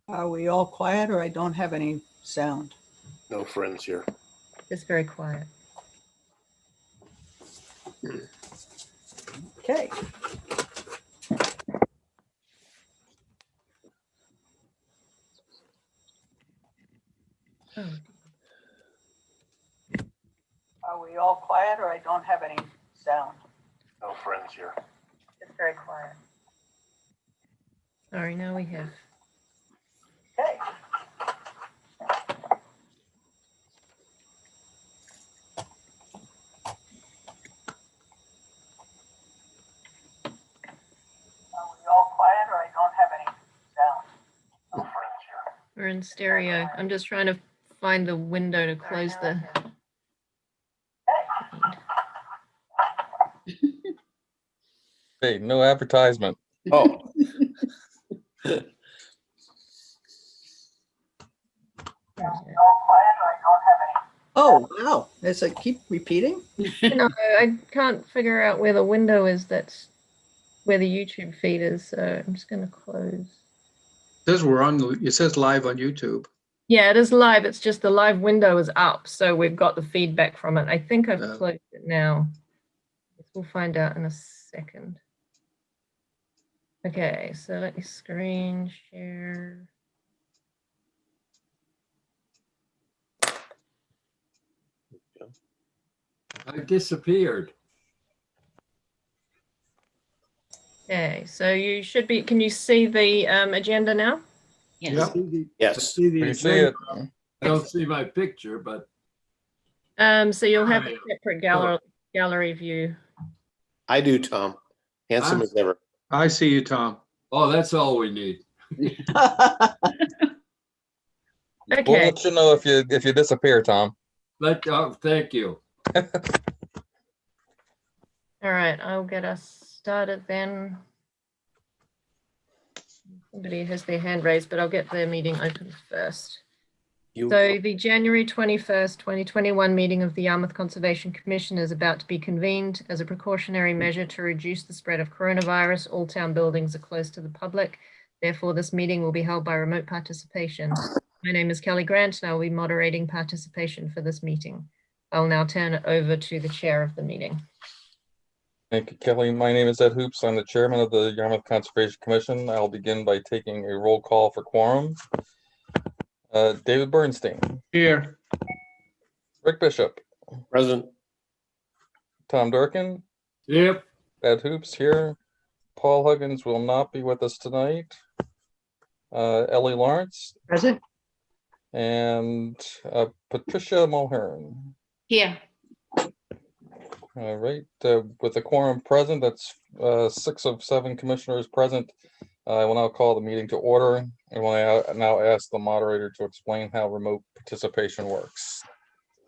Are we all quiet or I don't have any sound? No friends here. It's very quiet. Okay. Oh, Are we all quiet or I don't have any sound? No friends here. it's very quiet. Sorry, now we have. Okay. Are we all quiet or I don't have any sound? No friends here. We're in stereo. I'm just trying to find the window to close the. Hey, no advertisement. Oh, Oh, wow. Does it keep repeating? No, I can't figure out where the window is. That's where the YouTube feed is. So I'm just going to close. It says live on YouTube. Yeah, it is live. It's just the live window is up, so we've got the feedback from it. I think I've Oh. closed it now. We'll find out in a second. Okay, so let me screen share. I disappeared. Okay, so you should be. Can you see the agenda now? I see the- I yes. see the We see it. agenda. I don't see my picture, but So you'll have a Right. separate gallery view. I do, Tom. Handsome as ever. I see you, Tom. oh, that's all we need. We'll Okay. let you know if you disappear, Tom. Thank you. All right, I'll get us started then. Somebody has their hand raised, but I'll get the meeting open first. So the January 21st, 2021 meeting of the Yarmouth Conservation Commission is about to be convened. As a precautionary measure to reduce the spread of coronavirus, all town buildings are closed to the public. Therefore, this meeting will be held by remote participation. My name is Kelly Grant, and I will be moderating participation for this meeting. I'll now turn it over to the chair of the meeting. Thank you, Kelly. My name is Ed Hoops. I'm the chairman of the Yarmouth Conservation Commission. I'll begin by taking a roll call for quorum. David Bernstein, Here. Rick Bishop, Present. Tom Durkin, Yep. Ed Hoops here. Paul Huggins will not be with us tonight. Ellie Lawrence Present? and Patricia Mulhern. Here. All right, with the quorum present, that's 6 of 7 commissioners present. I will now call the meeting to order and will now ask the moderator to explain how remote participation works.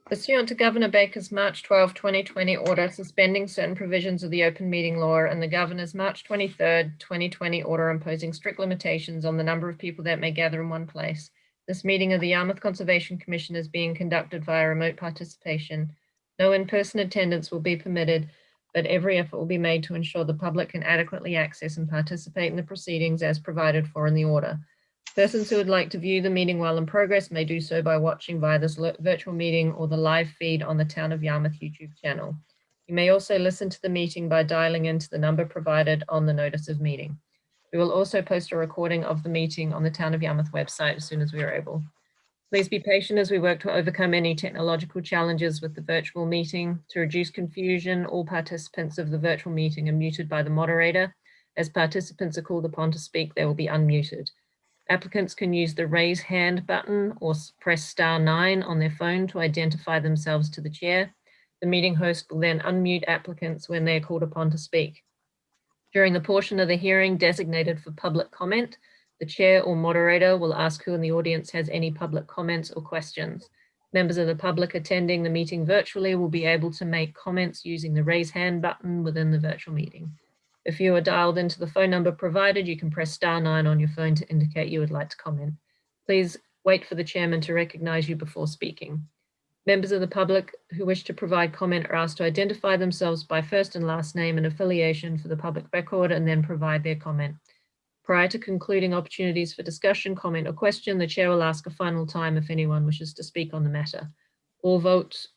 Pursuant to Governor Baker's March 12, 2020 order suspending certain provisions of the open meeting law and the Governor's March 23, 2020 order imposing strict limitations on the number of people that may gather in one place, this meeting of the Yarmouth Conservation Commission is being conducted via remote participation. No in-person attendance will be permitted, but every effort will be made to ensure the public can adequately access and participate in the proceedings as provided for in the order. Persons who would like to view the meeting while in progress may do so by watching via this virtual meeting or the live feed on the Town of Yarmouth YouTube channel. You may also listen to the meeting by dialing into the number provided on the notice of meeting. We will also post a recording of the meeting on the Town of Yarmouth website as soon as we are able. Please be patient as we work to overcome any technological challenges with the virtual meeting. To reduce confusion, all participants of the virtual meeting are muted by the moderator. As participants are called upon to speak, they will be unmuted. Applicants can use the raise hand button or press *9 on their phone to identify themselves to the chair. The meeting host will then unmute applicants when they are called upon to speak. During the portion of the hearing designated for public comment, the chair or moderator will ask who in the audience has any public comments or questions. Members of the public attending the meeting virtually will be able to make comments using the raise hand button within the virtual meeting. If you are dialed into the phone number provided, you can press *9 on your phone to indicate you would like to comment. Please wait for the chairman to recognize you before speaking. Members of the public who wish to provide comment are asked to identify themselves by first and last name and affiliation for the public record and then provide their comment. Prior to concluding opportunities for discussion, comment, or question, the chair will ask a final time if anyone wishes to speak on the matter. All votes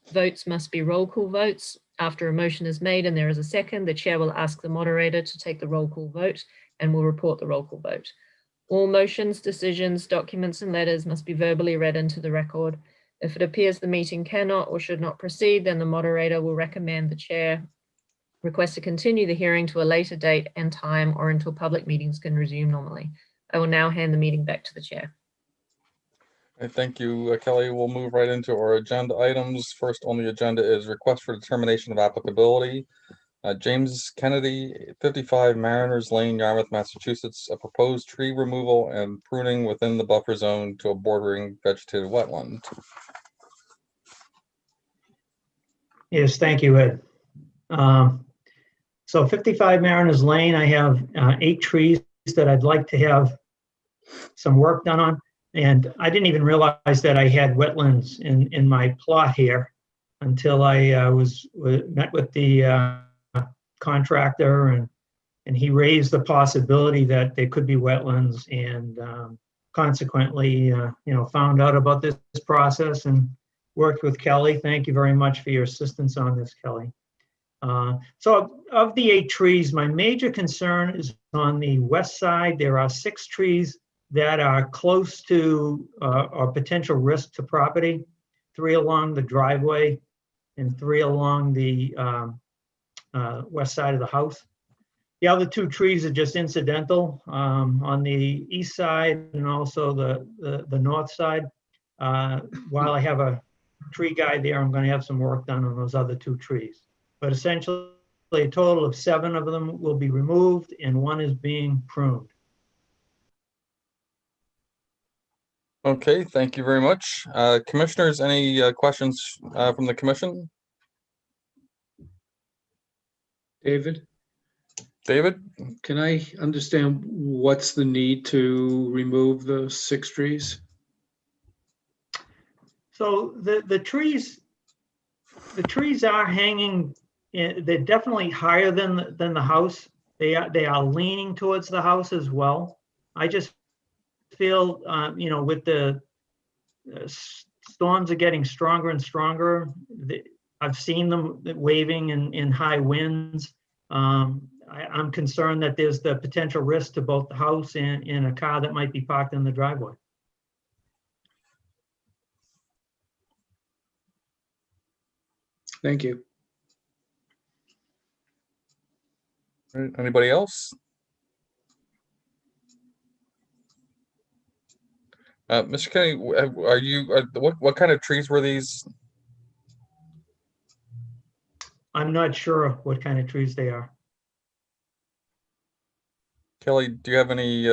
must be roll call votes. After a motion is made and there is a second, the chair will ask the moderator to take the roll call vote and will report the roll call vote. All motions, decisions, documents, and letters must be verbally read into the record. If it appears the meeting cannot or should not proceed, then the moderator will recommend the chair request to continue the hearing to a later date and time or until public meetings can resume normally. I will now hand the meeting back to the chair. Thank you, Kelly. We'll move right into our agenda items. First on the agenda is request for determination of applicability. James Kennedy, 55 Mariners Lane, Yarmouth, Massachusetts, a proposed tree removal and pruning within the buffer zone to a bordering vegetated wetland. Yes, thank you, Ed. So 55 Mariners Lane, I have 8 trees that I'd like to have some work done on. And I didn't even realize that I had wetlands in my plot here until I met with the contractor, and he raised the possibility that there could be wetlands, and consequently, found out about this process and worked with Kelly. Thank you very much for your assistance on this, Kelly. So of the 8 trees, my major concern is on the west side. There are 6 trees that are close to or potential risk to property, 3 along the driveway and 3 along the west side of the house. The other 2 trees are just incidental on the east side and also the north side. While I have a tree guy there, I'm going to have some work done on those other 2 trees. But essentially, a total of 7 of them will be removed and 1 is being pruned. Okay, thank you very much. Commissioners, any questions from the commission? David, David? can I understand what's the need to remove the 6 trees? So the trees are hanging. They're definitely higher than the house. They are leaning towards the house as well. I just feel, with the storms are getting stronger and stronger. I've seen them waving in high winds. I'm concerned that there's the potential risk to both the house and a car that might be parked in the driveway. Thank you. All right, anybody else? Mr. Kenny, what kind of trees were these? I'm not sure what kind of trees they are. Kelly, do you have any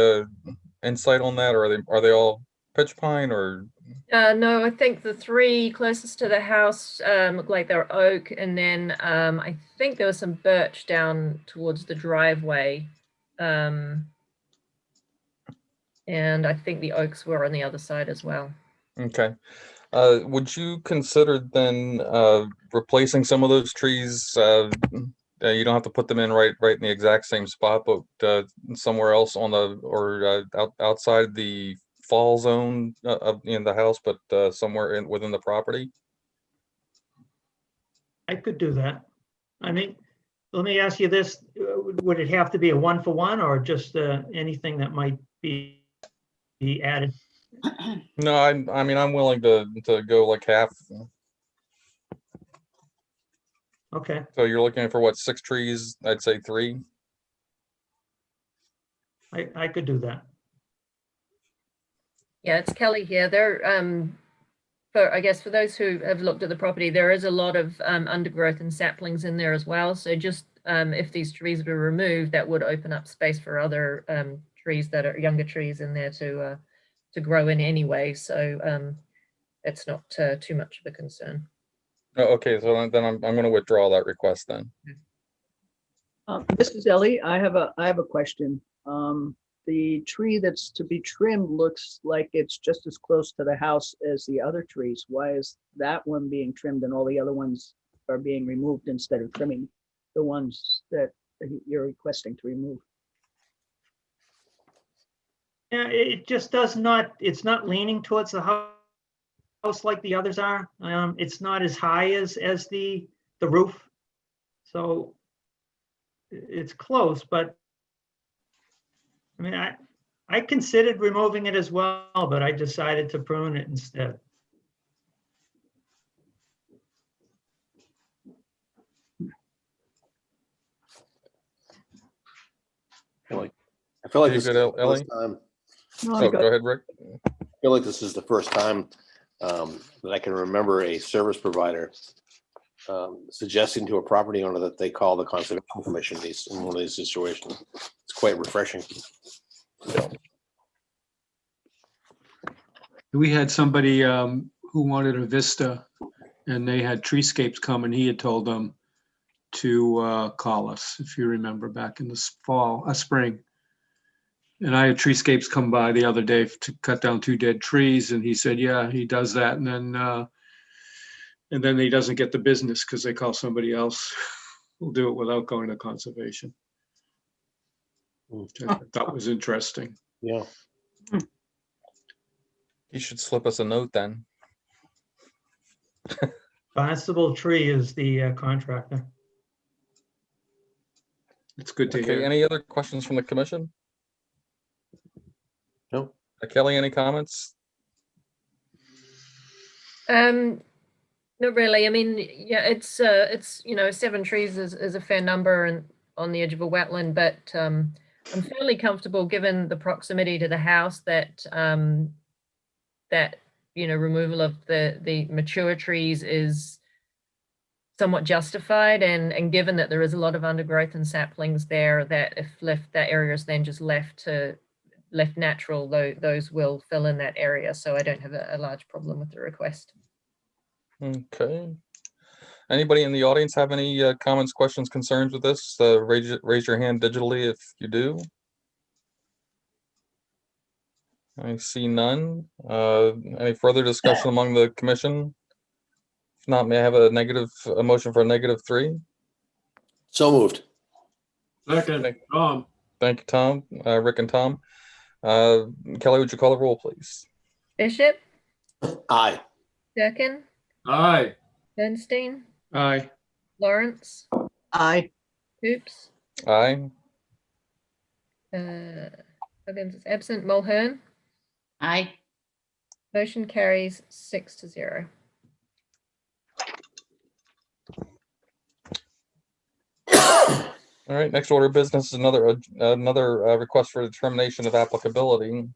insight on that, or are they all pitch pine or? No, I think the 3 closest to the house look like they're oak, and then I think there was some birch down towards the driveway. And I think the oaks were on the other side as well. Okay. Would you consider then replacing some of those trees? You don't have to put them in right in the exact same spot, but somewhere else on the or outside the fall zone in the house, but somewhere within the property. I could do that. I mean, let me ask you this: would it have to be a 1-for-1, or just anything that might be added? No, I mean I'm willing to go like half. Okay. So you're looking for what, 6 trees? I'd say 3. I could do that. Yeah, it's Kelly here. I guess for those who have looked at the property, there is a lot of undergrowth and saplings in there as well. So just if these trees were removed, that would open up space for other trees that are younger trees in there to grow in anyway. So it's not too much of a concern. Oh, okay, so then I'm going to withdraw that request then. This is Ellie. I have a question. The tree that's to be trimmed looks like it's just as close to the house as the other trees. Why is that one being trimmed and all the other ones are being removed instead of trimming the ones that you're requesting to remove? Yeah, it just does not, it's not leaning towards the house like the others are. It's not as high as the roof. So it's close, but I mean, I considered removing it as well, but I decided to prune it instead. I feel like You this is good, the first Ellie? time. No, Oh, I got, go ahead, Rick. I feel like this is the first time that I can remember a service provider suggesting to a property owner that they call the Conservation Commission in one of these situations. It's quite refreshing. We had somebody who wanted a vista, and they had treescapes come, and he had told them to call us, if you remember, back in the spring. And I had treescapes come by the other day to cut down 2 dead trees, and he said, yeah, he does that, and then he doesn't get the business because they call somebody else who'll do it without going to conservation. Which I thought was interesting. Yeah. You should slip us a note then. Constable Tree is the contractor. It's good to Okay, hear. any other questions from the commission? No. Kelly, any comments? Not really. I mean, yeah, it's 7 trees is a fair number and on the edge of a wetland, but I'm fairly comfortable given the proximity to the house that removal of the mature trees is somewhat justified, and given that there is a lot of undergrowth and saplings there, that if that area is then just left natural, those will fill in that area. So I don't have a large problem with the request. Okay. Anybody in the audience have any comments, questions, concerns with this? Raise your hand digitally if you do. I see none. Any further discussion among the commission? If not, may I have a motion for a -3? So moved. Second, Tom, Thank you, Tom, Rick and Tom. Kelly, would you call the roll, please? Bishop, Aye. Durkin, aye. Bernstein, Aye. Lawrence, aye. Hoops, Aye. Huggins is absent, Mulhern. Aye. Motion carries 6-0. All right, next order of business is another request for determination of applicability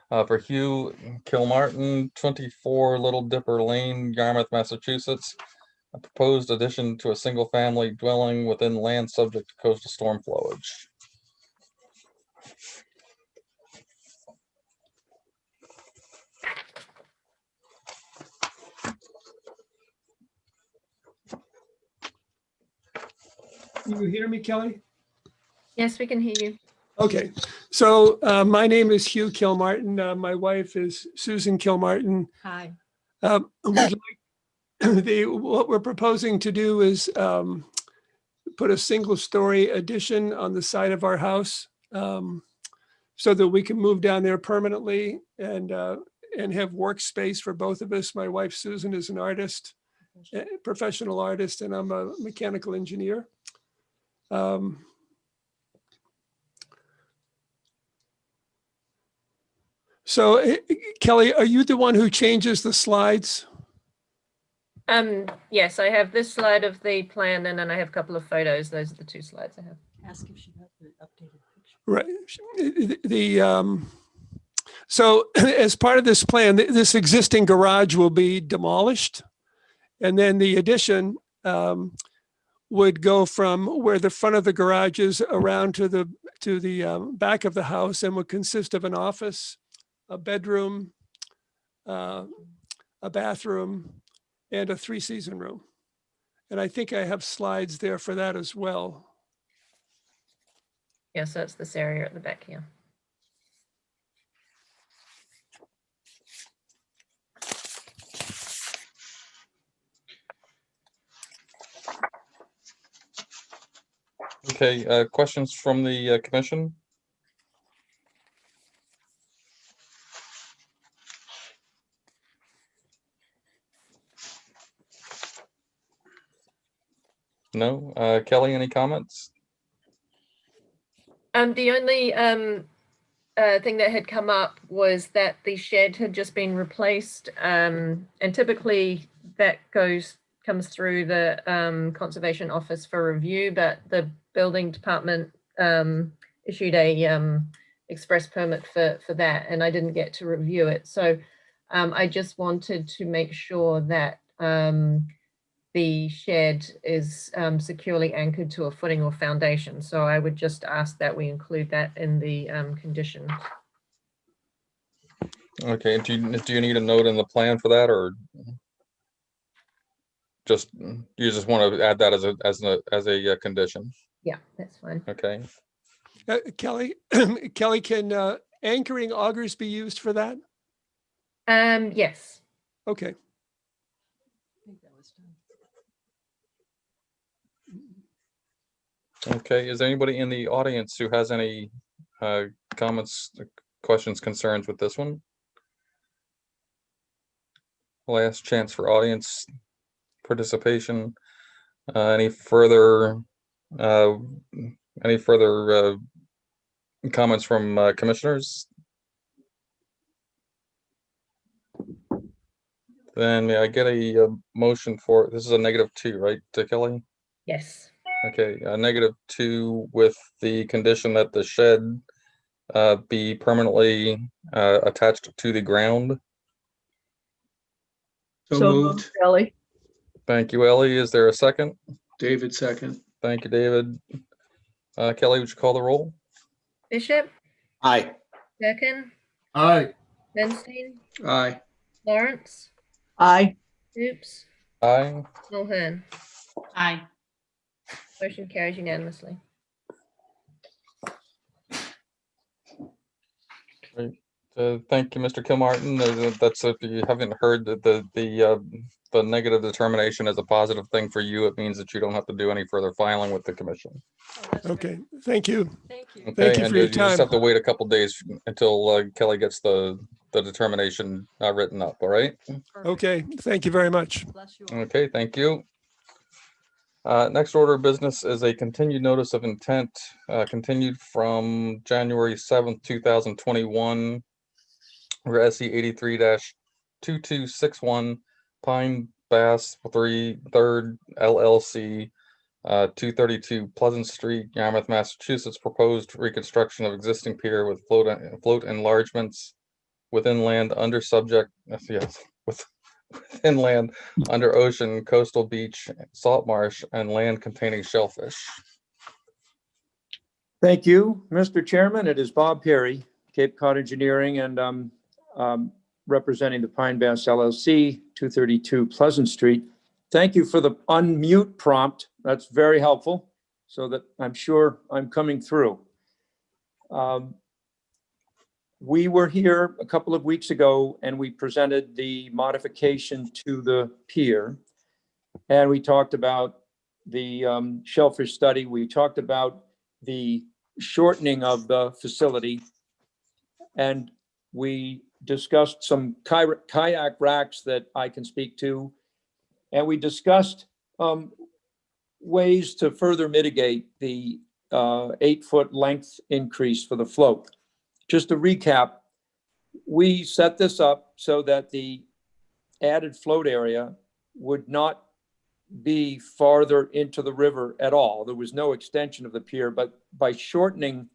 for Hugh Kilmartin, 24 Little Dipper Lane, Yarmouth, Massachusetts. A proposed addition to a single-family dwelling within land subject to coastal storm flowage. Can you hear me, Kelly? Yes, we can hear you. Okay, so my name is Hugh Kilmartin. My wife is Susan Kilmartin. Hi. What we're proposing to do is put a single-story addition on the side of our house so that we can move down there permanently and have workspace for both of us. My wife Susan is an artist, a professional artist, and I'm a mechanical engineer. So Kelly, are you the one who changes the slides? Yes, I have this slide of the plan, and then I have a couple of photos. Those are the 2 slides I have. Ask if she got the updated picture. Right. So as part of this plan, this existing garage will be demolished, and then the addition would go from where the front of the garage is around to the back of the house, and would consist of an office, a bedroom, a bathroom, and a 3-season room. And I think I have slides there for that as well. Yeah, so it's this area at the back here. Okay, questions from the commission? No. Kelly, any comments? The only thing that had come up was that the shed had just been replaced, and typically that comes through the conservation office for review, but the building department issued a express permit for that, and I didn't get to review it. So I just wanted to make sure that the shed is securely anchored to a footing or foundation. So I would just ask that we include that in the condition. Okay, do you need a note in the plan for that, or just you just want to add that as a condition? Yeah, that's fine. Okay. Kelly, Kelly, can anchoring augers be used for that? Yes. Okay. I think that was done. Okay, is there anybody in the audience who has any comments, questions, concerns with this one? Last chance for audience participation. Any further comments from commissioners? Then may I get a motion for, this is a -2, right, Kelly? Yes. Okay, -2 with the condition that the shed be permanently attached to the ground. So So moved. Ellie, Thank you, Ellie. Is there a second? David, second. Thank you, David. Kelly, would you call the roll? Bishop, Aye. Durkin, Aye. Linstein, Aye. Lawrence, aye. Oops, Aye. Mulhern. Aye. Motion carries unanimously. Thank you, Mr. Kilmartin. That's, if you haven't heard, the negative determination is a positive thing for you. It means that you don't have to do any further filing with the commission. Oh, that's great. Okay. Thank you. Thank you. Okay, Thank you and for your you just time. have to wait a couple days until Kelly gets the determination written up. All right. Perfect. Okay. Thank you very much. Bless you all. Okay, thank you. Next order of business is a continued notice of intent, continued from January 7th, 2021. For SE 83-2261 Pine Bass 3rd LLC, 232 Pleasant Street, Yarmouth, Massachusetts. Proposed reconstruction of existing pier with float enlargements with inland under subject, yes, with inland under ocean, coastal beach, salt marsh, and land containing shellfish. Thank you, Mr. Chairman. It is Bob Perry, Cape Cod Engineering, and representing the Pine Bass LLC, 232 Pleasant Street. Thank you for the unmute prompt. That's very helpful, so that I'm sure I'm coming through. We were here a couple of weeks ago and we presented the modification to the pier. And we talked about the shellfish study. We talked about the shortening of the facility. And we discussed some kayak racks that I can speak to. And we discussed ways to further mitigate the 8-foot length increase for the float. Just to recap, we set this up so that the added float area would not be farther into the river at all. There was no extension of the pier, but by shortening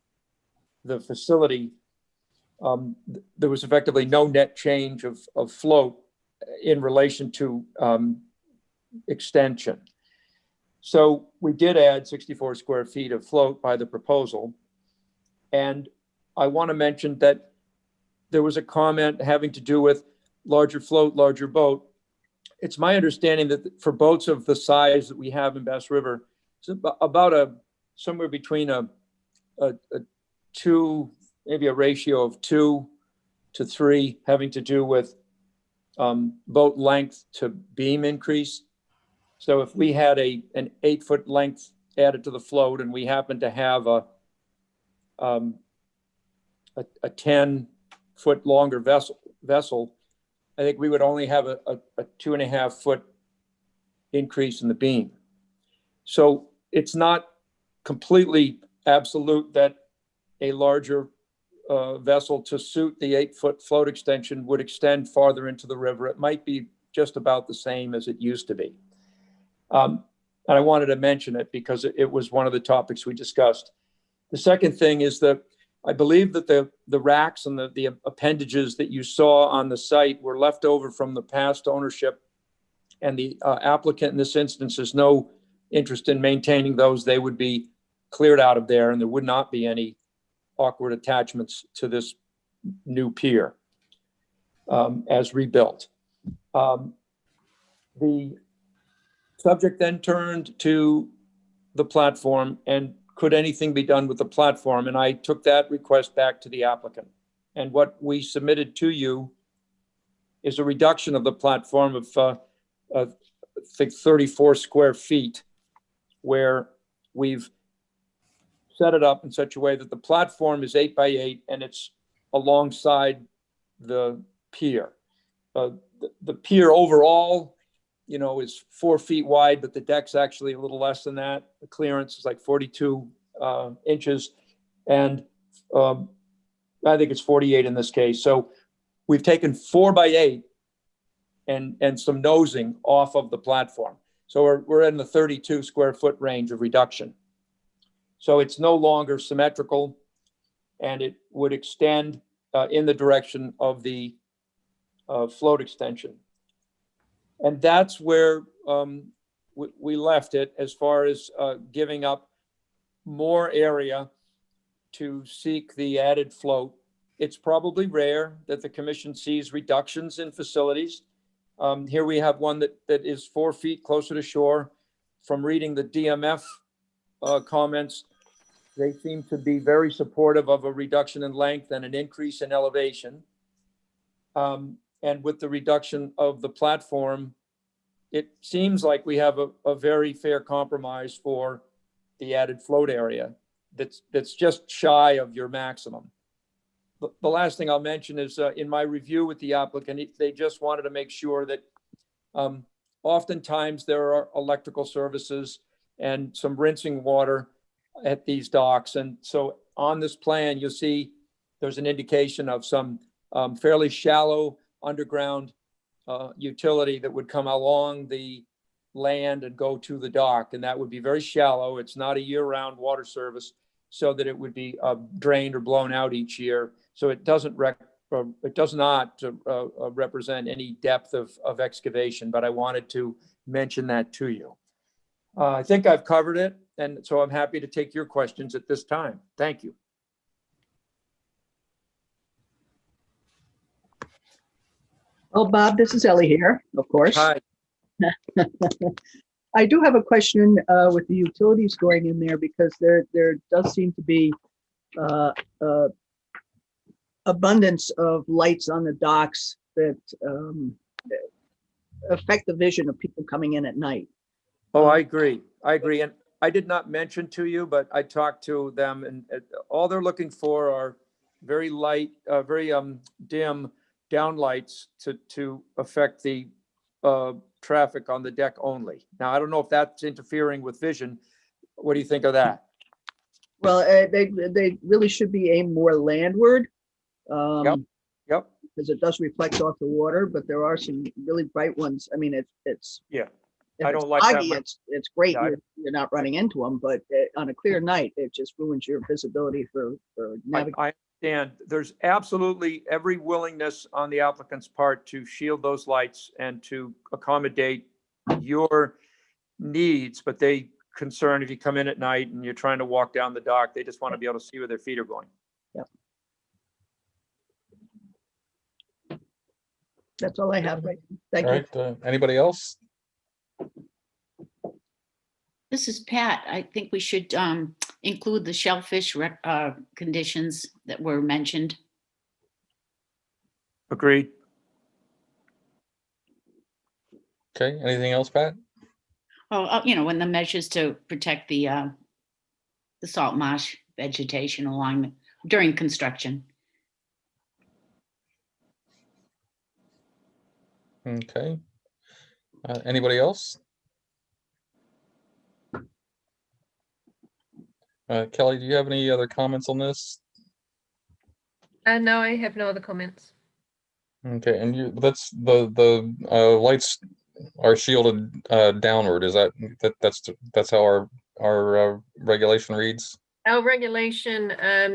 the facility, there was effectively no net change of float in relation to extension. So we did add 64 square feet of float by the proposal. And I want to mention that there was a comment having to do with larger float, larger boat. It's my understanding that for boats of the size that we have in Bass River, it's about somewhere between a 2, maybe a ratio of 2 to 3, having to do with boat length to beam increase. So if we had an 8-foot length added to the float and we happen to have a 10-foot longer vessel, I think we would only have a 2.5-foot increase in the beam. So it's not completely absolute that a larger vessel to suit the 8-foot float extension would extend farther into the river. It might be just about the same as it used to be. And I wanted to mention it because it was one of the topics we discussed. The second thing is that I believe that the racks and the appendages that you saw on the site were left over from the past ownership, and the applicant in this instance has no interest in maintaining those. They would be cleared out of there, and there would not be any awkward attachments to this new pier as rebuilt. The subject then turned to the platform and could anything be done with the platform? And I took that request back to the applicant. And what we submitted to you is a reduction of the platform of I think 34 square feet, where we've set it up in such a way that the platform is 8 by 8 and it's alongside the pier. The pier overall, is 4 feet wide, but the deck's actually a little less than that. The clearance is like 42 inches, and I think it's 48 in this case. So we've taken 4 by 8 and some nosing off of the platform. So we're in the 32 square foot range of reduction. So it's no longer symmetrical, and it would extend in the direction of the float extension. And that's where we left it as far as giving up more area to seek the added float. It's probably rare that the commission sees reductions in facilities. Here we have one that is 4 feet closer to shore. From reading the DMF comments, they seem to be very supportive of a reduction in length and an increase in elevation. And with the reduction of the platform, it seems like we have a very fair compromise for the added float area that's just shy of your maximum. The last thing I'll mention is in my review with the applicant, they just wanted to make sure that oftentimes there are electrical services and some rinsing water at these docks. And so on this plan, you'll see there's an indication of some fairly shallow underground utility that would come along the land and go to the dock. And that would be very shallow. It's not a year-round water service, so that it would be drained or blown out each year. So it does not represent any depth of excavation, but I wanted to mention that to you. I think I've covered it, and so I'm happy to take your questions at this time. Thank you. Oh, Bob, this is Ellie here, of course. Hi. I do have a question with the utilities going in there, because there does seem to be abundance of lights on the docks that affect the vision of people coming in at night. Oh, I agree. And I did not mention to you, but I talked to them, and all they're looking for are very light, very dim downlights to affect the traffic on the deck only. Now, I don't know if that's interfering with vision. What do you think of that? Well, they really should be aimed more landward. Yep. Because it does reflect off the water, but there are some really bright ones. I mean, it's Yeah. if I it's don't like foggy, that. it's great. Yeah, You're not running into them, but on a clear night, it just ruins your visibility for navigating. I understand. There's absolutely every willingness on the applicant's part to shield those lights and to accommodate your needs, but they concern if you come in at night and you're trying to walk down the dock, they just want to be able to see where their feet are going. Yep. That's all I have. Right. Thank All you. right, anybody else? This is Pat. I think we should include the shellfish conditions that were mentioned. Agreed. Okay, anything else, Pat? Oh, when the measures to protect the salt marsh vegetation during construction. Okay. Anybody else? Kelly, do you have any other comments on this? No, I have no other comments. Okay, and that's the lights are shielded downward. Is that's how our regulation reads? Our regulation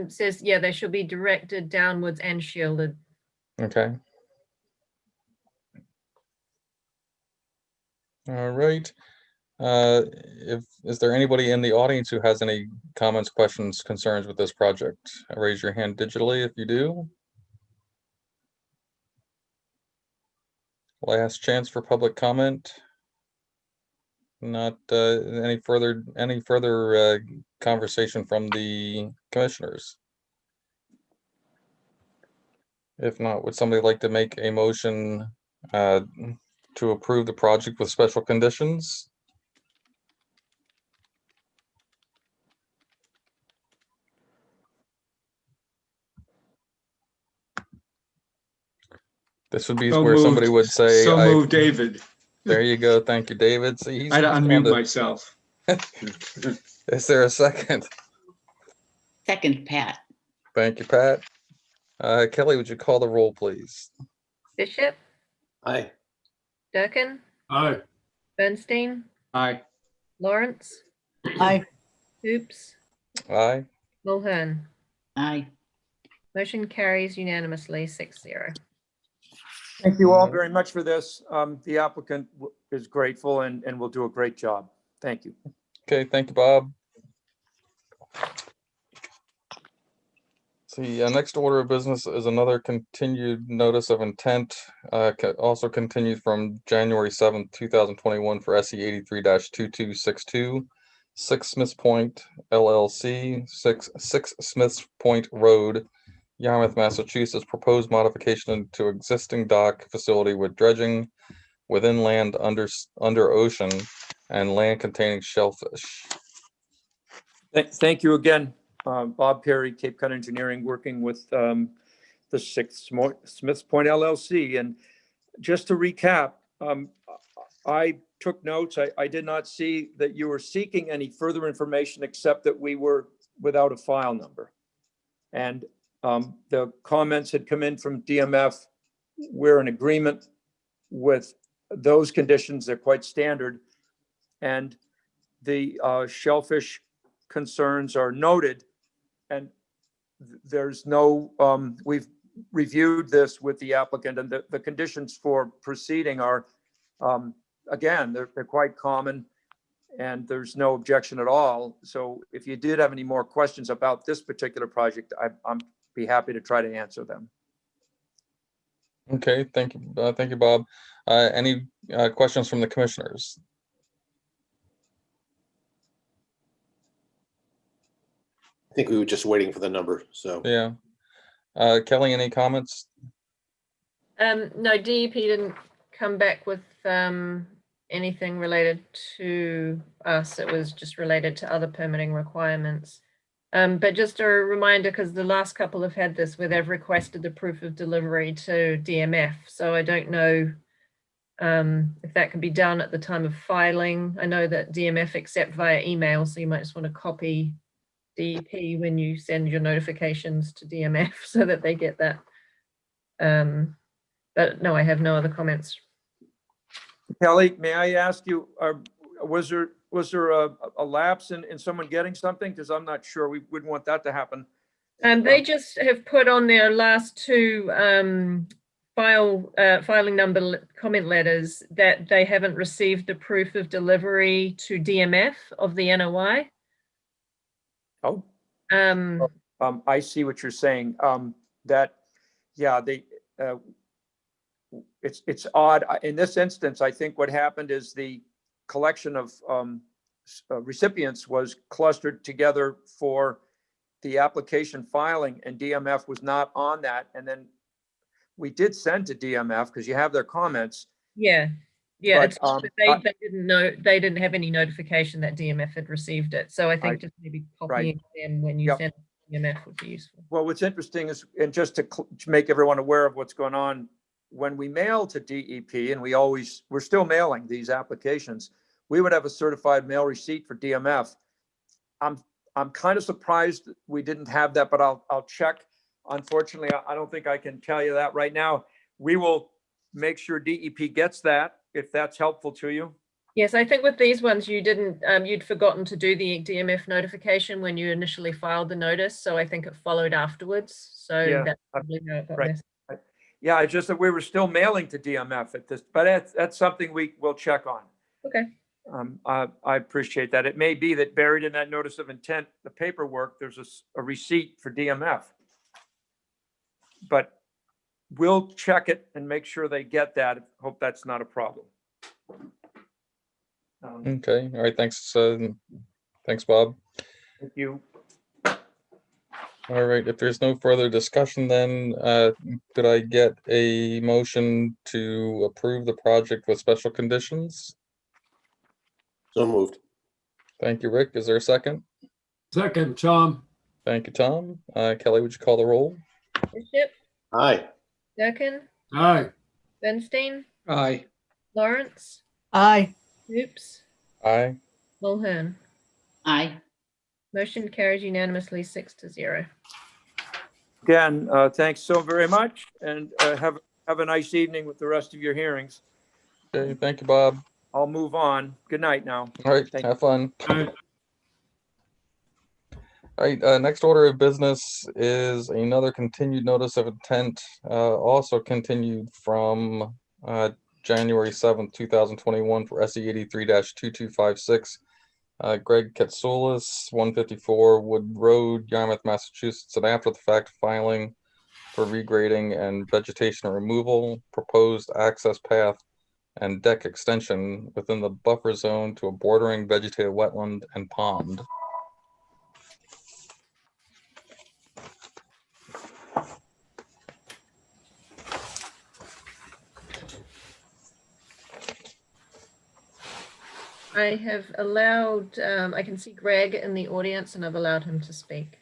says, yeah, they should be directed downwards and shielded. Okay. All right. Is there anybody in the audience who has any comments, questions, concerns with this project? Raise your hand digitally if you do. Last chance for public comment. Not any further conversation from the commissioners. If not, would somebody like to make a motion to approve the project with special conditions? This would be So where somebody moved. would say, So moved, David. There you go. Thank you, David. See, he's I had to trying unmute to- myself. Is there a second? Second, Pat. Thank you, Pat. Kelly, would you call the roll, please? Bishop, Aye. Durkin, Aye. Bernstein, Aye. Lawrence, Aye. Hoops, Aye. Mulhern. Aye. Motion carries unanimously 6-0. Thank you all very much for this. The applicant is grateful and will do a great job. Thank you. Okay, thank you, Bob. The next order of business is another continued notice of intent, also continued from January 7th, 2021 for SE 83-2262, 6 Smiths Point LLC, 6 Smiths Point Road, Yarmouth, Massachusetts. Proposed modification to existing dock facility with dredging within land under ocean and land containing shellfish. Thank you again, Bob Perry, Cape Cod Engineering, working with the 6 Smiths Point LLC. And just to recap, I took notes. I did not see that you were seeking any further information except that we were without a file number. And the comments had come in from DMF. We're in agreement with those conditions. They're quite standard. And the shellfish concerns are noted. And there's no, we've reviewed this with the applicant, and the conditions for proceeding are, again, they're quite common, and there's no objection at all. So if you did have any more questions about this particular project, I'm be happy to try to answer them. Okay, thank you, Bob. Any questions from the commissioners? I think we were just waiting for the number, so. Yeah. Kelly, any comments? No, DEP didn't come back with anything related to us. It was just related to other permitting requirements. But just a reminder, because the last couple have had this where they've requested the proof of delivery to DMF. So I don't know if that can be done at the time of filing. I know that DMF accept via email, so you might just want to copy DEP when you send your notifications to DMF so that they get that. But no, I have no other comments. Kelly, may I ask you, was there a lapse in someone getting something? Because I'm not sure. We wouldn't want that to happen. They just have put on their last two filing number comment letters that they haven't received the proof of delivery to DMF of the NOI. Oh, I see what you're saying. That, yeah, it's odd. In this instance, I think what happened is the collection of recipients was clustered together for the application filing, and DMF was not on that. And then we did send to DMF because you have their comments. Yeah, yeah. But, they didn't know, they didn't have any notification that DMF had received it. So I think just maybe copying them when you send DMF would be useful. Well, what's interesting is, and just to make everyone aware of what's going on, when we mail to DEP, and we're still mailing these applications, we would have a certified mail receipt for DMF. I'm kind of surprised we didn't have that, but I'll check. Unfortunately, I don't think I can tell you that right now. We will make sure DEP gets that, if that's helpful to you. Yes, I think with these ones, you didn't, you'd forgotten to do the DMF notification when you initially filed the notice. So I think it followed afterwards. So Yeah, that's probably how it got right. missed. Yeah, it's just that we were still mailing to DMF at this, but that's something we will check on. Okay. I appreciate that. It may be that buried in that notice of intent, the paperwork, there's a receipt for DMF. But we'll check it and make sure they get that. Hope that's not a problem. Okay, all right, thanks, thanks, Bob. Thank you. All right, if there's no further discussion, then could I get a motion to approve the project with special conditions? So moved. Thank you, Rick. Is there a second? Second, Tom. Thank you, Tom. Kelly, would you call the roll? Bishop, Aye. Durkin, Aye. Bernstein, Aye. Lawrence, Aye. Oops, Aye. Mulhern. Aye. Motion carries unanimously 6-0. Again, thanks so very much, and have a nice evening with the rest of your hearings. Okay, thank you, Bob. I'll move on. Good night now. All right, Thank have fun. Aye. All right, next order of business is another continued notice of intent, also continued from January 7th, 2021 for SE 83-2256. Greg Katsoulis, 154 Wood Road, Yarmouth, Massachusetts, and after the fact filing for regrading and vegetation removal, proposed access path and deck extension within the buffer zone to a bordering vegetated wetland and pond. I have allowed, I can see Greg in the audience and I've allowed him to speak.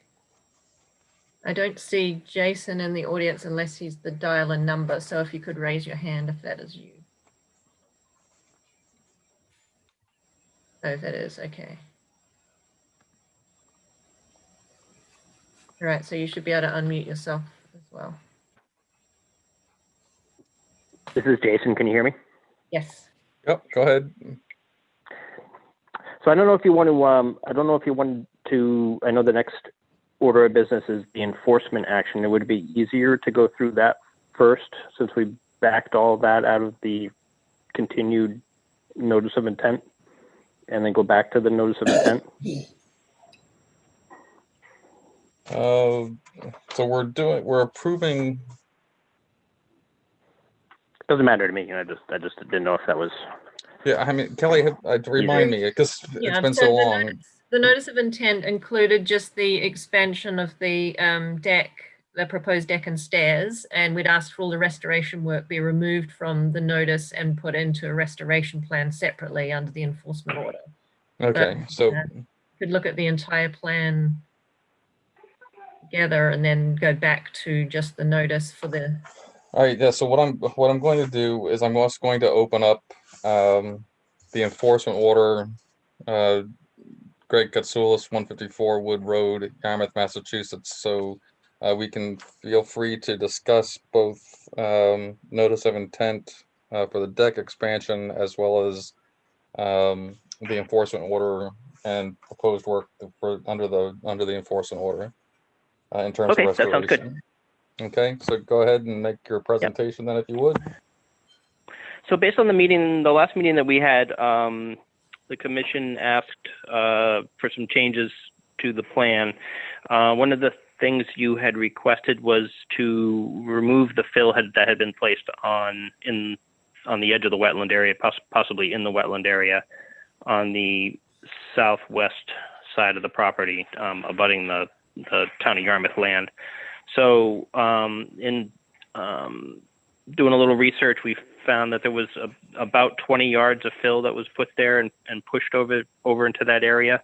I don't see Jason in the audience unless he's the dial and number. So if you could raise your hand if that is you. Oh, that is, okay. All right, so you should be able to unmute yourself as well. This is Jason. Can you hear me? Yes. Yep, go ahead. So I don't know if you want to, I know the next order of business is the enforcement action. It would be easier to go through that first, since we backed all that out of the continued notice of intent, and then go back to the notice of intent. So we're approving. Doesn't matter to me. I just didn't know if that was. Yeah, I mean, Kelly, remind me, because it's been so long. The notice of intent included just the expansion of the deck, the proposed deck and stairs, and we'd asked for all the restoration work be removed from the notice and put into a restoration plan separately under the enforcement order. Okay, so could look at the entire plan together and then go back to just the notice for the. all right, yeah. So what I'm going to do is I'm also going to open up the enforcement order. Greg Katsoulis, 154 Wood Road, Yarmouth, Massachusetts. So we can feel free to discuss both notice of intent for the deck expansion as well as the enforcement order and proposed work for under the enforcement order in terms of restoration. That sounds good. Okay, so go ahead and make your presentation then, if you would. So based on the last meeting that we had, the commission asked for some changes to the plan. One of the things you had requested was to remove the fill that had been placed on the edge of the wetland area, possibly in the wetland area, on the southwest side of the property, abutting the town of Yarmouth land. So in doing a little research, we found that there was about 20 yards of fill that was put there and pushed over into that area.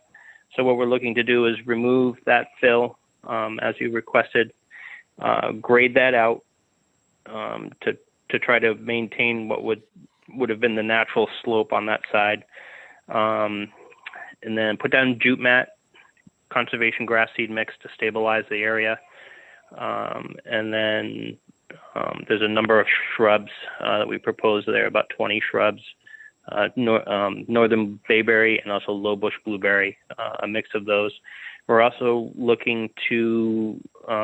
So what we're looking to do is remove that fill as you requested, grade that out to try to maintain what would have been the natural slope on that side, and then put down jute mat conservation grass seed mix to stabilize the area. And then there's a number of shrubs that we proposed there, about 20 shrubs, northern bayberry and also low bush blueberry, a mix of those. We're also looking to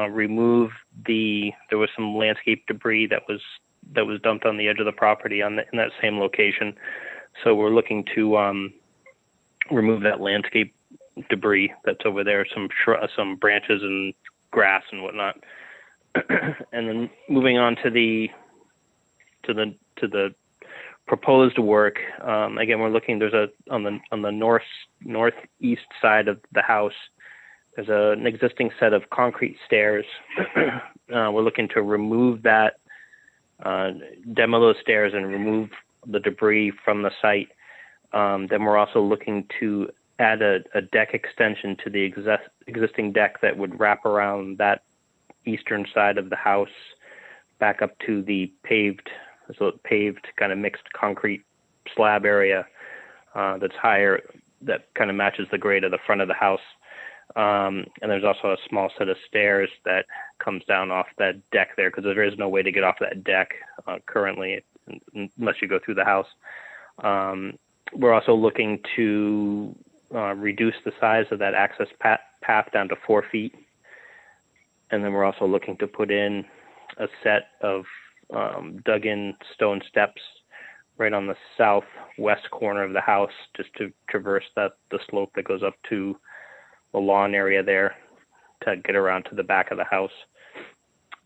remove there was some landscape debris that was dumped on the edge of the property in that same location. So we're looking to remove that landscape debris that's over there, some branches and grass and whatnot. And then moving on to the proposed work. Again, we're looking. There's on the northeast side of the house. There's an existing set of concrete stairs. We're looking to remove that, demo those stairs, and remove the debris from the site. Then we're also looking to add a deck extension to the existing deck that would wrap around that eastern side of the house back up to the paved kind of mixed concrete slab area that's higher, that kind of matches the grade of the front of the house. And there's also a small set of stairs that comes down off that deck there, because there is no way to get off that deck currently unless you go through the house. We're also looking to reduce the size of that access path down to 4 feet. And then we're also looking to put in a set of dug-in stone steps right on the southwest corner of the house, just to traverse the slope that goes up to the lawn area there to get around to the back of the house.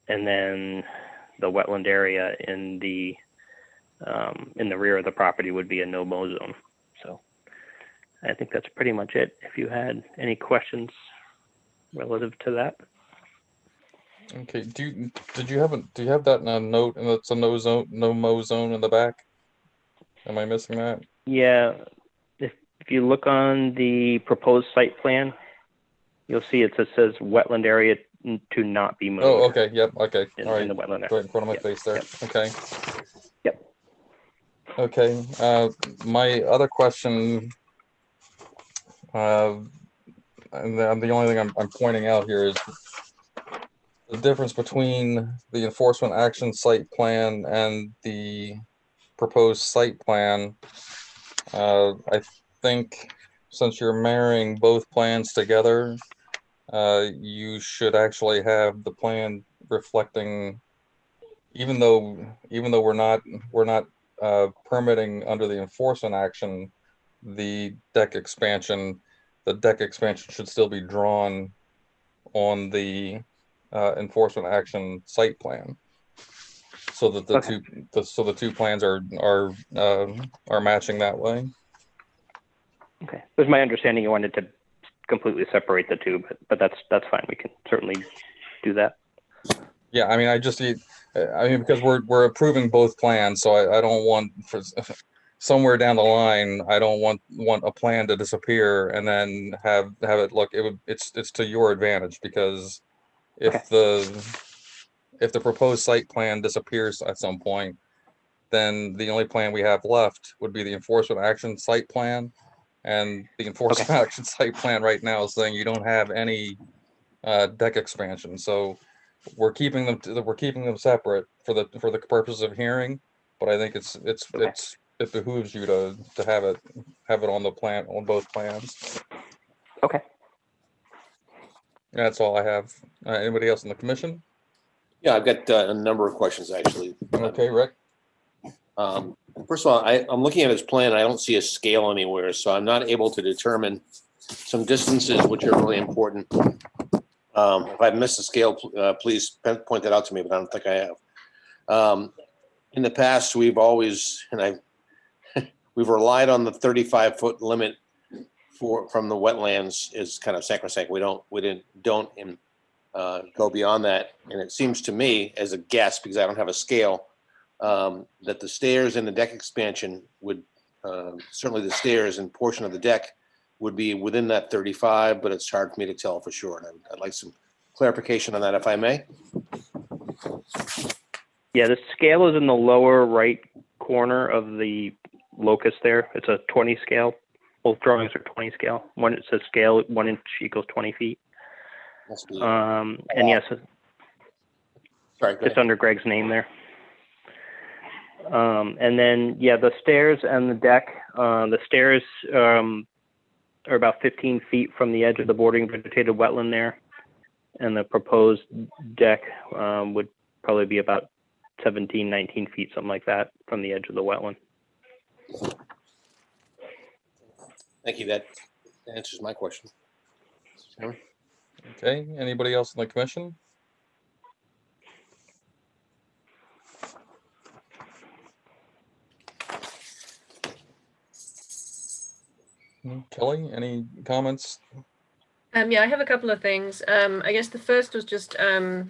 And then the wetland area in the rear of the property would be a no-mow zone. So I think that's pretty much it. If you had any questions relative to that. Okay, do you have that in a note, and it's a no-mow zone in the back? Am I missing that? Yeah, if you look on the proposed site plan, you'll see it says wetland area to not be mowed. Oh, okay, yep, okay, all right. In the wetland area. Right in front of my Yep, face there, yep. okay. Yep. Okay, my other question, and the only thing I'm pointing out here is the difference between the enforcement action site plan and the proposed site plan. I think since you're marrying both plans together, you should actually have the plan reflecting, even though we're not permitting under the enforcement action the deck expansion should still be drawn on the enforcement action site plan, so that the two plans are matching that way. Okay, it was my understanding you wanted to completely separate the two, but that's fine. We can certainly do that. Yeah, I mean, because we're approving both plans, so I don't want, for somewhere down the line, I don't want a plan to disappear and then have it look, it's to your advantage, because if the proposed site plan disappears at some point, then the only plan we have left would be the enforcement action site plan. And the enforcement action site plan right now is saying you don't have any deck expansion. So we're keeping them separate for the purpose of hearing. But I think it behooves you to have it on the plan, on both plans. Okay. That's all I have. Anybody else in the commission? Yeah, I've got a number of questions, actually. Okay, Rick. First of all, I'm looking at his plan. I don't see a scale anywhere, so I'm not able to determine some distances which are really important. If I've missed a scale, please point that out to me, but I don't think I have. In the past, we've always, we've relied on the 35-foot limit from the wetlands is kind of sacrosanct. We don't go beyond that. And it seems to me, as a guess, because I don't have a scale, that the stairs and the deck expansion would, certainly the stairs and portion of the deck would be within that 35, but it's hard for me to tell for sure. And I'd like some clarification on that, if I may. Yeah, the scale is in the lower right corner of the locus there. It's a 20 scale. both drawings are 20 scale. One, it says scale, 1 inch equals 20 feet. Must be. And yes, Sorry, go just ahead. under Greg's name there. And then, yeah, the stairs and the deck, the stairs are about 15 feet from the edge of the bordering vegetated wetland there. And the proposed deck would probably be about 17, 19 feet, something like that, from the edge of the wetland. Thank you. That answers my question. Mr. Chairman? Okay, anybody else in the commission? Kelly, any comments? Yeah, I have a couple of things. I guess the first was just a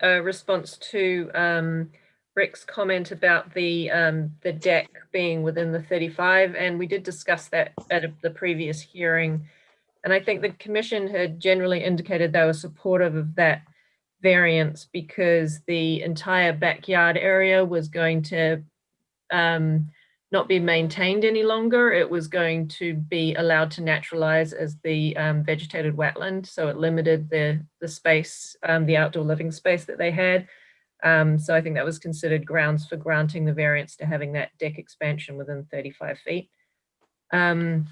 response to Rick's comment about the deck being within the 35, and we did discuss that at the previous hearing. And I think the commission had generally indicated they were supportive of that variance because the entire backyard area was going to not be maintained any longer. It was going to be allowed to naturalize as the vegetated wetland. So it limited the space, the outdoor living space that they had. So I think that was considered grounds for granting the variance to having that deck expansion within 35 feet. And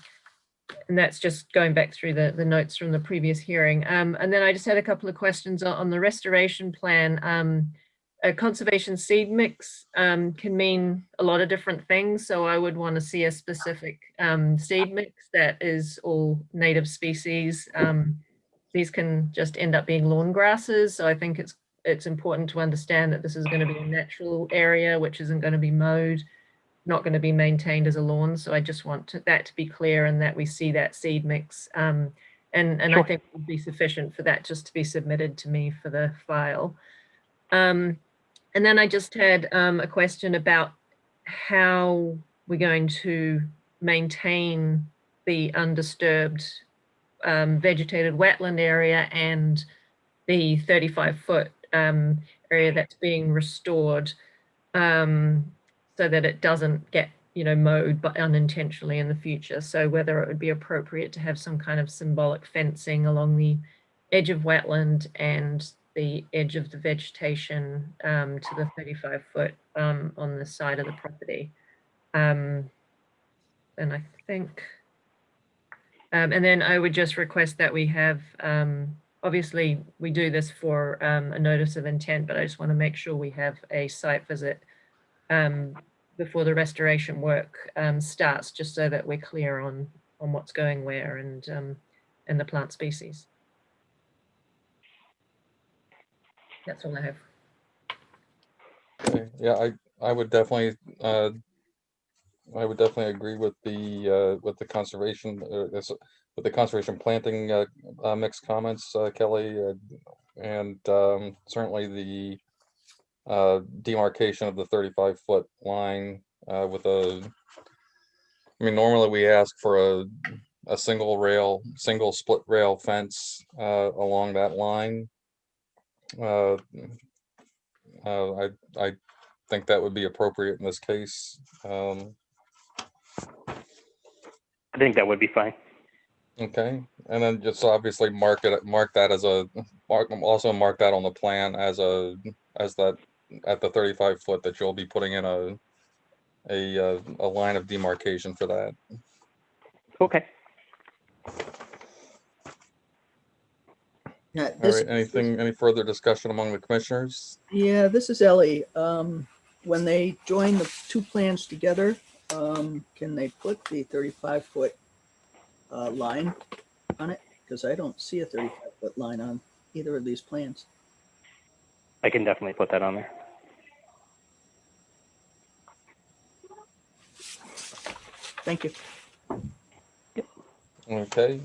that's just going back through the notes from the previous hearing. And then I just had a couple of questions on the restoration plan. A conservation seed mix can mean a lot of different things. So I would want to see a specific seed mix that is all native species. These can just end up being lawn grasses. So I think it's important to understand that this is going to be a natural area, which isn't going to be mowed, not going to be maintained as a lawn. So I just want that to be clear and that we see that seed mix. And Sure. I think it would be sufficient for that just to be submitted to me for the file. And then I just had a question about how we're going to maintain the undisturbed vegetated wetland area and the 35-foot area that's being restored so that it doesn't get, mowed but unintentionally in the future. So whether it would be appropriate to have some kind of symbolic fencing along the edge of wetland and the edge of the vegetation to the 35-foot on the side of the property. And I think, and then I would just request that we have, obviously we do this for a notice of intent, but I just want to make sure we have a site visit before the restoration work starts, just so that we're clear on what's going where and the plant species. That's all I have. Okay, yeah, I would definitely agree with the conservation with the conservation planting mixed comments, Kelly, and certainly the demarcation of the 35-foot line with normally we ask for a single split rail fence along that line. I think that would be appropriate in this case. I think that would be fine. Okay, and then just obviously mark that as also mark that on the plan as that at the 35-foot that you'll be putting in a line of demarcation for that. Okay. Yeah, All right, any further discussion among the commissioners? Yeah, this is Ellie. When they join the two plans together, can they put the 35-foot line on it? Because I don't see a 35-foot line on either of these plans. I can definitely put that on there. Thank you. Okay,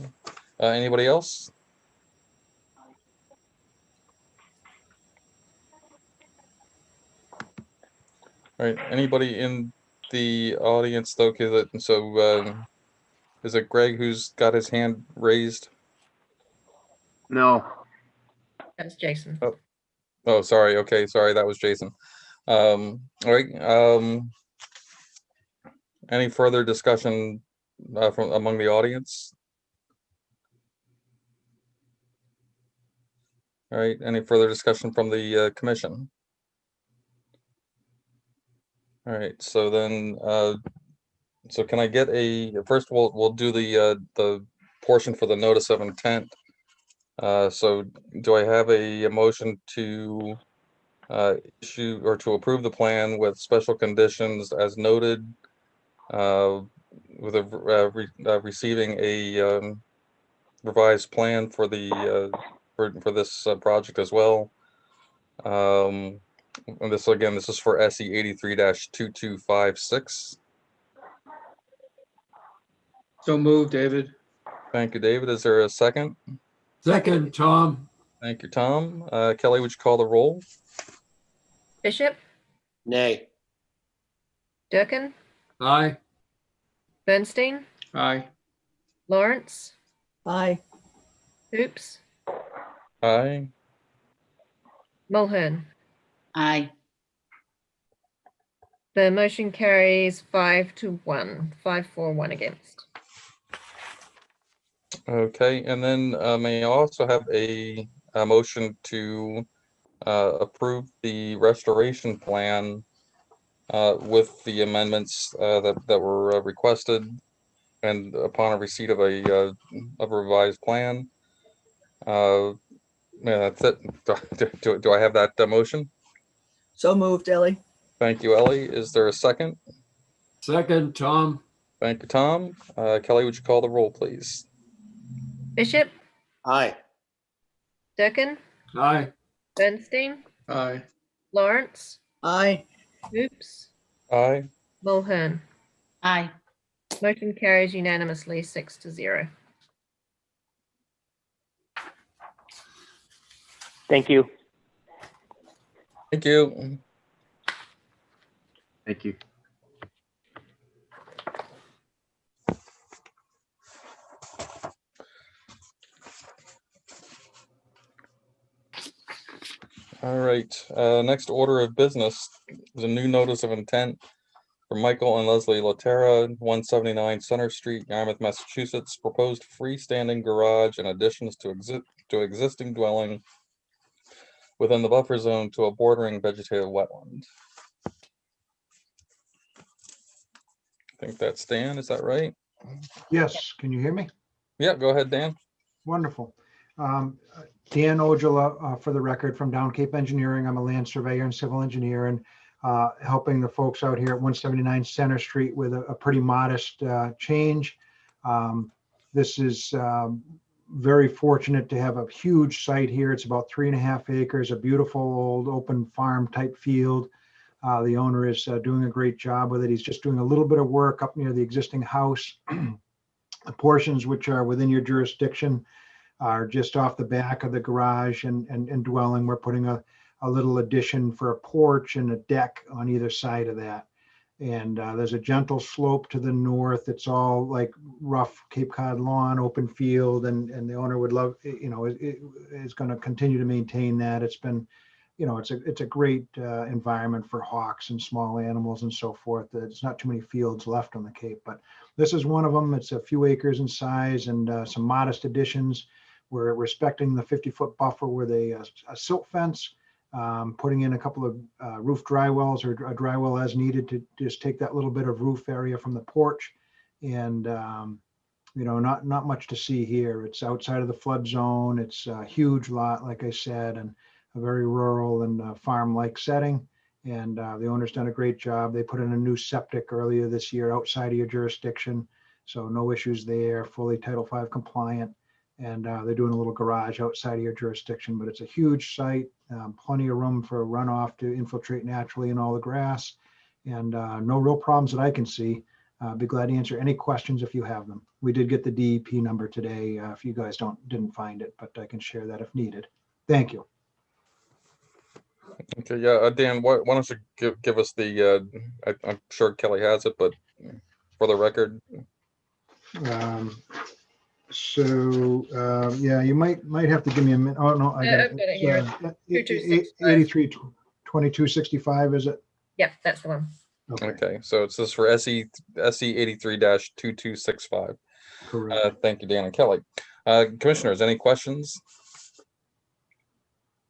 anybody else? All right, anybody in the audience though? Is it Greg who's got his hand raised? No. That's Jason. Oh, sorry. Okay, sorry, that was Jason. All right. Any further discussion from among the audience? All right, any further discussion from the commission? All right, so then, so can I get first we'll do the portion for the notice of intent. So do I have a motion to issue or to approve the plan with special conditions as noted, with receiving a revised plan for the for this project as well. And this is for SE 83-2256. So moved, David. Thank you, David. Is there a second? Second, Tom. Thank you, Tom. Kelly, would you call the roll? Bishop, Nay. Durkin, Aye. Bernstein, Aye. Lawrence, Aye. Hoops, Aye. Mulhern. Aye. The motion carries 5-1, 5-4-1 against. Okay, and then may I also have a motion to approve the restoration plan with the amendments that were requested, and upon a receipt of a revised plan. Yeah, that's it. Do I have that motion? So moved, Ellie. Thank you, Ellie. Is there a second? Second, Tom. Thank you, Tom. Kelly, would you call the roll, please? Bishop, Aye. Durkin, Aye. Bernstein, Aye. Lawrence, Aye. Hoops, Aye. Mulhern. Aye. Motion carries unanimously 6-0. Thank you. Thank you. Thank you. All right, next order of business is a new notice of intent for Michael and Leslie Laterra, 179 Center Street, Yarmouth, Massachusetts. Proposed freestanding garage and additions to existing dwelling within the buffer zone to a bordering vegetative wetland. I think that's Dan, is that right? Yes, can you hear me? Yeah, go ahead, Dan. Wonderful. Dan Ojala, for the record, from Down Cape Engineering. I'm a land surveyor and civil engineer, and helping the folks out here at 179 Center Street with a pretty modest change. This is very fortunate to have a huge site here. It's about 3.5 acres, a beautiful old open farm type field. The owner is doing a great job with it. He's just doing a little bit of work up near the existing house. The portions which are within your jurisdiction are just off the back of the garage and dwelling. We're putting a little addition for a porch and a deck on either side of that. And there's a gentle slope to the north. It's all like rough Cape Cod lawn, open field, and the owner would love, is going to continue to maintain that. It's been, it's a great environment for hawks and small animals and so forth. There's not too many fields left on the Cape, but this is one of them. It's a few acres in size and some modest additions. We're respecting the 50-foot buffer with a silt fence, putting in a couple of roof dry wells or a dry well as needed to just take that little bit of roof area from the porch. And, not much to see here. It's outside of the flood zone. It's a huge lot, like I said, and a very rural and farm-like setting. And the owner's done a great job. They put in a new septic earlier this year outside of your jurisdiction. So no issues there, fully Title V compliant. And they're doing a little garage outside of your jurisdiction, but it's a huge site, plenty of room for runoff to infiltrate naturally in all the grass, and no real problems that I can see. Be glad to answer any questions if you have them. We did get the DEP number today, if you guys didn't find it, but I can share that if needed. Thank you. Okay, yeah, Dan, why don't you give us the, I'm sure Kelly has it, but for the record. Yeah, you might have to give me a minute. Oh, no, I got I've got it here. 83 2265, is it? Yeah, that's the one. Okay, so it's this for SE 83-2265. Correct. Thank you, Dan and Kelly. Commissioners, any questions?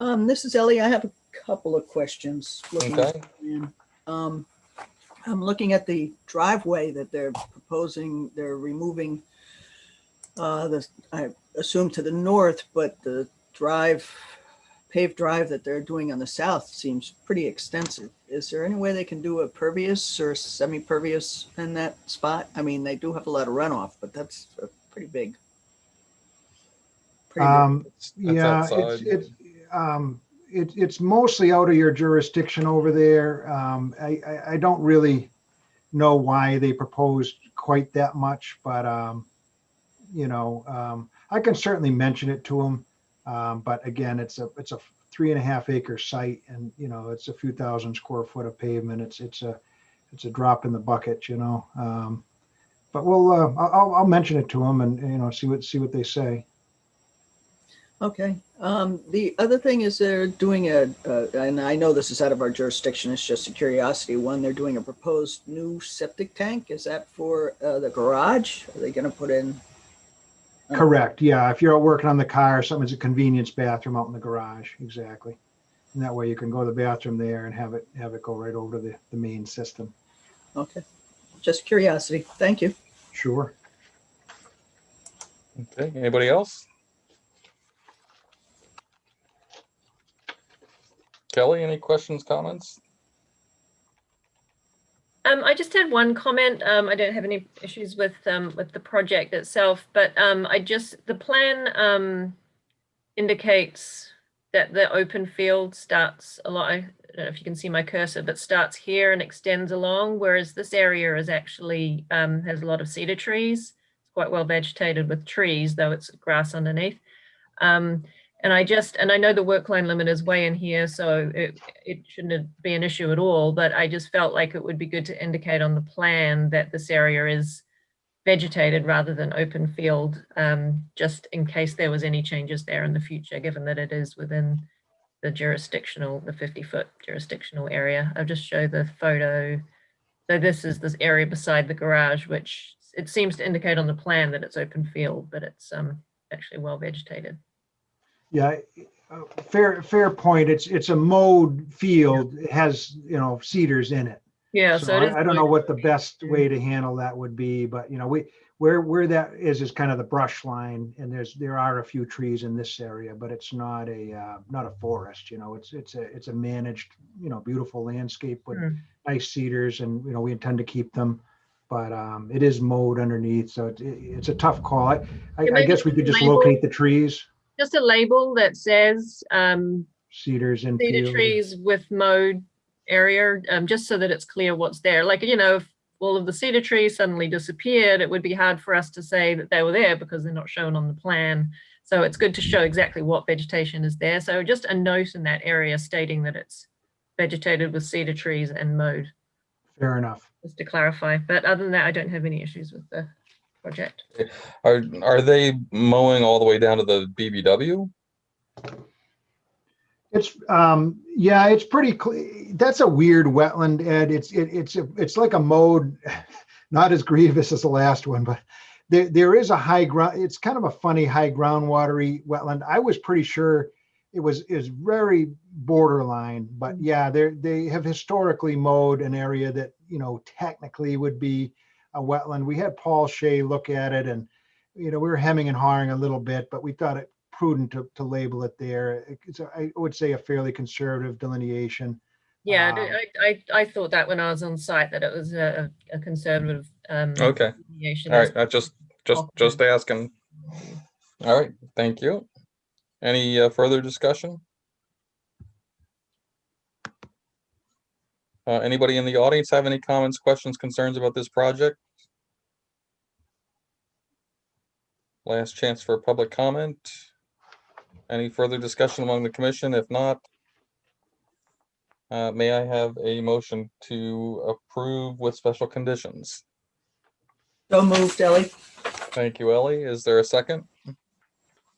This is Ellie. I have a couple of questions. Looking at Okay. the plan. I'm looking at the driveway that they're proposing. They're removing I assume to the north, but the paved drive that they're doing on the south seems pretty extensive. Is there any way they can do a pervious or semi-pervious in that spot? I mean, they do have a lot of runoff, but that's a pretty big. Yeah, outside. it's mostly out of your jurisdiction over there. I don't really know why they proposed quite that much, but I can certainly mention it to them. But again, it's a 3.5 acre site, and it's a few thousand square foot of pavement. It's a drop in the bucket, but I'll mention it to them and see what they say. Okay. The other thing is they're doing and I know this is out of our jurisdiction, it's just a curiosity one. They're doing a proposed new septic tank. Is that for the garage? Are they going to put in? Correct. Yeah. If you're out working on the car or something, it's a convenience bathroom out in the garage. Exactly. And that way you can go to the bathroom there and have it go right over to the main system. Okay. Just curiosity. Thank you. Sure. Okay. Anybody else? Kelly, any questions, comments? I just had one comment. I don't have any issues with the project itself, but the plan indicates that the open field starts a lot. I don't know if you can see my cursor, but starts here and extends along, whereas this area is actually has a lot of cedar trees. It's quite well vegetated with trees, though it's grass underneath. And I know the work line limit is way in here, so it shouldn't be an issue at all, but I just felt like it would be good to indicate on the plan that this area is vegetated rather than open field, just in case there was any changes there in the future, given that it is within the 50-foot jurisdictional area. I'll just show the photo. So this is this area beside the garage, which it seems to indicate on the plan that it's open field, but it's actually well vegetated. Yeah, fair point. It's a mowed field. It has, cedars in it. Yeah, So I don't know what the best way to handle that would be, but where that is kind of the brush line, and there are a few trees in this area, but it's not a forest. It's a managed, beautiful landscape with nice cedars, and we intend to keep them, but it is mowed underneath, so it's a tough call. I guess we could just locate the trees. Just a label that says cedars and cedar trees with mowed area, just so that it's clear what's there. Like, if all of the cedar trees suddenly disappeared, it would be hard for us to say that they were there because they're not shown on the plan. So it's good to show exactly what vegetation is there. So just a note in that area stating that it's vegetated with cedar trees and mowed. Fair enough. Just to clarify. But other than that, I don't have any issues with the project. Are they mowing all the way down to the BBW? It's it's pretty. That's a weird wetland, Ed. It's like a mode, not as grievous as the last one, but there is a high ground. It's kind of a funny high groundwatery wetland. I was pretty sure it is very borderline, but yeah, they have historically mowed an area that technically would be a wetland. We had Paul Shea look at it, and we were hemming and hawing a little bit, but we thought it prudent to label it there. I would say a fairly conservative delineation. Yeah, I thought that when I was on site that it was a conservative okay. delineation. All right, I just asking. All right, thank you. Any further discussion? Anybody in the audience have any comments, questions, concerns about this project? Last chance for public comment. Any further discussion among the commission? If not, may I have a motion to approve with special conditions? So moved, Ellie. Thank you, Ellie. Is there a second?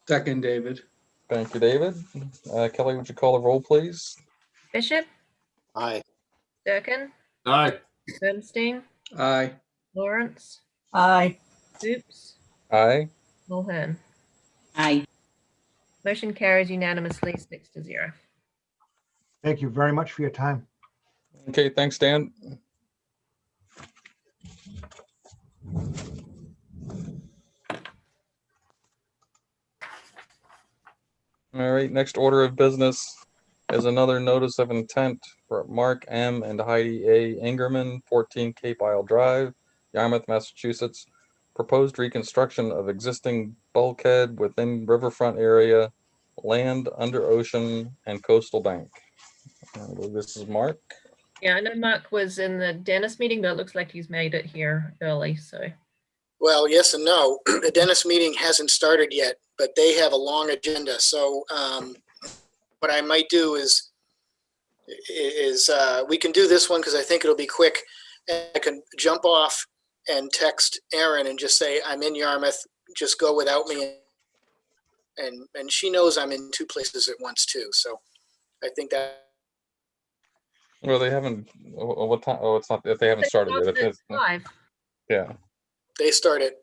Second, David. Thank you, David. Kelly, would you call the roll, please? Bishop? Aye. Durkin? Aye. Bernstein, Aye. Lawrence, Aye. Oops, Aye. Mulhern. Aye. Motion carries unanimously, 6-0. Thank you very much for your time. Okay, thanks, Dan. All right, next order of business is another notice of intent for Mark M. and Heidi A. Ingerman, 14 Cape Isle Drive, Yarmouth, Massachusetts. Proposed reconstruction of existing bulkhead within riverfront area, land under ocean and coastal bank. I believe this is Mark. Yeah, I know Mark was in the Dennis meeting, but it looks like he's made it here early, so. Well, yes and no. The Dennis meeting hasn't started yet, but they have a long agenda. So what I might do is we can do this one because I think it'll be quick. And I can jump off and text Erin and just say, I'm in Yarmouth, just go without me. And she knows I'm in 2 places at once too. So I think that. Well, they haven't, what time? Oh, it's not, if they haven't started yet. It's, Five. yeah, They start at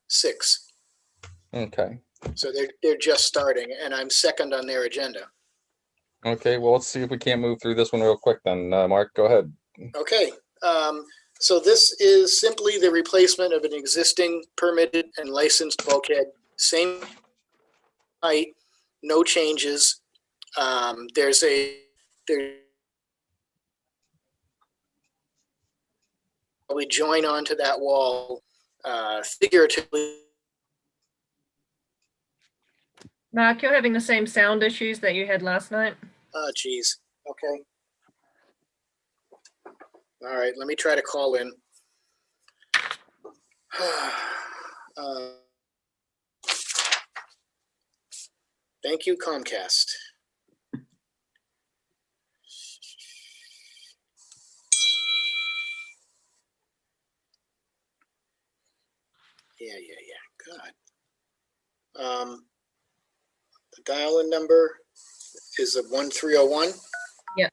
6. okay. So they're just starting and I'm second on their agenda. Okay, well, let's see if we can't move through this one real quick then. Mark, go ahead. Okay, so this is simply the replacement of an existing permitted and licensed bulkhead, same height, no changes. We join onto that wall figuratively. Mark, you're having the same sound issues that you had last night. Oh, geez. Okay. All right, let me try to call in. Thank you, Comcast. Yeah. God. The dial-in number is a 1301. Yep.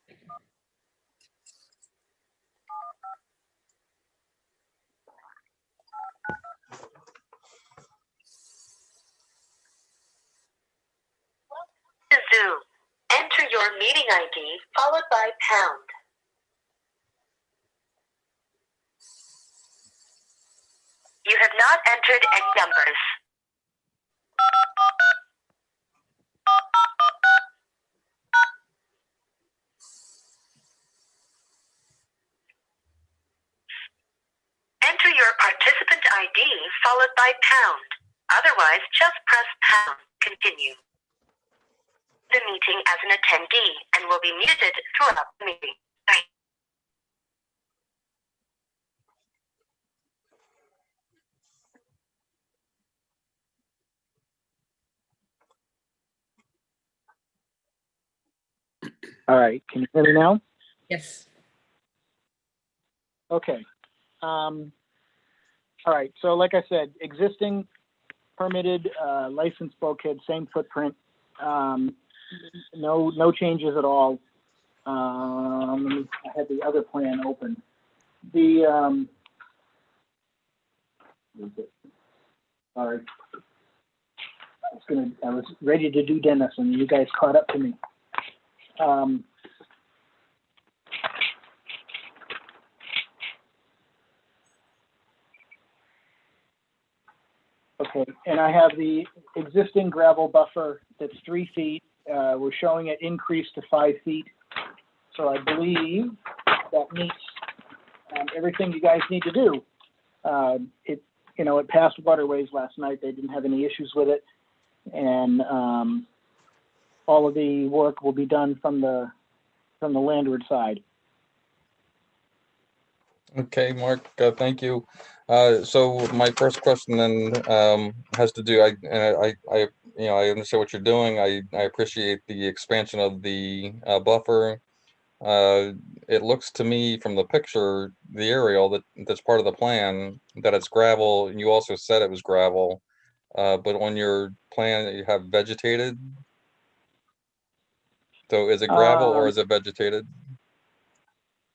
To Zoom, enter your meeting ID followed by pound. You have not entered any numbers. Enter your participant ID followed by pound. Otherwise, just press pound. Continue the meeting as an attendee and will be muted throughout the meeting. Bye. All right, can you hear me now? Yes. Okay. All right, so like I said, existing permitted licensed bulkhead, same footprint, no changes at all. I had the other plan open. Sorry. I was ready to do Dennis and you guys caught up to me. Okay, and I have the existing gravel buffer that's 3 feet. We're showing it increased to 5 feet. So I believe that meets everything you guys need to do. It passed waterways last night. They didn't have any issues with it. And all of the work will be done from the landward side. Okay, Mark, thank you. So my first question then has to do, I understand what you're doing. I appreciate the expansion of the buffer. It looks to me from the picture, the aerial that's part of the plan, that it's gravel. And you also said it was gravel, but on your plan you have vegetated. So is it gravel or is it vegetated?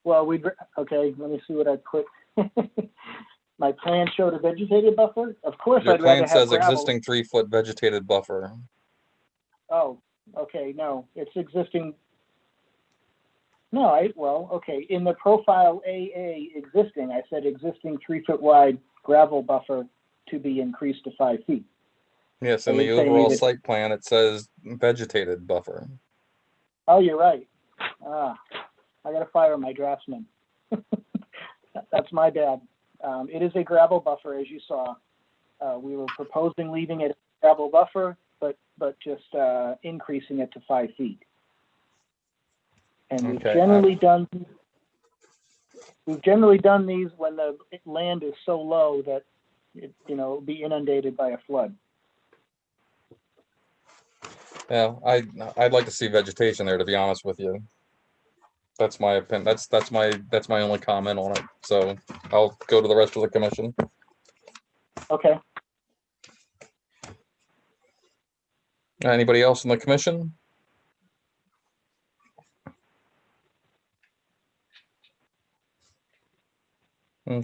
Well, okay, let me see what I put. My plan showed a vegetated buffer. Of course, Your I'd rather plan have says gravel. existing 3-foot vegetated buffer. Oh, okay, no, it's existing. No, okay, in the profile AA existing, I said existing 3-foot wide gravel buffer to be increased to 5 feet. Yes, I in the didn't say overall needed. site plan, it says vegetated buffer. Oh, you're right. I gotta fire my draftsman. That's my bad. It is a gravel buffer, as you saw. We were proposing leaving it a gravel buffer, but just increasing it to 5 feet. And we've Okay, generally done these when the land is so low that it, it'll be inundated by a flood. Yeah, I'd like to see vegetation there, to be honest with you. That's my opinion. That's my only comment on it. So I'll go to the rest of the commission. Okay. Anybody else in the commission?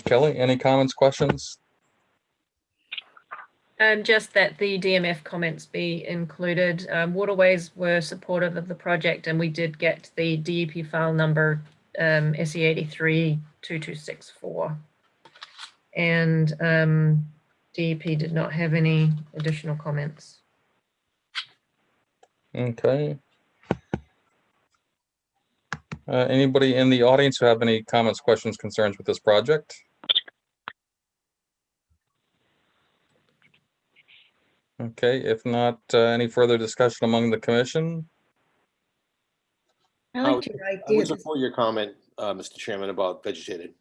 Kelly, any comments, questions? Just that the DMF comments be included. Waterways were supportive of the project, and we did get the DEP file number SE 832264. And DEP did not have any additional comments. Okay. Anybody in the audience who have any comments, questions, concerns with this project? Okay, if not, any further discussion among the commission? I like your I idea. would support your comment, Mr. Chairman, about vegetated.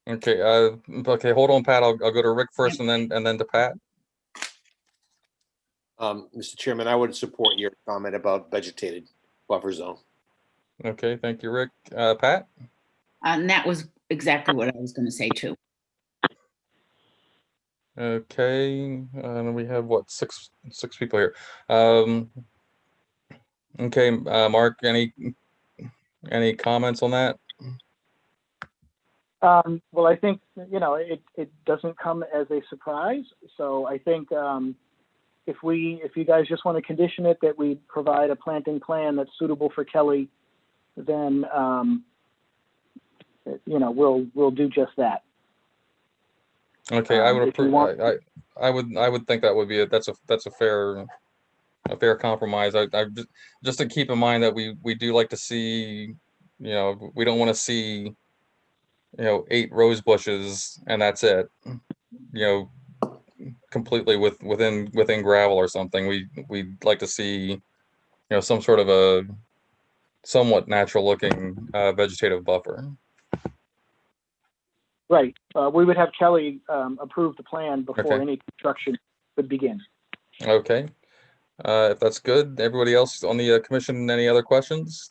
Okay, okay, hold on, Pat. I'll go to Rick first and then to Pat. Mr. Chairman, I would support your comment about vegetated buffer zone. Okay, thank you, Rick. Pat? And that was exactly what I was going to say too. Okay, and we have what, six people here. Okay, Mark, any comments on that? Well, I think, it doesn't come as a surprise. So I think if you guys just want to condition it that we provide a planting plan that's suitable for Kelly, then, we'll do just that. Okay, I would if you approve. want- I would think that would be that's a fair compromise. I just to keep in mind that we do like to see, we don't want to see, 8 rose bushes and that's it. Completely within gravel or something. We'd like to see, some sort of a somewhat natural looking vegetative buffer. Right. We would have Kelly approve the plan before Okay. any construction would begin. Okay. If that's good, everybody else on the commission, any other questions?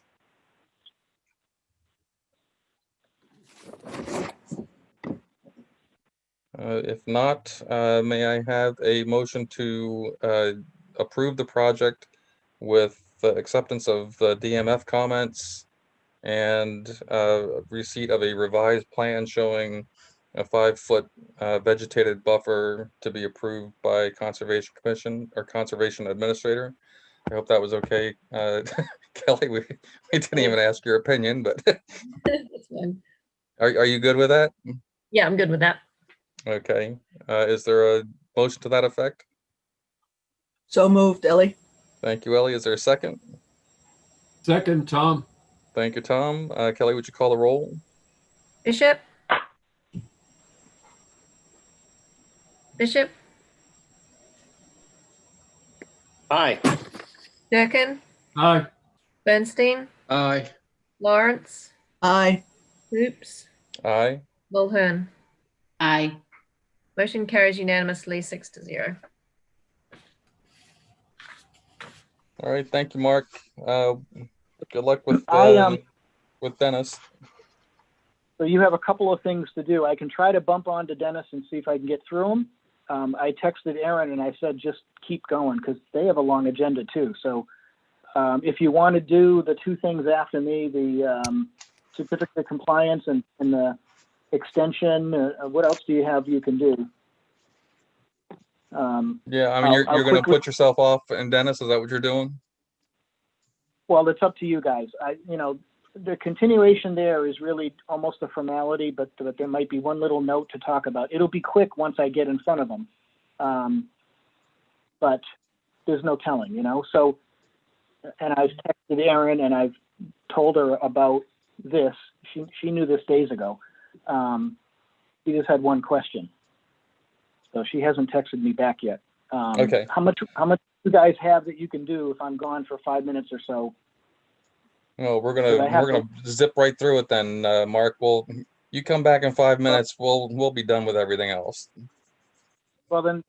If not, may I have a motion to approve the project with the acceptance of the DMF comments and receipt of a revised plan showing a 5-foot vegetated buffer to be approved by Conservation Commission or Conservation Administrator? I hope that was okay. Kelly, we didn't even ask your opinion, but That's fine. are you good with that? Yeah, I'm good with that. Okay. Is there a motion to that effect? So moved, Ellie. Thank you, Ellie. Is there a second? Second, Tom. Thank you, Tom. Kelly, would you call the roll? Bishop? Bishop? Aye. Durkin? Aye. Bernstein? Aye. Lawrence? Aye. Hoops? Aye. Mulhern? Aye. Motion carries unanimously 6-0. All right. Thank you, Mark. Good luck with Dennis. So you have a couple of things to do. I can try to bump on to Dennis and see if I can get through them. I texted Aaron and I said, just keep going because they have a long agenda too. So if you want to do the 2 things after me, the certificate of compliance and the extension? What else do you have you can do? Yeah, I mean, you're I'll going to quickly- put yourself off, and Dennis, is that what you're doing? Well, it's up to you guys. The continuation there is really almost a formality, but there might be one little note to talk about. It'll be quick once I get in front of them. But there's no telling, So, and I've texted Erin and I've told her about this. She knew this days ago. She just had one question. So she hasn't texted me back yet. Okay. How much you guys have that you can do if I'm gone for 5 minutes or so? No, we're Did I have gonna zip right through it then, Mark. You come back in 5 minutes. We'll be done with everything else. Well, then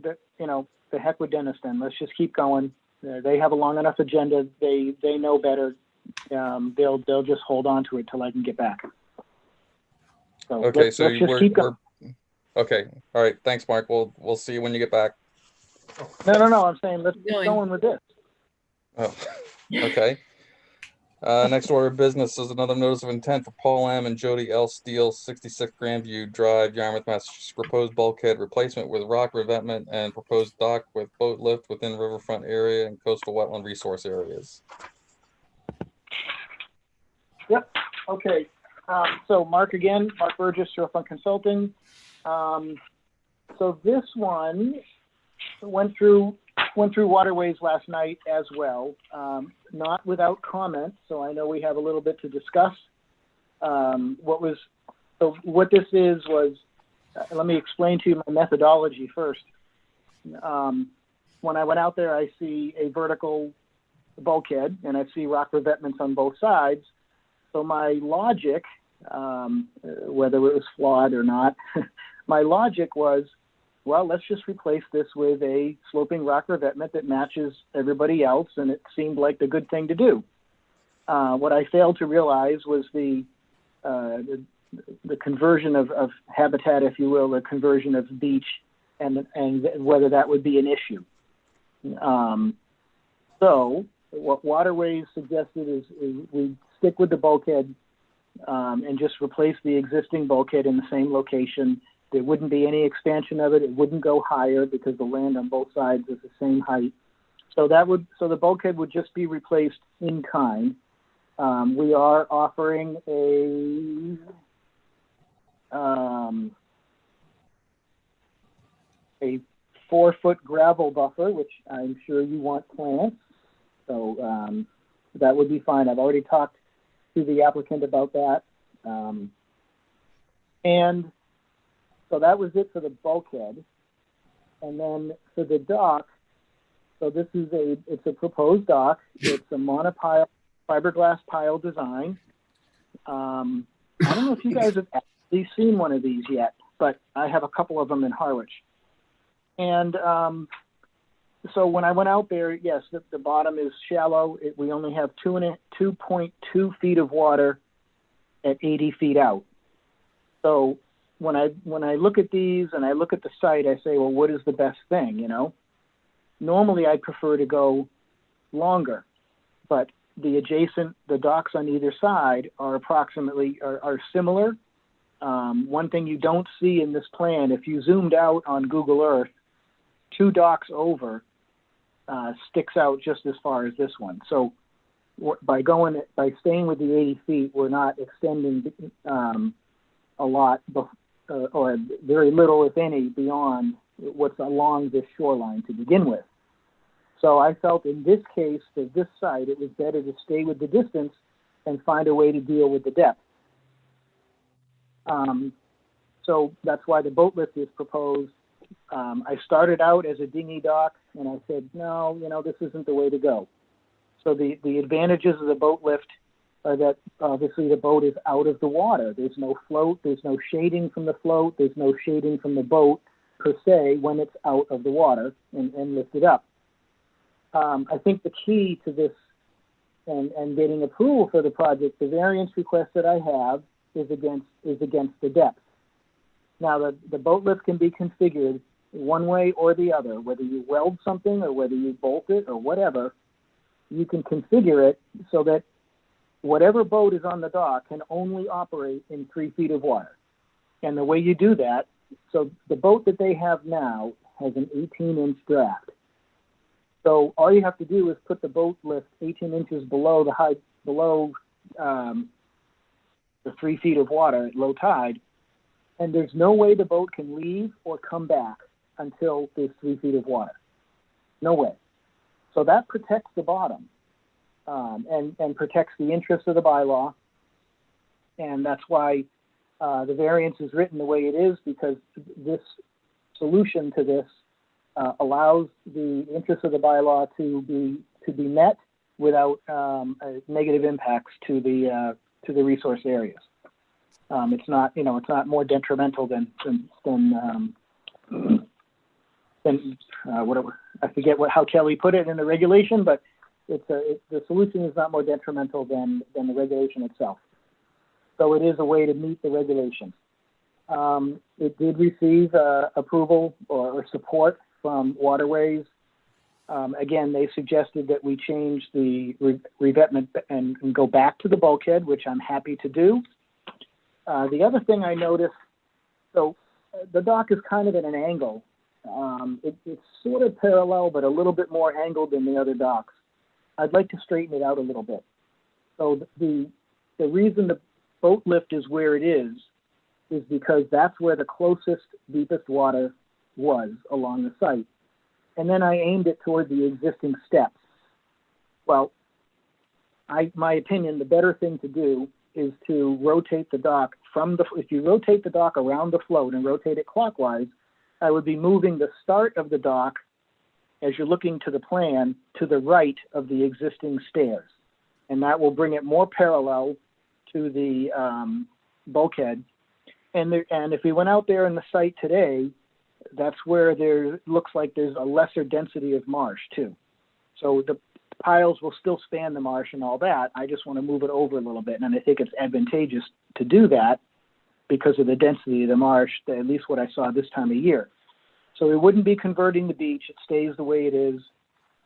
the heck with Dennis. Then let's just keep going. They have a long enough agenda. They know better. They'll just hold on to it till I can get back. So Okay, let's so just keep going. okay. All right. Thanks, Mark. We'll see you when you get back. No. I'm saying let's keep going with this. Oh, okay. Next order of business is another notice of intent for Paul M. and Jody L. Steele, 66 Grandview Drive, Yarmouth, Massachusetts. Proposed bulkhead replacement with rock revetment and proposed dock with boat lift within riverfront area and coastal wetland resource areas. Yep. Okay. So Mark Burgess, Surefront Consulting. So this one went through Waterways last night as well, not without comment. So I know we have a little bit to discuss. What this is was, let me explain to you my methodology first. When I went out there, I see a vertical bulkhead and I see rock revetments on both sides. So my logic, whether it was flawed or not, my logic was, well, let's just replace this with a sloping rock revetment that matches everybody else, and it seemed like the good thing to do. What I failed to realize was the conversion of habitat, if you will, the conversion of beach, and whether that would be an issue. So what Waterways suggested is we stick with the bulkhead and just replace the existing bulkhead in the same location. There wouldn't be any expansion of it. It wouldn't go higher because the land on both sides is the same height. So the bulkhead would just be replaced in kind. We are offering a 4-foot gravel buffer, which I'm sure you want plants. So that would be fine. I've already talked to the applicant about that. And so that was it for the bulkhead. And then for the dock, so it's a proposed dock. It's a monopile fiberglass pile design. I don't know if you guys have actually seen one of these yet, but I have a couple of them in Harwich. And so when I went out there, yes, the bottom is shallow. We only have 2.2 feet of water at 80 feet out. So when I look at these and I look at the site, I say, well, what is the best thing, Normally I prefer to go longer, but the docks on either side are similar. One thing you don't see in this plan, if you zoomed out on Google Earth, 2 docks over sticks out just as far as this one. So by staying with the 80 feet, we're not extending a lot, or very little, if any, beyond what's along this shoreline to begin with. So I felt in this case, for this site, it was better to stay with the distance and find a way to deal with the depth. So that's why the boat lift is proposed. I started out as a dinghy dock, and I said, no, this isn't the way to go. So the advantages of the boat lift are that obviously the boat is out of the water. There's no float. There's no shading from the float. There's no shading from the boat per se when it's out of the water and lifted up. I think the key to this and getting approval for the project, the variance request that I have is against the depth. Now the boat lift can be configured one way or the other, whether you weld something or whether you bolt it or whatever. You can configure it so that whatever boat is on the dock can only operate in 3 feet of water. And the way you do that, so the boat that they have now has an 18-inch draft. So all you have to do is put the boat lift 18 inches below the height, below the 3 feet of water at low tide, and there's no way the boat can leave or come back until there's 3 feet of water. No way. So that protects the bottom and protects the interests of the bylaw. And that's why the variance is written the way it is, because this solution to this allows the interests of the bylaw to be met without negative impacts to the resource areas. It's not, you know, it's not more detrimental than whatever, I forget how Kelly put it in the regulation, but the solution is not more detrimental than the regulation itself. So it is a way to meet the regulation. It did receive approval or support from Waterways. Again, they suggested that we change the revetment and go back to the bulkhead, which I'm happy to do. The other thing I noticed, so the dock is kind of at an angle. It's sort of parallel, but a little bit more angled than the other docks. I'd like to straighten it out a little bit. So the reason the boat lift is where it is because that's where the closest, deepest water was along the site. And then I aimed it toward the existing steps. Well, my opinion, the better thing to do is to rotate the dock if you rotate the dock around the float and rotate it clockwise, I would be moving the start of the dock, as you're looking to the plan, to the right of the existing stairs. And that will bring it more parallel to the bulkhead. And if we went out there in the site today, that's where there looks like there's a lesser density of marsh too. So the piles will still span the marsh and all that. I just want to move it over a little bit. And I think it's advantageous to do that because of the density of the marsh, at least what I saw this time of year. So we wouldn't be converting the beach. It stays the way it is.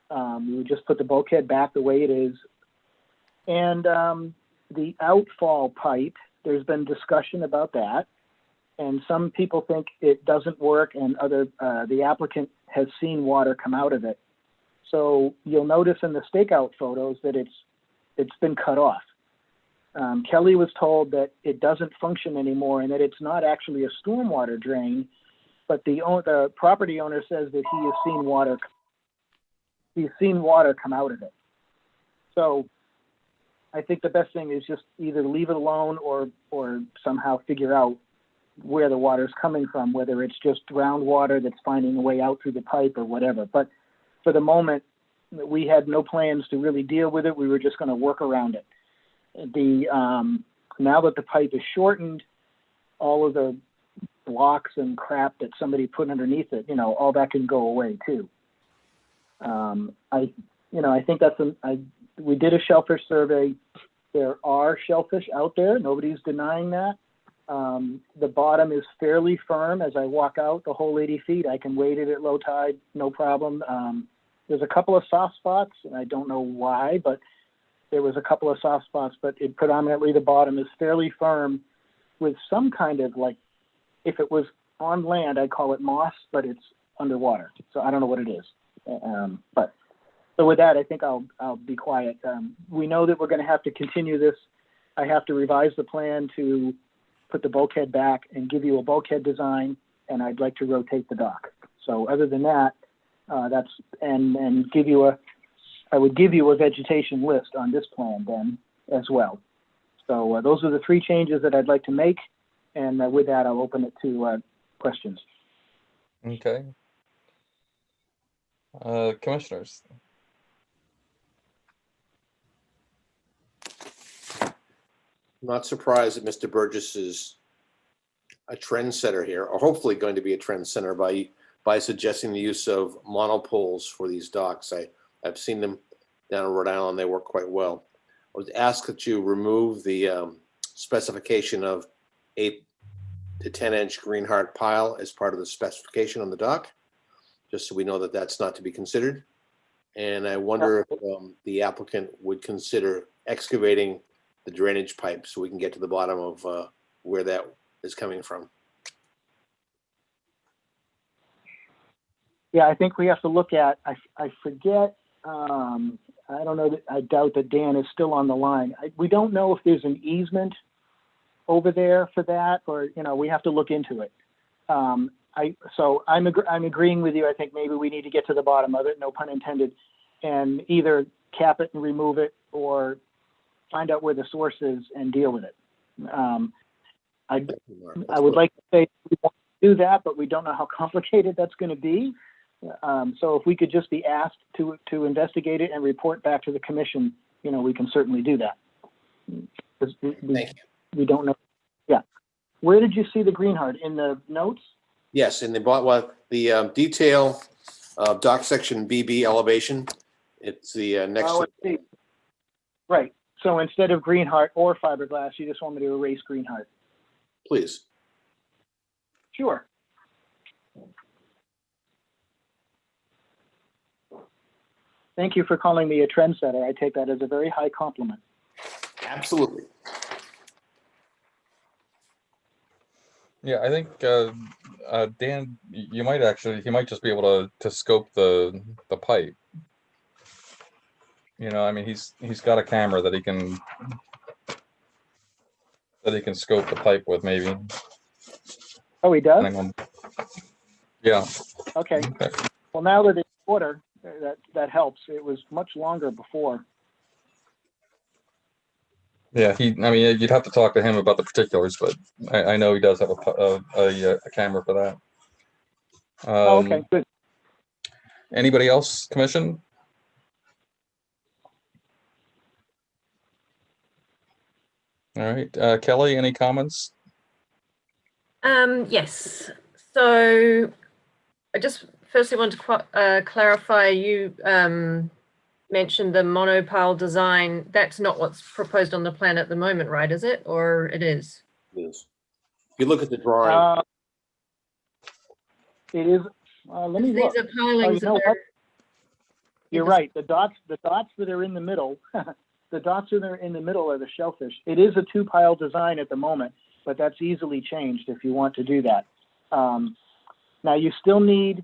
We would just put the bulkhead back the way it is. And the outfall pipe, there's been discussion about that. And some people think it doesn't work, and the applicant has seen water come out of it. So you'll notice in the stakeout photos that it's been cut off. Kelly was told that it doesn't function anymore and that it's not actually a stormwater drain, but the property owner says that he has seen water. He's seen water come out of it. So I think the best thing is just either leave it alone or somehow figure out where the water is coming from, whether it's just groundwater that's finding a way out through the pipe or whatever. But for the moment, we had no plans to really deal with it. We were just going to work around it. Now that the pipe is shortened, all of the blocks and crap that somebody put underneath it, all that can go away too. I think we did a shellfish survey. There are shellfish out there. Nobody's denying that. The bottom is fairly firm. As I walk out the whole 80 feet, I can wade it at low tide, no problem. There's a couple of soft spots, and I don't know why, but there was a couple of soft spots, but predominantly the bottom is fairly firm with some kind of, like, if it was on land, I'd call it moss, but it's underwater. So I don't know what it is. But so with that, I think I'll be quiet. We know that we're going to have to continue this. I have to revise the plan to put the bulkhead back and give you a bulkhead design, and I'd like to rotate the dock. So other than that, I would give you a vegetation list on this plan then as well. So those are the 3 changes that I'd like to make, and with that, I'll open it to questions. Okay. Commissioners. Not surprised that Mr. Burgess is a trendsetter here, or hopefully going to be a trendsetter by suggesting the use of monopoles for these docks. I've seen them down in Rhode Island. They work quite well. I was asked that you remove the specification of 8 to 10 inch green heart pile as part of the specification on the dock, just so we know that that's not to be considered. And I wonder if the applicant would consider excavating the drainage pipe so we can get to the bottom of where that is coming from. Yeah, I think we have to look at, I forget, I don't know, I doubt that Dan is still on the line. We don't know if there's an easement over there for that, or, you know, we have to look into it. So I'm agreeing with you. I think maybe we need to get to the bottom of it, no pun intended, and either cap it and remove it or find out where the source is and deal with it. I would like to say we want to do that, but we don't know how complicated that's going to be. So if we could just be asked to investigate it and report back to the commission, you know, we can certainly do that. We don't know. Yeah. Where did you see the green heart? In the notes? Yes, in the detail dock section BB elevation. It's the next. Oh, I see. Right. So instead of green heart or fiberglass, you just want me to erase green heart? Please. Sure. Thank you for calling me a trendsetter. I take that as a very high compliment. Absolutely. Yeah, I think Dan, he might just be able to scope the pipe. You know, I mean, he's got a camera that he can scope the pipe with, maybe. Oh, he does? Yeah. Okay. Well, now that it's shorter, that helps. It was much longer before. Yeah, I mean, you'd have to talk to him about the particulars, but I know he does have a camera for that. Okay, good. Anybody else, Commission? All right, Kelly, any comments? Yes. So I just firstly want to clarify, you mentioned the monopile design. That's not what's proposed on the plan at the moment, right? Is it, or it is? It is. If you look at the drawing. It is. Let me look. These are pilings. You know what? You're right. The dots that are in the middle, the dots that are in the middle are the shellfish. It is a 2-pile design at the moment, but that's easily changed if you want to do that. Now you still need,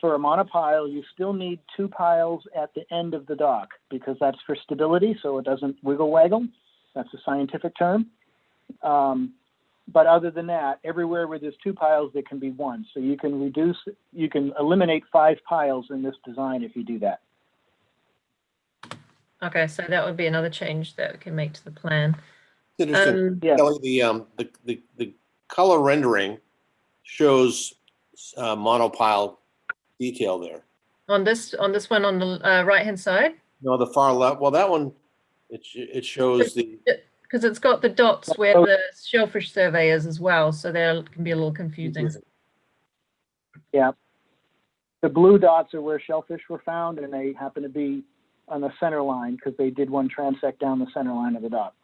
for a monopile, you still need 2 piles at the end of the dock because that's for stability, so it doesn't wiggle waggle. That's a scientific term. But other than that, everywhere where there's 2 piles, there can be 1. So you can eliminate 5 piles in this design if you do that. Okay, so that would be another change that we can make to the plan. It's interesting, Kelly, the color rendering shows monopile detail there. On this one on the right-hand side? No, the far left. Well, that one, it shows the. Because it's got the dots where the shellfish survey is as well, so that can be a little confusing. Yeah. The blue dots are where shellfish were found, and they happen to be on the center line because they did one transect down the center line of the dock.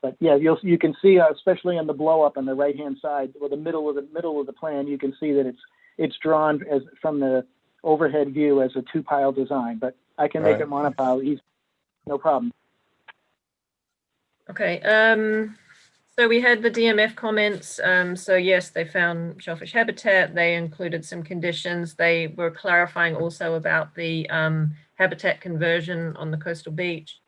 But yeah, you can see, especially on the blow up on the right-hand side, or the middle of the plan, you can see that it's drawn as from the overhead view as a 2-pile design. But I can make it monopile easy. No problem. Okay, so we had the DMF comments. So yes, they found shellfish habitat. They included some conditions. They were clarifying also about the habitat conversion on the coastal beach,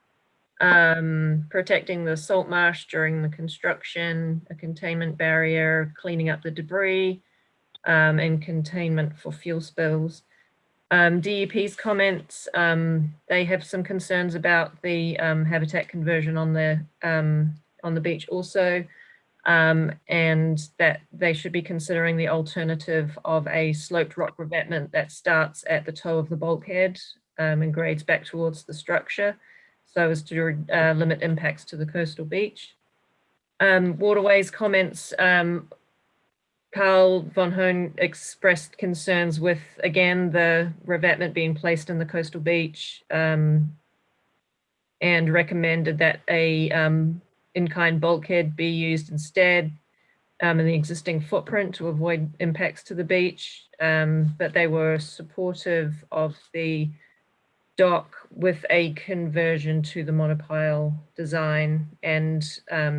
protecting the salt marsh during the construction, a containment barrier, cleaning up the debris, and containment for fuel spills. DEP's comments, they have some concerns about the habitat conversion on the beach also, and that they should be considering the alternative of a sloped rock revetment that starts at the toe of the bulkhead and grades back towards the structure, so as to limit impacts to the coastal beach. Waterways comments, Carl von Hoon expressed concerns with, again, the revetment being placed in the coastal beach, and recommended that a in-kind bulkhead be used instead in the existing footprint to avoid impacts to the beach. But they were supportive of the dock with a conversion to the monopile design and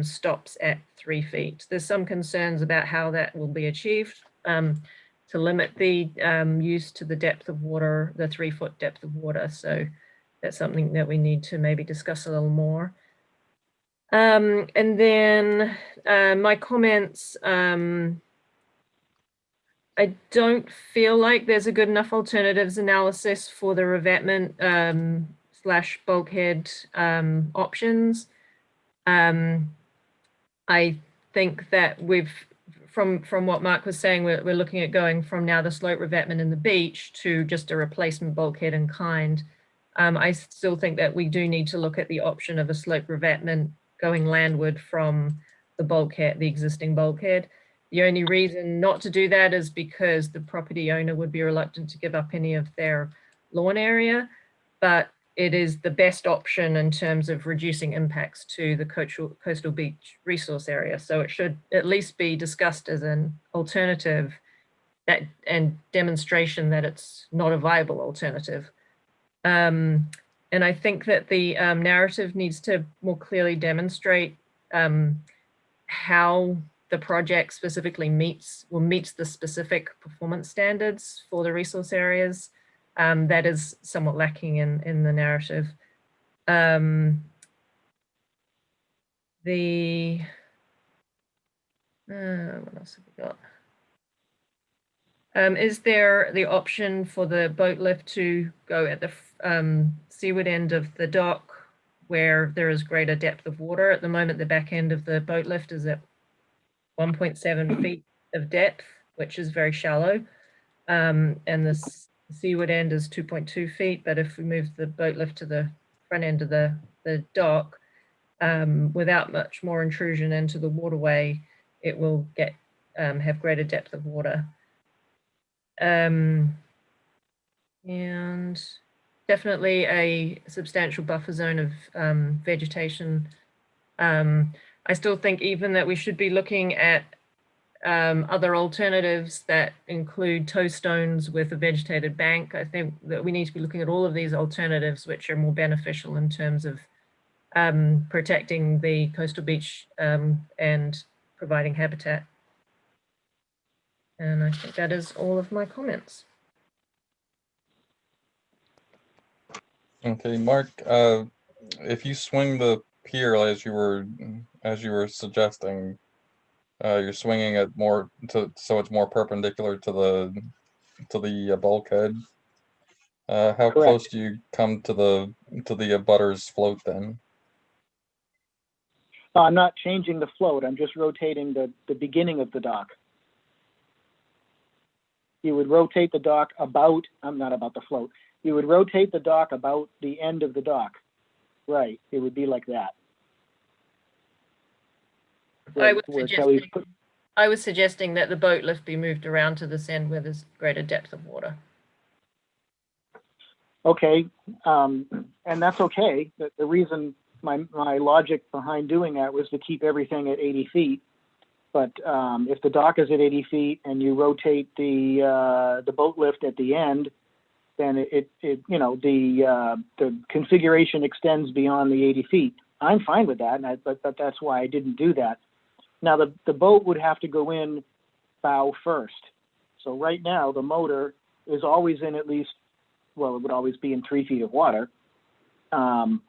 stops at 3 feet. There's some concerns about how that will be achieved to limit the use to the depth of water, the 3-foot depth of water. So that's something that we need to maybe discuss a little more. And then my comments, I don't feel like there's a good enough alternatives analysis for the revetment slash bulkhead options. I think that from what Mark was saying, we're looking at going from now the slope revetment in the beach to just a replacement bulkhead in kind. I still think that we do need to look at the option of a slope revetment going landward from the bulkhead, the existing bulkhead. The only reason not to do that is because the property owner would be reluctant to give up any of their lawn area, but it is the best option in terms of reducing impacts to the coastal beach resource area. So it should at least be discussed as an alternative and demonstration that it's not a viable alternative. And I think that the narrative needs to more clearly demonstrate how the project specifically meets the specific performance standards for the resource areas. That is somewhat lacking in the narrative. What else have we got? Is there the option for the boat lift to go at the seaward end of the dock where there is greater depth of water? At the moment, the back end of the boat lift is at 1.7 feet of depth, which is very shallow. And the seaward end is 2.2 feet. But if we move the boat lift to the front end of the dock, without much more intrusion into the waterway, it will have greater depth of water. And definitely a substantial buffer zone of vegetation. I still think even that we should be looking at other alternatives that include toe stones with a vegetated bank. I think that we need to be looking at all of these alternatives, which are more beneficial in terms of protecting the coastal beach and providing habitat. And I think that is all of my comments. Okay, Mark, if you swing the pier as you were suggesting, you're swinging it more so it's more perpendicular to the bulkhead. How Correct. close do you come to the butter's float then? I'm not changing the float. I'm just rotating the beginning of the dock. You would rotate the dock about, I'm not about the float. You would rotate the dock about the end of the dock. Right, it would be like that. I was suggesting that the boat lift be moved around to this end where there's greater depth of water. Okay, and that's okay. The reason my logic behind doing that was to keep everything at 80 feet. But if the dock is at 80 feet and you rotate the boat lift at the end, then the configuration extends beyond the 80 feet. I'm fine with that, but that's why I didn't do that. Now the boat would have to go in bow first. So right now the motor is always in at least, well, it would always be in 3 feet of water. I'm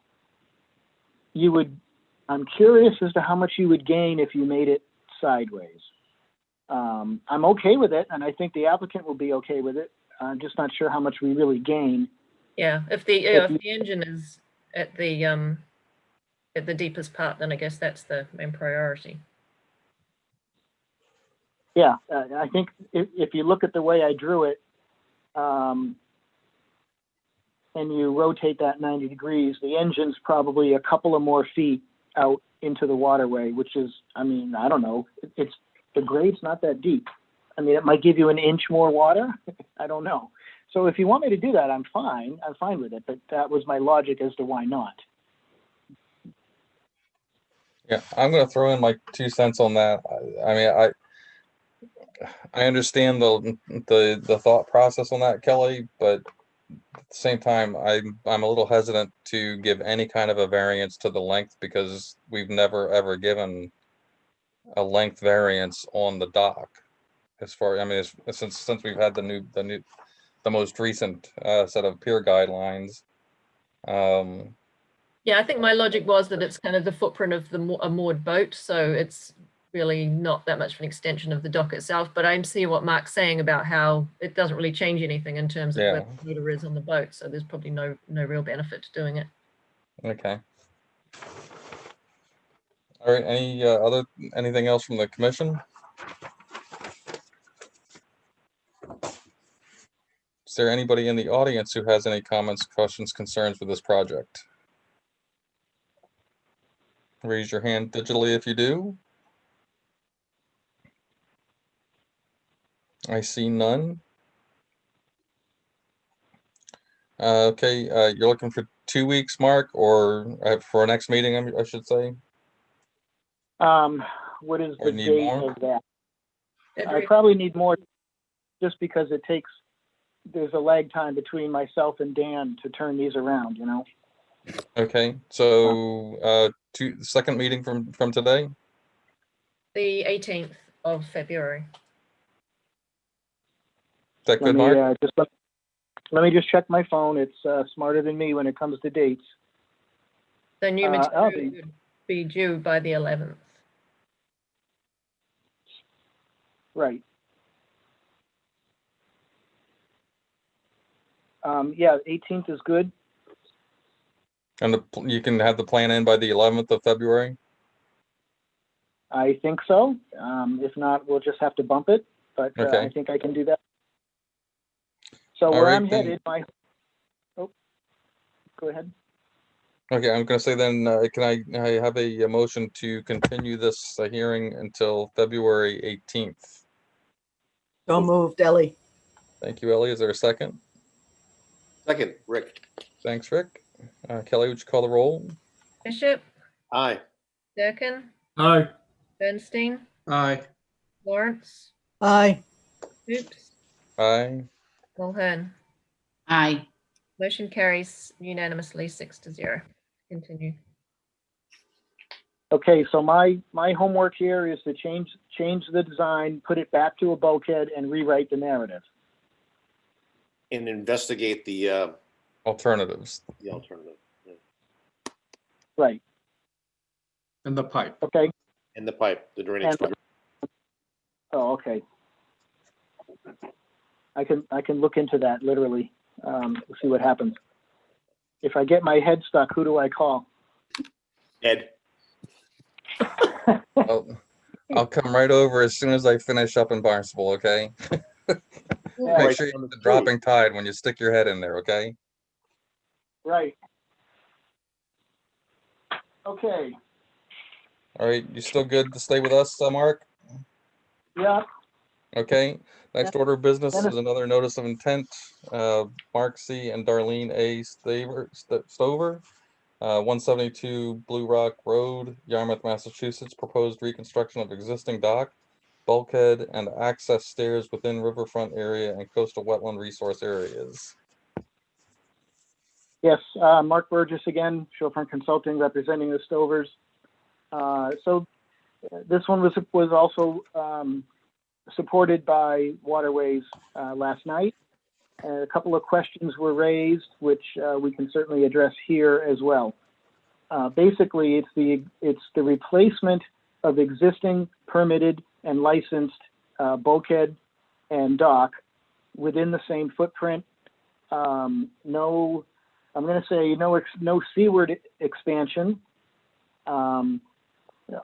curious as to how much you would gain if you made it sideways. I'm okay with it, and I think the applicant will be okay with it. I'm just not sure how much we really gain. Yeah, if the engine is at the deepest part, then I guess that's the main priority. Yeah, I think if you look at the way I drew it, and you rotate that 90 degrees, the engine's probably a couple of more feet out into the waterway, which is, I mean, I don't know, the grade's not that deep. I mean, it might give you an inch more water. I don't know. So if you want me to do that, I'm fine with it, but that was my logic as to why not. Yeah, I'm going to throw in my 2 cents on that. I mean, I understand the thought process on that, Kelly, but at the same time, I'm a little hesitant to give any kind of a variance to the length because we've never ever given a length variance on the dock. As far, I mean, since we've had the most recent set of pier guidelines. Yeah, I think my logic was that it's kind of the footprint of a moored boat, so it's really not that much of an extension of the dock itself. But I see what Mark's saying about how it doesn't really change anything in terms of where the motor is on the boat, so there's probably no real benefit to doing it. Okay. All right. Anything else from the commission? Is there anybody in the audience who has any comments, questions, concerns with this project? Raise your hand digitally if you do. I see none. Okay, you're looking for 2 weeks, Mark, or for our next meeting, I should say? What is Or the need date more? of that? I probably need more just because there's a lag time between myself and Dan to turn these around, you know? Okay, so second meeting from today? The 18th of February. Is that good, Mark? Let me just check my phone. It's smarter than me when it comes to dates. The new material would be due by the 11th. Right. Yeah, 18th is good. And you can have the plan in by the 11th of February? I think so. If not, we'll just have to bump it, but Okay. I think I can do that. So All where right, I'm then. headed, go ahead. Okay, I'm going to say then, can I have a motion to continue this hearing until February 18th? So moved, Ellie. Thank you, Ellie. Is there a second? Second, Rick. Thanks, Rick. Kelly, would you call the roll? Bishop, Aye. Durkin, Aye. Bernstein, Aye. Lawrence, Aye. Oops, Aye. Mulhern. Aye. Motion carries unanimously 6-0. Continue. Okay, so my homework here is to change the design, put it back to a bulkhead, and rewrite the narrative. And investigate the alternatives. The alternative. Yeah. Right. And the pipe. Okay. And the pipe, the drainage pipe. Oh, okay. I can look into that literally. We'll see what happens. If I get my head stuck, who do I call? Ed. I'll come right over as soon as I finish up in Barnstable, okay? Make sure you're the dropping tide when you stick your head in there, okay? Right. Okay. All right, you still good to stay with us, Mark? Yeah. Okay, next order of business is another notice of intent. Mark C. and Darlene A. Stover, 172 Blue Rock Road, Yarmouth, Massachusetts. Proposed reconstruction of existing dock, bulkhead, and access stairs within riverfront area and coastal wetland resource areas. Yes, Mark Burgess again, Showfront Consulting, representing the Stovers. So this one was also supported by Waterways last night. And a couple of questions were raised, which we can certainly address here as well. Basically, it's the replacement of existing permitted and licensed bulkhead and dock within the same footprint. No, I'm going to say no seaward expansion.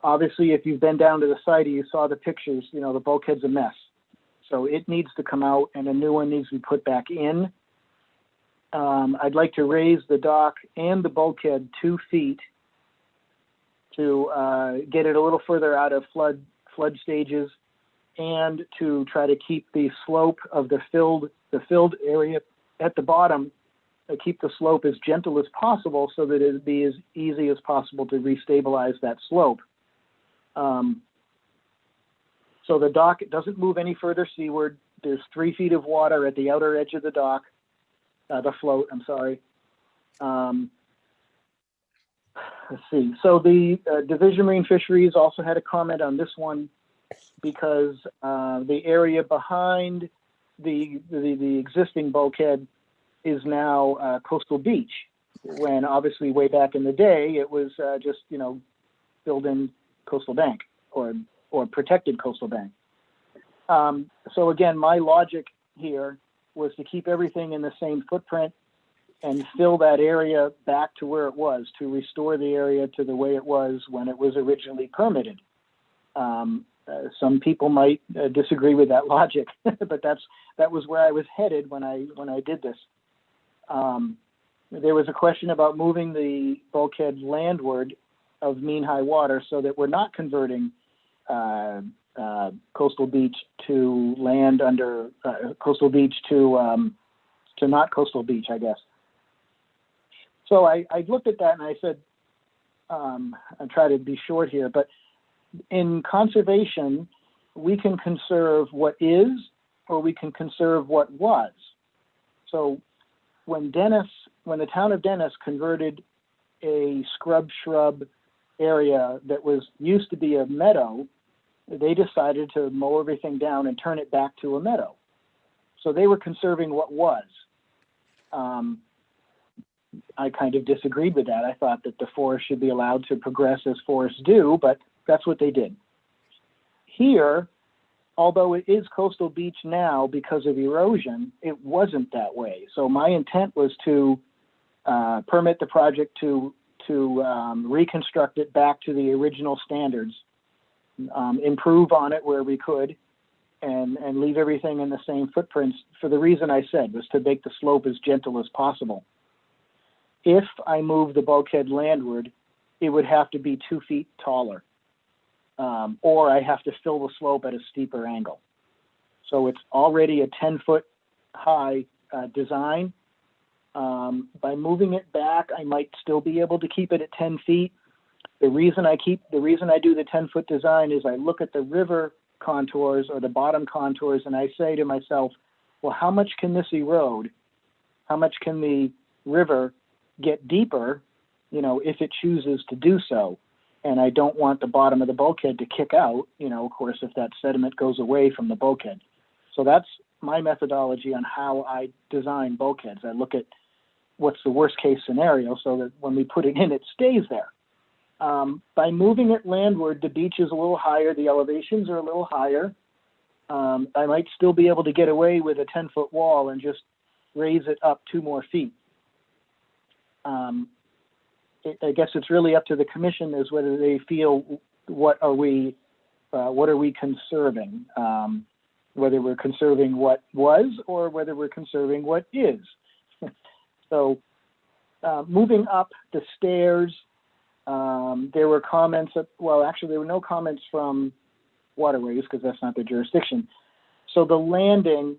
Obviously, if you've been down to the site and you saw the pictures, you know, the bulkhead's a mess. So it needs to come out and a new one needs to be put back in. I'd like to raise the dock and the bulkhead 2 feet to get it a little further out of flood stages and to try to keep the slope of the filled area at the bottom, keep the slope as gentle as possible so that it'd be as easy as possible to restabilize that slope. So the dock doesn't move any further seaward. There's 3 feet of water at the outer edge of the dock. the float, I'm sorry. Let's see. So the Division of Marine Fisheries also had a comment on this one because the area behind the existing bulkhead is now coastal beach, when obviously way back in the day it was just filled in coastal bank or protected coastal bank. So again, my logic here was to keep everything in the same footprint and fill that area back to where it was, to restore the area to the way it was when it was originally permitted. Some people might disagree with that logic, but that was where I was headed when I did this. There was a question about moving the bulkhead landward of mean high water so that we're not converting coastal beach to land under coastal beach to not coastal beach, I guess. So I looked at that and I said, I try to be short here, but in conservation, we can conserve what is, or we can conserve what was. So when the town of Dennis converted a scrub shrub area that used to be a meadow, they decided to mow everything down and turn it back to a meadow. So they were conserving what was. I kind of disagreed with that. I thought that the forest should be allowed to progress as forests do, but that's what they did. Here, although it is coastal beach now because of erosion, it wasn't that way. So my intent was to permit the project to reconstruct it back to the original standards, improve on it where we could, and leave everything in the same footprints for the reason I said, was to make the slope as gentle as possible. If I move the bulkhead landward, it would have to be 2 feet taller, or I have to fill the slope at a steeper angle. So it's already a 10-foot high design. By moving it back, I might still be able to keep it at 10 feet. The reason I do the 10-foot design is I look at the river contours or the bottom contours and I say to myself, well, how much can this erode? How much can the river get deeper, if it chooses to do so? And I don't want the bottom of the bulkhead to kick out, of course, if that sediment goes away from the bulkhead. So that's my methodology on how I design bulkheads. I look at what's the worst case scenario so that when we put it in, it stays there. By moving it landward, the beach is a little higher, the elevations are a little higher. I might still be able to get away with a 10-foot wall and just raise it up 2 more feet. I guess it's really up to the commission as whether they feel what are we conserving, whether we're conserving what was or whether we're conserving what is. So moving up the stairs, there were comments, actually there were no comments from waterways because that's not their jurisdiction. So the landing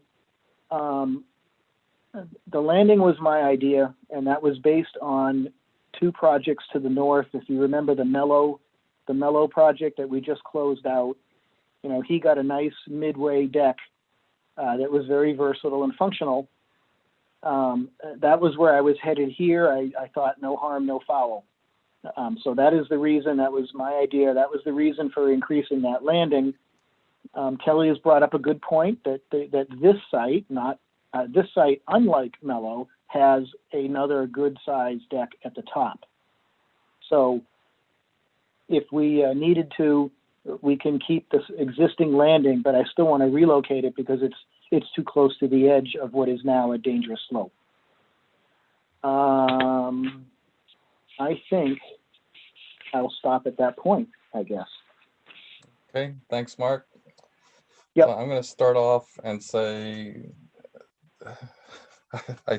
was my idea, and that was based on 2 projects to the north. If you remember the Mellow project that we just closed out, he got a nice midway deck that was very versatile and functional. That was where I was headed here. I thought no harm, no foul. So that is the reason, that was my idea. That was the reason for increasing that landing. Kelly has brought up a good point that this site, this site, unlike Mellow, has another good sized deck at the top. So if we needed to, we can keep this existing landing, but I still want to relocate it because it's too close to the edge of what is now a dangerous slope. I think I'll stop at that point, I guess. Okay, thanks, Mark. Yep. So I'm going to start off and say I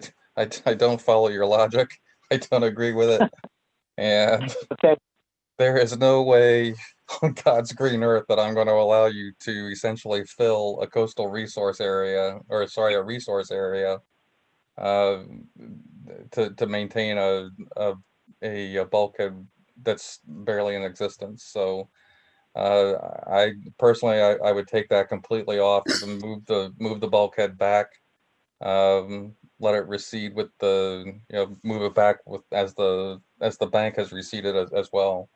don't follow your logic. I don't agree with it. And okay. There is no way on God's green earth that I'm going to allow you to essentially fill a coastal resource area, or sorry, a resource area, to maintain a bulkhead that's barely in existence. So I personally, I would take that completely off and move the bulkhead back. let it recede with the, move it back with as the bank has receded as well.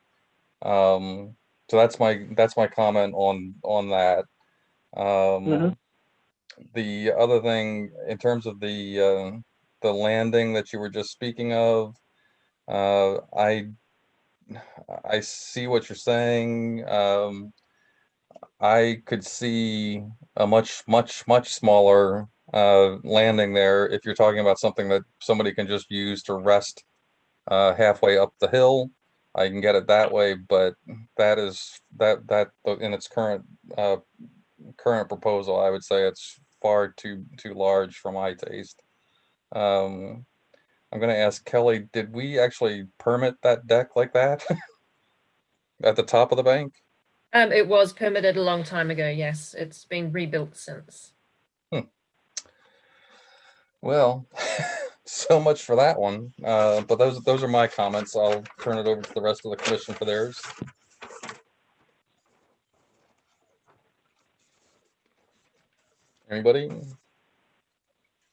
So that's my comment on that. The other thing, in terms of the landing that you were just speaking of, I see what you're saying. I could see a much smaller landing there if you're talking about something that somebody can just use to rest halfway up the hill. I can get it that way, but that in its current proposal, I would say it's far too large for my taste. I'm going to ask Kelly, did we actually permit that deck like that at the top of the bank? It was permitted a long time ago. Yes, it's been rebuilt since. Well, so much for that one. But those are my comments. I'll turn it over to the rest of the commission for theirs. Anybody?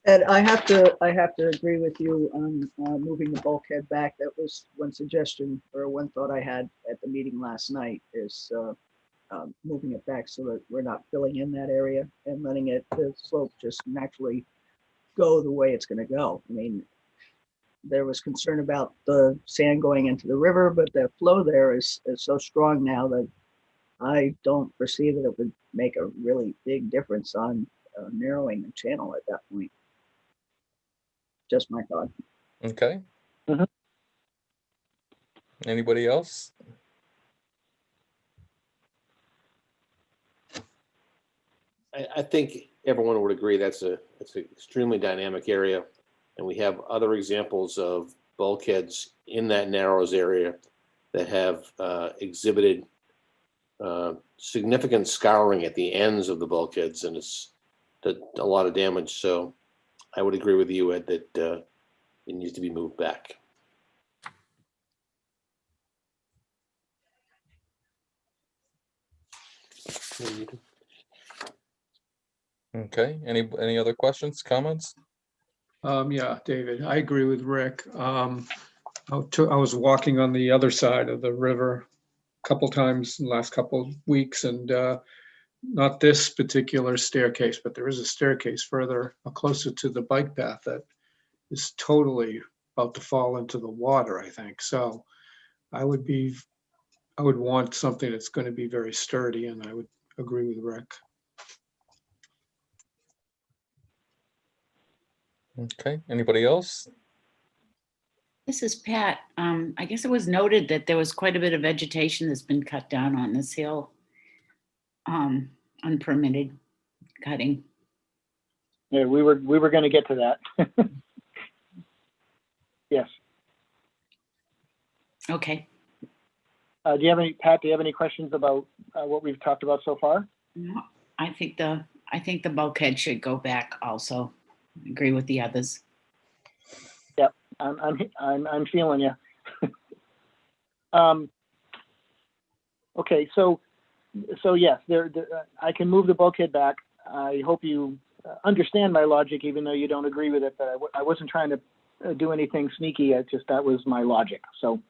Ed, I have to agree with you on moving the bulkhead back. That was one suggestion or one thought I had at the meeting last night, is moving it back so that we're not filling in that area and letting the slope just naturally go the way it's going to go. I mean, there was concern about the sand going into the river, but the flow there is so strong now that I don't foresee that it would make a really big difference on narrowing the channel at that point. Just my thought. Okay. Anybody else? I think everyone would agree it's an extremely dynamic area, and we have other examples of bulkheads in that narrows area that have exhibited significant scouring at the ends of the bulkheads, and it's done a lot of damage. So I would agree with you, Ed, that it needs to be moved back. Okay. Any other questions, comments? Yeah, David, I agree with Rick. I was walking on the other side of the river a couple times in the last couple of weeks, and not this particular staircase, but there is a staircase further closer to the bike path that is totally about to fall into the water, I think. So I would want something that's going to be very sturdy, and I would agree with Rick. Okay. Anybody else? This is Pat. I guess it was noted that there was quite a bit of vegetation that's been cut down on this hill. Unpermitted cutting. Yeah, we were going to get to that. Yes. Okay. Do you have any questions about what we've talked about so far? No, I think the bulkhead should go back also. Agree with the others. Yep, I'm feeling you. Okay, so yes, I can move the bulkhead back. I hope you understand my logic, even though you don't agree with it. But I wasn't trying to do anything sneaky. That was my logic. So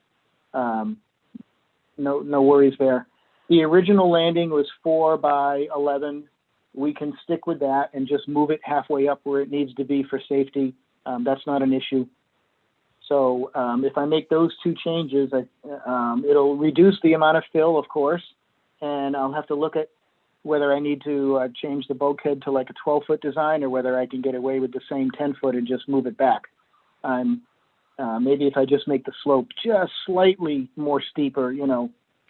no worries there. The original landing was 4 by 11. We can stick with that and just move it halfway up where it needs to be for safety. That's not an issue. So if I make those two changes, it'll reduce the amount of fill, of course, and I'll have to look at whether I need to change the bulkhead to like a 12-foot design, or whether I can get away with the same 10-foot and just move it back. Maybe if I just make the slope just slightly more steeper,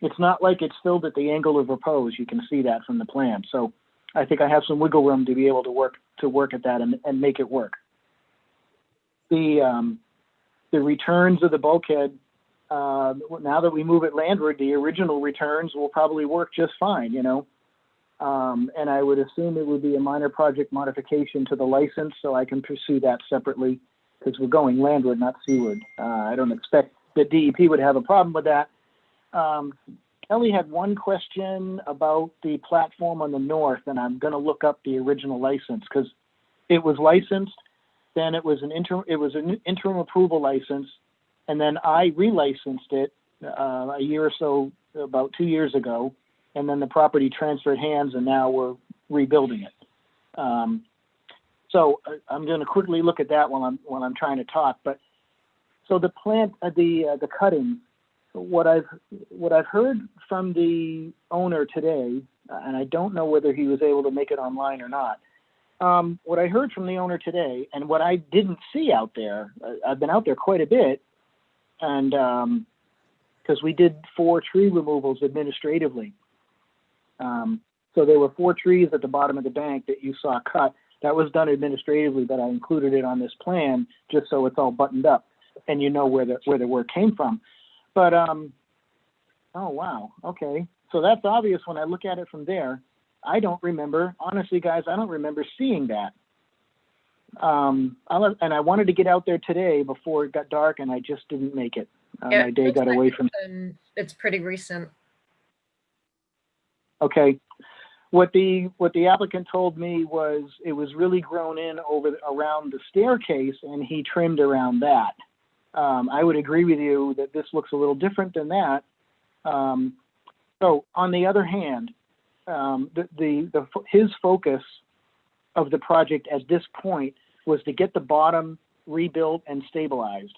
it's not like it's filled at the angle of repose. You can see that from the plan. So I think I have some wiggle room to be able to work at that and make it work. The returns of the bulkhead, now that we move it landward, the original returns will probably work just fine, and I would assume it would be a minor project modification to the license, so I can pursue that separately, because we're going landward, not seaward. I don't expect that DEP would have a problem with that. Kelly had one question about the platform on the north, and I'm going to look up the original license, because it was licensed. then it was an interim approval license, and then I relicensed it a year or so, about 2 years ago, and then the property transferred hands, and now we're rebuilding it. So I'm going to quickly look at that while I'm trying to talk. But so the plant, the cutting, what I've heard from the owner today, and I don't know whether he was able to make it online or not. What I heard from the owner today, and what I didn't see out there, I've been out there quite a bit, and because we did 4 tree removals administratively. So there were 4 trees at the bottom of the bank that you saw cut. That was done administratively, but I included it on this plan just so it's all buttoned up and you know where the work came from. But oh wow, okay. So that's obvious when I look at it from there. I don't remember, honestly, guys, I don't remember seeing that. And I wanted to get out there today before it got dark, and I just didn't make it. Yeah, My day got away from. It's pretty recent. Okay. What the applicant told me was it was really grown in around the staircase, and he trimmed around that. I would agree with you that this looks a little different than that. So on the other hand, his focus of the project at this point was to get the bottom rebuilt and stabilized,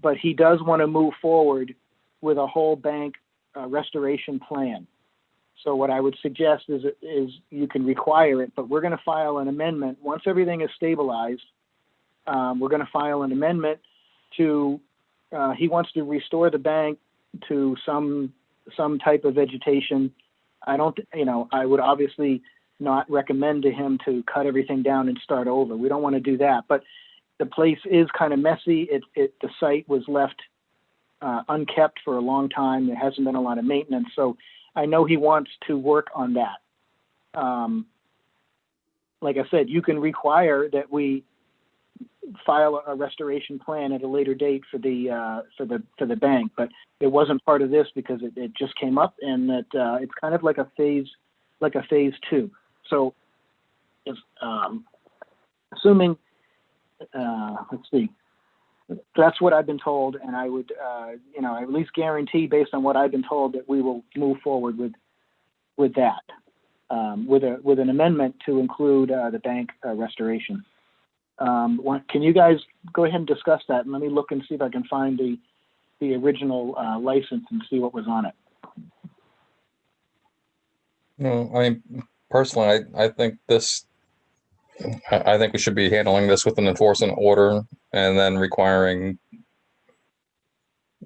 but he does want to move forward with a whole bank restoration plan. So what I would suggest is you can require it, but we're going to file an amendment once everything is stabilized. We're going to file an amendment to he wants to restore the bank to some type of vegetation. I would obviously not recommend to him to cut everything down and start over. We don't want to do that, but the place is kind of messy. The site was left unkept for a long time. There hasn't been a lot of maintenance. So I know he wants to work on that. Like I said, you can require that we file a restoration plan at a later date for the bank, but it wasn't part of this because it just came up, and that it's kind of like a phase 2. So, if, assuming, let's see, that's what I've been told, and I would, at least guarantee based on what I've been told that we will move forward with that, with an amendment to include the bank restoration. Can you guys go ahead and discuss that, and let me look and see if I can find the original license and see what was on it. No, I mean, personally, I think I think we should be handling this with an enforcement order and then requiring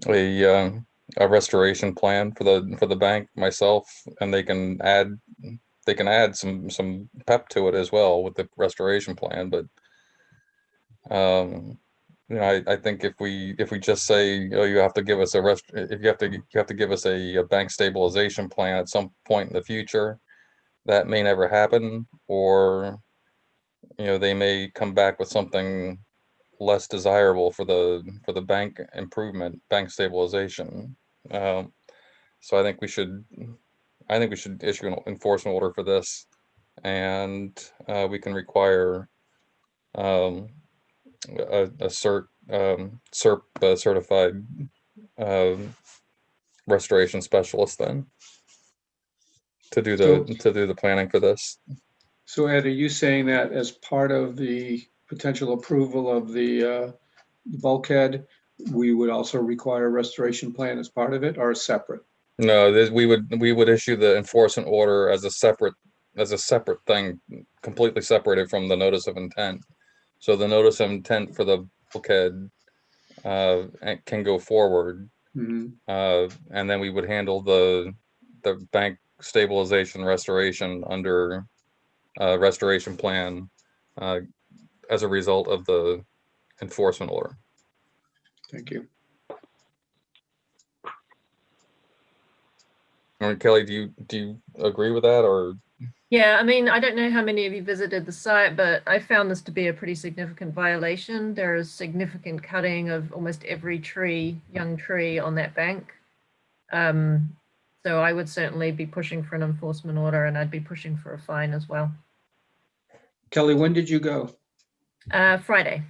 a restoration plan for the bank myself, and they can add some pep to it as well with the restoration plan. But I think if we just say, oh, you have to give us you have to give us a bank stabilization plan at some point in the future, that may never happen, or they may come back with something less desirable for the bank improvement, bank stabilization. So I think we should issue an enforcement order for this, and we can require a CERP certified restoration specialist then to do the planning for this. So Ed, are you saying that as part of the potential approval of the bulkhead, we would also require a restoration plan as part of it, or separate? No, we would issue the enforcement order as a separate thing, completely separated from the notice of intent. So the notice of intent for the bulkhead can go forward, and then we would handle the bank stabilization restoration under restoration plan as a result of the enforcement order. Thank you. All right, Kelly, do you agree with that, or? Yeah, I mean, I don't know how many of you visited the site, but I found this to be a pretty significant violation. There is significant cutting of almost every young tree on that bank. So I would certainly be pushing for an enforcement order, and I'd be pushing for a fine as well. Kelly, when did you go? Friday.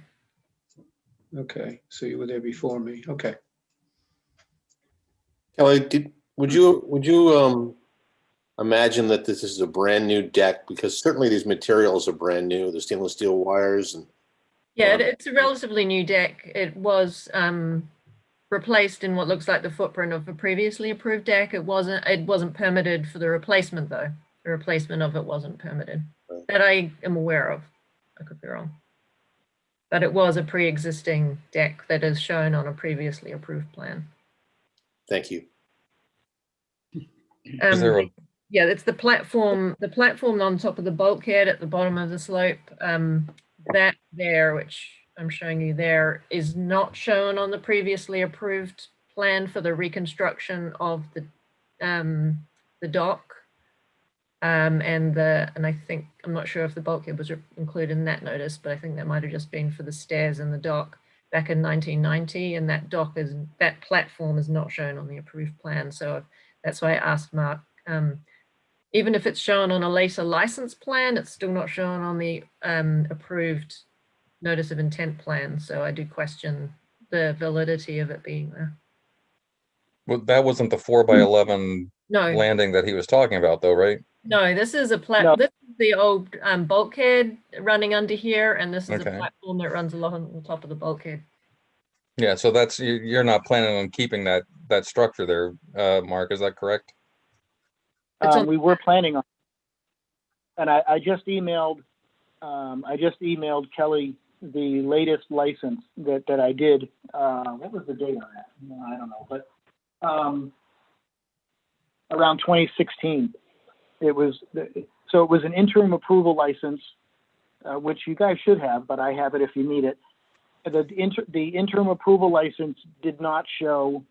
Okay, so you were there before me. Okay. Kelly, would you imagine that this is a brand new deck? Because certainly these materials are brand new, the stainless steel wires and. Yeah, it's a relatively new deck. It was replaced in what looks like the footprint of a previously approved deck. It wasn't permitted for the replacement though. The replacement of it wasn't permitted. Right. That I am aware of. I could be wrong. But it was a pre-existing deck that is shown on a previously approved plan. Thank you. Is there a, Yeah, it's the platform on top of the bulkhead at the bottom of the slope. That there, which I'm showing you there, is not shown on the previously approved plan for the reconstruction of the dock. And I think, I'm not sure if the bulkhead was included in that notice, but I think that might have just been for the stairs and the dock back in 1990. And that platform is not shown on the approved plan. So that's why I asked Mark, even if it's shown on a later license plan, it's still not shown on the approved notice of intent plan. So I do question the validity of it being there. well, that wasn't the 4x11 No, landing that he was talking about though, right? no, this is a No. This is the old bulkhead running under here, and this is a Okay. platform that runs along the top of the bulkhead. Yeah, so that's, you're not planning on keeping that structure there, Mark, is that correct? We were planning on, and I just emailed Kelly the latest license that I did. What was the date on that? No, I don't know, but around 2016. It was an interim approval license, which you guys should have, but I have it if you need it. The interim approval license did not show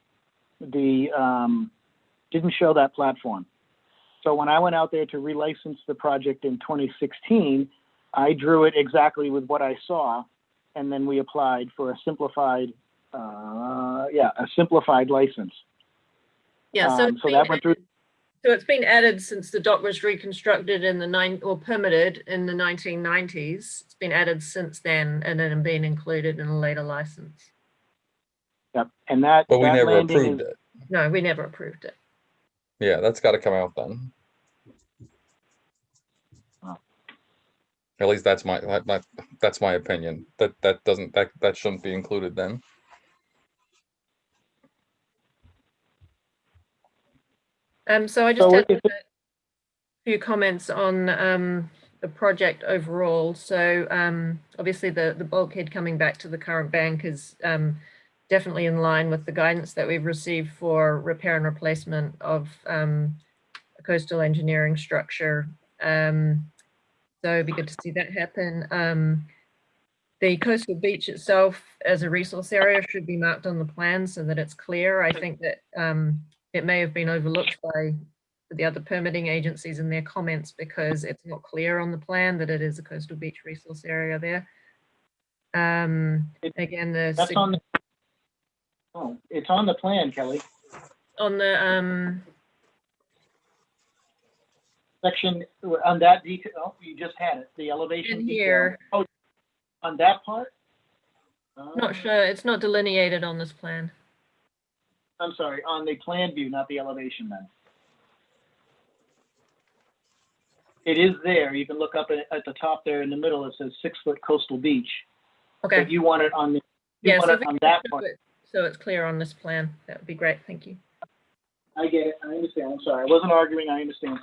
didn't show that platform. So when I went out there to relicense the project in 2016, I drew it exactly with what I saw, and then we applied for a simplified license. Yeah, so that went through. So it's been added since the dock was reconstructed in permitted in the 1990s. It's been added since then, and then been included in a later license. Yep, and that. But we that never landing approved it. No, we never approved it. Yeah, that's got to come out then. At least that's my opinion. That shouldn't be included then. So I just had a few comments on the project overall. So obviously the bulkhead coming back to the current bank is definitely in line with the guidance that we've received for repair and replacement of a coastal engineering structure. So it'd be good to see that happen. The coastal beach itself as a resource area should be marked on the plan so that it's clear. I think that it may have been overlooked by the other permitting agencies in their comments because it's not clear on the plan that it is a coastal beach resource area there. Again, it's on the plan, Kelly. On the section on that detail. Oh, you just had it. The elevation in detail. here. Oh, on that part. Not sure. It's not delineated on this plan. I'm sorry, on the plan view, not the elevation then. It is there. You can look up at the top there in the middle. It says 6-foot coastal beach. Okay. But you want it on the, yeah, so on that part. So it's clear on this plan. That would be great. Thank you. I get it. I understand. I'm sorry. I wasn't arguing. I understand.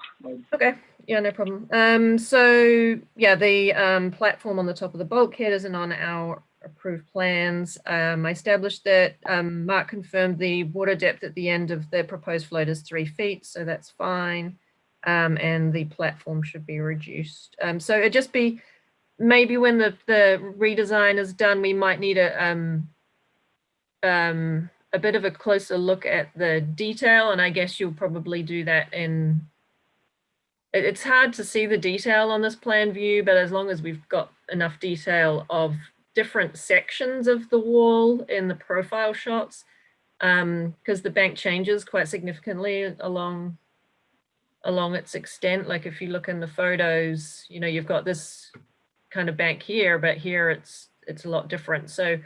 Okay. Yeah, no problem. So yeah, the platform on the top of the bulkhead isn't on our approved plans. I established that Mark confirmed the water depth at the end of the proposed float is 3 feet, so that's fine. And the platform should be reduced. So it'd just be maybe when the redesign is done, we might need a bit of a closer look at the detail, and I guess you'll probably do that in. It's hard to see the detail on this plan view, but as long as we've got enough detail of different sections of the wall in the profile shots, because the bank changes quite significantly along its extent. Like if you look in the photos, you know, you've got this kind of bank here, but here it's a lot different. So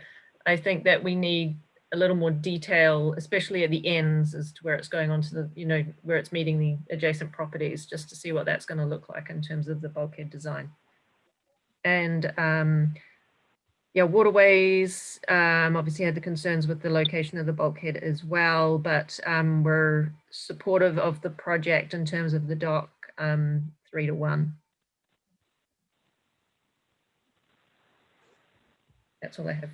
I think that we need a little more detail, especially at the ends as to where it's going on to the, where it's meeting the adjacent properties, just to see what that's going to look like in terms of the bulkhead design. And yeah, waterways, obviously had the concerns with the location of the bulkhead as well, but we're supportive of the project in terms of the dock 3-1. That's all I have.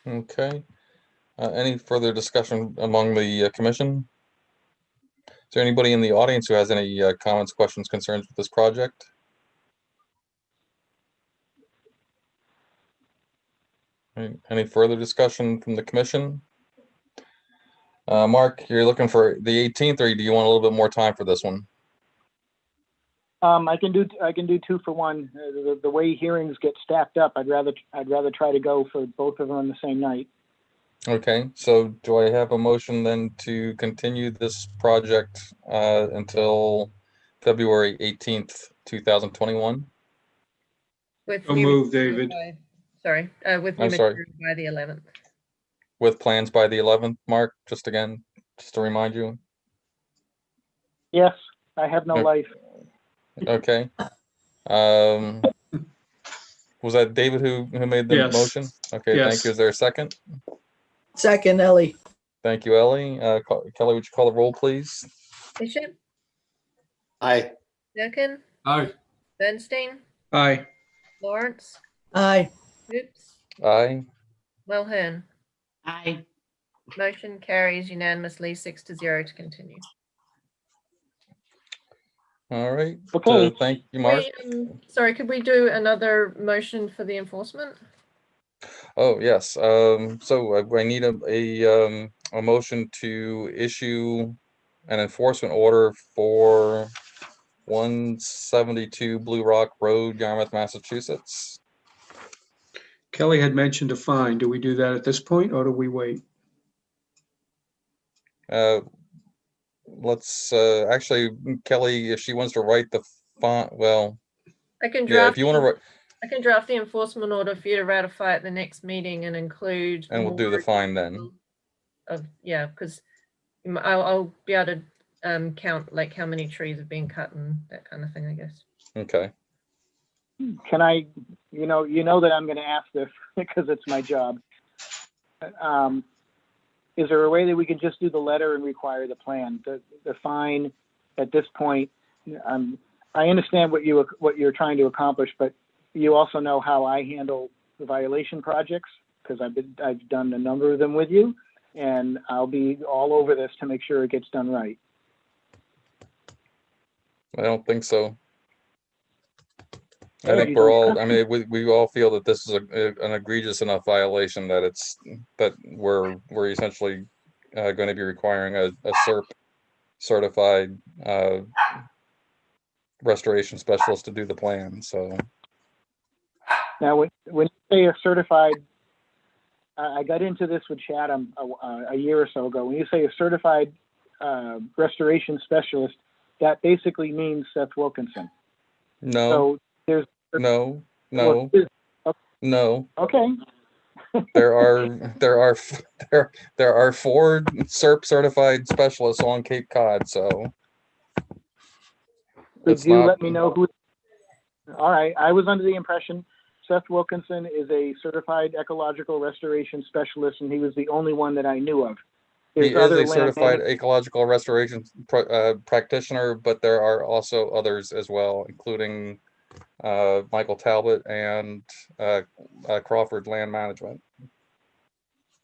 Okay. Any further discussion among the commission? Is there anybody in the audience who has any comments, questions, concerns with this project? Any further discussion from the commission? Mark, you're looking for the 18th, or do you want a little bit more time for this one? I can do 2 for 1. The way hearings get stacked up, I'd rather try to go for both of them on the same night. Okay, so do I have a motion then to continue this project until February 18th, 2021? With So new move, material David. with new I'm sorry. material by the 11th. With plans by the 11th, Mark, just to remind you. Yes, I have no life. Okay. Was that David who made the Yes. motion? Okay, thank Yes. you. Is there a second? Second, Ellie. Thank you, Ellie. Kelly, would you call the roll, please? Bishop, Aye. Durkin, Aye. Bernstein, Aye. Lawrence, Aye. Hoops, Aye. Mulhern. Aye. Motion carries unanimously 6-0 to continue. All right. Okay. Thank you, Mark. Sorry, could we do another motion for the enforcement? Oh, yes. So I need a motion to issue an enforcement order for 172 Blue Rock Road, Yarmouth, Massachusetts. Kelly had mentioned a fine. Do we do that at this point or do we wait? Let's actually, Kelly, if she wants to write the font, well, I can yeah, draft. if you want to write, I can draft the enforcement order for you to ratify at the next meeting and include. and we'll do the fine then. Yeah, because I'll be able to count like how many trees have been cut and that kind of thing, I guess. Okay. Can I, you know that I'm going to ask this because it's my job. Is there a way that we can just do the letter and require the plan? The fine at this point, I understand what you're trying to accomplish, but you also know how I handle the violation projects because I've done a number of them with you, and I'll be all over this to make sure it gets done right. I don't think so. I think we're all, I mean, we all feel that this is an egregious enough violation that we're essentially going to be requiring a SERP certified restoration specialist to do the plan. So now, when you say a certified, I got into this with Chatham a year or so ago. When you say a certified restoration specialist, that basically means Seth Wilkinson. no. So there's No. Okay. There are 4 SERP certified specialists on Cape Cod. So Could you let me know who? All right. I was under the impression Seth Wilkinson is a certified ecological restoration specialist, and he was the only one that I knew of. He is a certified ecological restoration practitioner, but there are also others as well, including Michael Talbot and Crawford Land Management.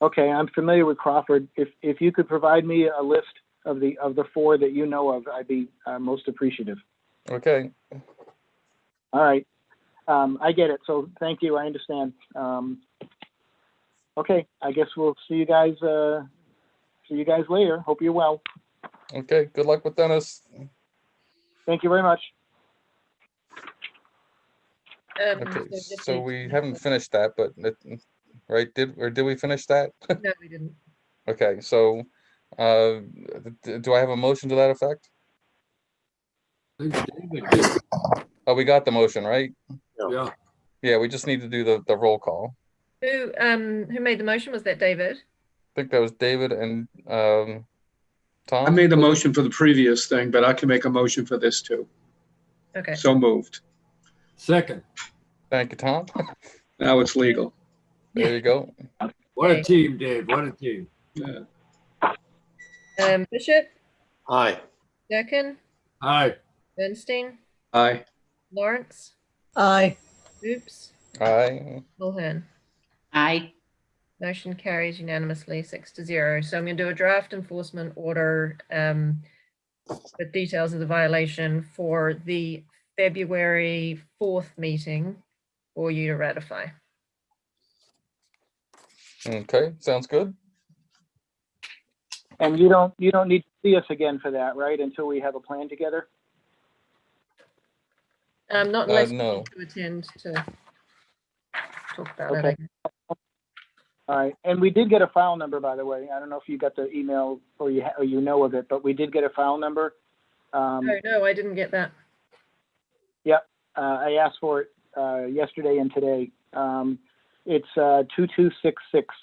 Okay, I'm familiar with Crawford. If you could provide me a list of the 4 that you know of, I'd be most appreciative. Okay. All right. I get it. So thank you. I understand. Okay. I guess we'll see you guys. See you guys later. Hope you're well. Okay. Good luck with Dennis. Thank you very much. Okay. So we haven't finished that, but right? Did we finish that? No, we didn't. Okay. So do I have a motion to that effect? Oh, we got the motion, right? Yeah. Yeah, we just need to do the roll call. Who made the motion? Was that David? I think that was David and I Tom. made the motion for the previous thing, but I can make a motion for this too. Okay. So moved. Second. Thank you, Tom. Now it's legal. There you go. What Okay. a team, Dave. What a team. Yeah. Bishop, Aye. Durkin, Aye. Bernstein, Aye. Lawrence, Aye. Oops, Aye. Mulhern. Aye. Motion carries unanimously 6-0. So I'm going to do a draft enforcement order with details of the violation for the February 4th meeting for you to ratify. Okay, sounds good. And you don't need to see us again for that, right? Until we have a plan together? Not unless you no. need to attend to talk about Okay. it. All right. And we did get a file number, by the way. I don't know if you got the email or you know of it, but we did get a file number. No, I didn't get that. Yep. I asked for it yesterday and today. It's 2266.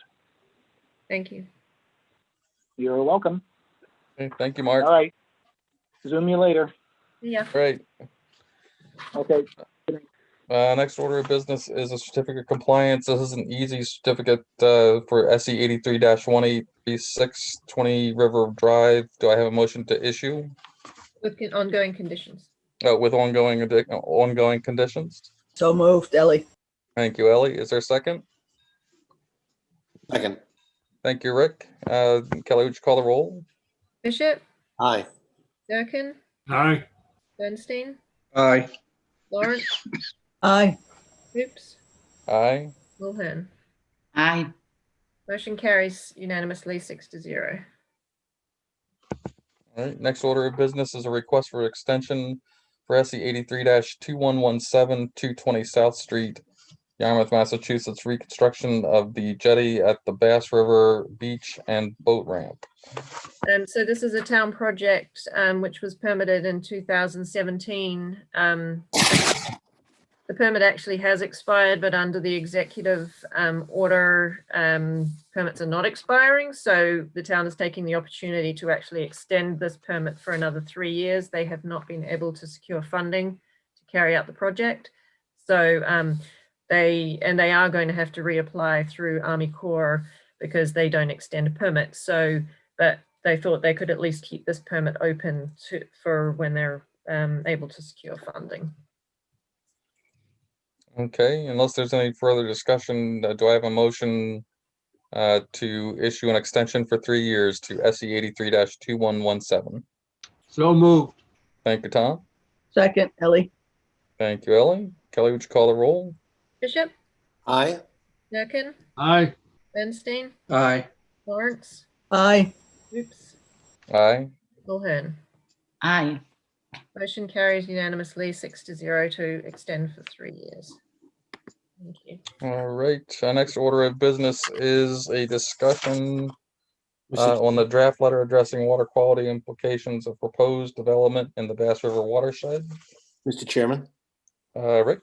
Thank you. You're welcome. Okay, thank you, Mark. All right. Zoom you later. Yeah. Great. Okay. Next order of business is a certificate of compliance. This is an easy certificate for SE 83-18B6 20 River Drive. Do I have a motion to issue With ongoing conditions. with ongoing conditions? So moved, Ellie. Thank you, Ellie. Is there a second? Second. Thank you, Rick. Kelly, would you call the roll? Bishop, Aye. Durkin, Aye. Bernstein, Aye. Lawrence, Aye. Oops, Aye. Mulhern. Aye. Motion carries unanimously 6-0. All right, next order of business is a request for extension for SE 83-2117 220 South Street, Yarmouth, Massachusetts, reconstruction of the jetty at the Bass River Beach and boat ramp. So this is a town project which was permitted in 2017. The permit actually has expired, but under the executive order, permits are not expiring. So the town is taking the opportunity to actually extend this permit for another 3 years. They have not been able to secure funding to carry out the project. So they are going to have to reapply through Army Corps because they don't extend a permit. So, but they thought they could at least keep this permit open for when they're able to secure funding. Okay, unless there's any further discussion, do I have a motion to issue an extension for 3 years to SE 83-2117? So moved. Thank you, Tom. Second, Ellie. Thank you, Ellie. Kelly, would you call the roll? Bishop, Aye. Durkin, Aye. Bernstein, Aye. Lawrence, Aye. Oops, Aye. Mulhern. Aye. Motion carries unanimously 6-0 to extend for 3 years. Thank you. All right, our next order of business is a discussion Mr. on the draft letter addressing water quality implications of proposed development in the Bass River watershed. Mr. Chairman, Rick?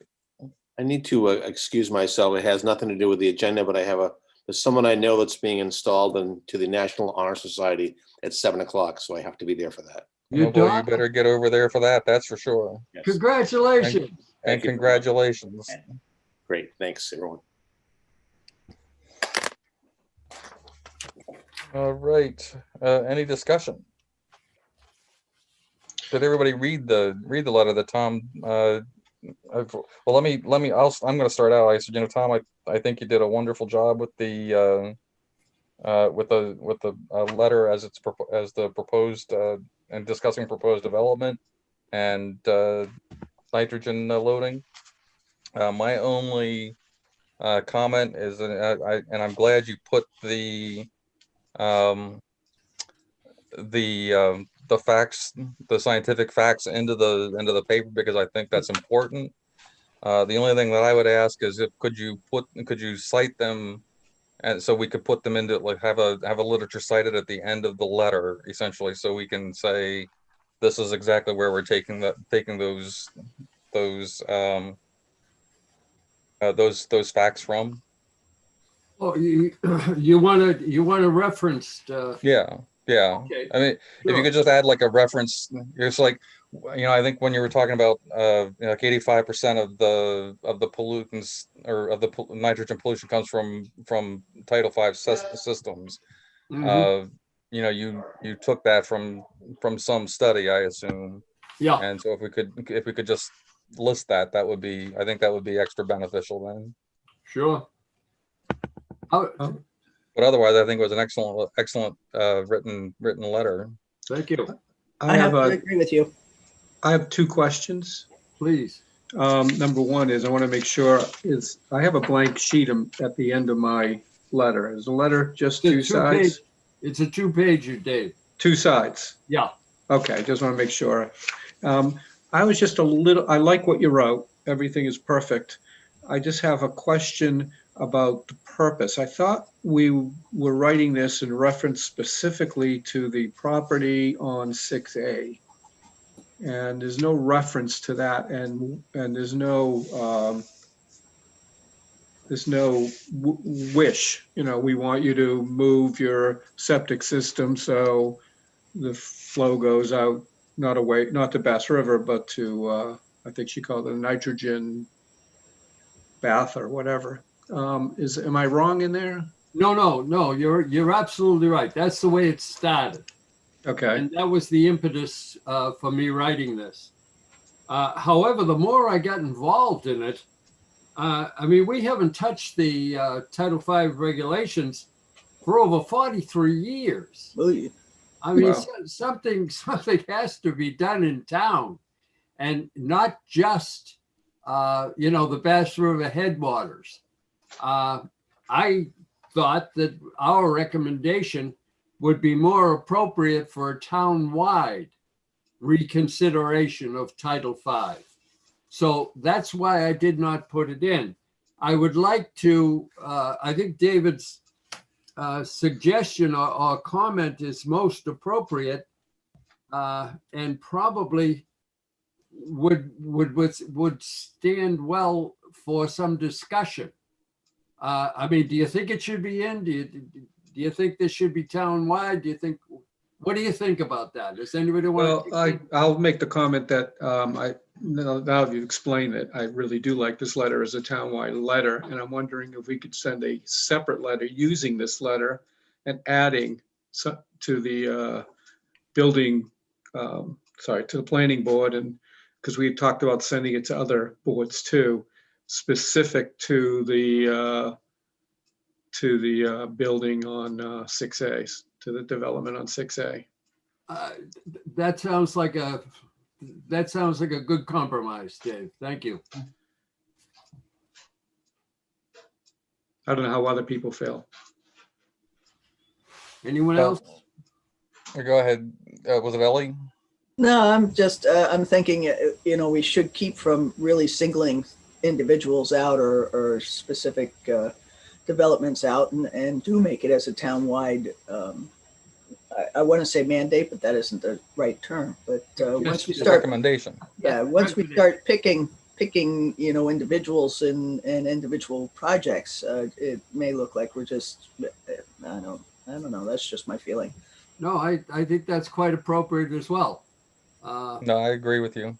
I need to excuse myself. It has nothing to do with the agenda, but there's someone I know that's being installed into the National Honor Society at 7 o'clock, so I have to be there for that. You Oh boy, you done? better get over there for that, that's for sure. Yes. Congratulations. And Thank you. congratulations. Great. Thanks, everyone. All right, any discussion? Did everybody read the letter that Tom, well, I'm gonna start out. I said, Tom, I think you did a wonderful job with the letter as the proposed and discussing proposed development and nitrogen loading. My only comment is, and I'm glad you put the facts, the scientific facts into the paper, because I think that's important. The only thing that I would ask is could you cite them, and so we could put them into, like, have a literature cited at the end of the letter, essentially, so we can say this is exactly where we're taking those those facts from? Oh, you want to reference, Yeah, yeah. okay, I mean, if you sure. could just add like a reference, it's like, I think when you were talking about like 85% of the pollutants or of the nitrogen pollution comes from Title V systems. Mhm. You took that from some study, I assume. Yeah, And so if we could just list that, I think that would be extra beneficial then. sure. But otherwise, I think it was an excellent written letter. Thank you. I have to agree with you. I have two questions. Please. Number one is I want to make sure I have a blank sheet at the end of my letter. Is the letter just two sides? It's a two-pager, Dave. Two sides. Yeah. Okay, just want to make sure. I was just I like what you wrote. Everything is perfect. I just have a question about the purpose. I thought we were writing this in reference specifically to the property on 6A. And there's no reference to that, and there's no wish. We want you to move your septic system so the flow goes out not to Bass River, but to I think she called it a nitrogen bath or whatever. Am I wrong in there? No. You're absolutely right. That's the way it started. Okay. And that was the impetus for me writing this. However, the more I got involved in it, I mean, we haven't touched the Title V regulations for over 43 years. I mean, Wow. something has to be done in town, and not just the Bass River headwaters. I thought that our recommendation would be more appropriate for a town-wide reconsideration of Title V. So that's why I did not put it in. I would like to, I think David's suggestion or comment is most appropriate and probably would stand well for some discussion. I mean, do you think it should be in? Do you think this should be town-wide? What do you think about that? Does anybody want Well, I'll make the comment that now you've explained it, I really do like this letter as a townwide letter, and I'm wondering if we could send a separate letter using this letter and adding to the building, to the planning board, and because we had talked about sending it to other boards too, specific to the building on 6A, to the development on 6A. that sounds like a good compromise, Dave. Thank you. I don't know how other people feel. Anyone else? Go ahead. Was it Ellie? No, I'm thinking, we should keep from really singling individuals out or specific developments out and do make it as a town-wide, I want to say mandate, but that isn't the right term. But once we start, recommendation. Yeah, once we start picking, individuals and individual projects, it may look like we're just, I don't know. That's just my feeling. No, I think that's quite appropriate as well. No, I agree with you.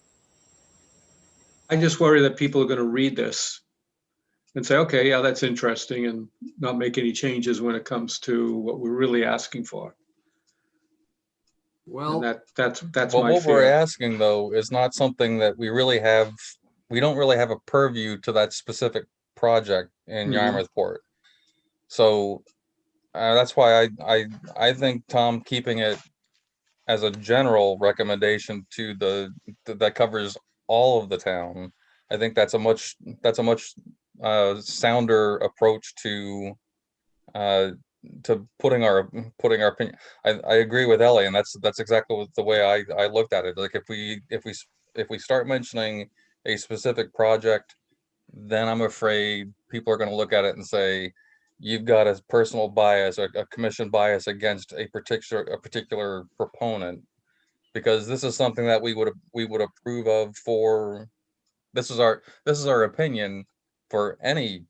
I just worry that people are going to read this and say, okay, yeah, that's interesting, and not make any changes when it comes to what we're really asking for. Well, and that's Well, my what we're fear. asking though is not something that we don't really have a purview to that specific project in Mhm. Yarmouth Port. So that's why I think, Tom, keeping it as a general recommendation that covers all of the town, I think that's a much sounder approach to putting our opinion. I agree with Ellie, and that's exactly the way I looked at it. Like if we start mentioning a specific project, then I'm afraid people are going to look at it and say, you've got a personal bias or a commission bias against a particular proponent, because this is something that we would approve of this is our opinion for any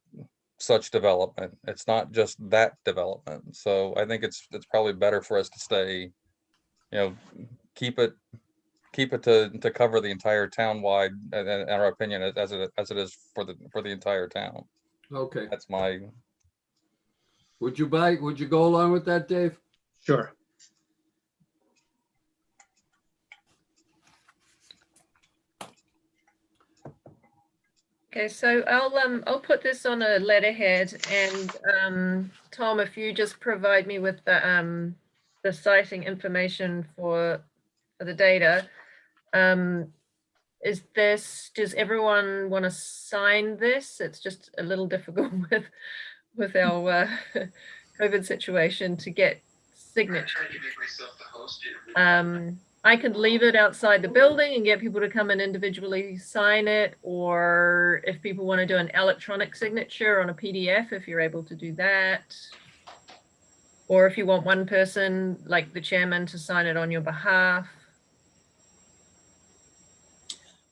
such development. It's not just that development. So I think it's probably better for us to stay, keep it to cover the entire town wide, in our opinion, as it is for the entire town. Okay. That's my. Would you go along with that, Dave? Sure. Okay, so I'll put this on a letterhead, and Tom, if you just provide me with the citing information for the data. Does everyone want to sign this? It's just a little difficult with our COVID situation to get signatures. I could leave it outside the building and get people to come and individually sign it, or if people want to do an electronic signature on a PDF, if you're able to do that, or if you want one person like the chairman to sign it on your behalf.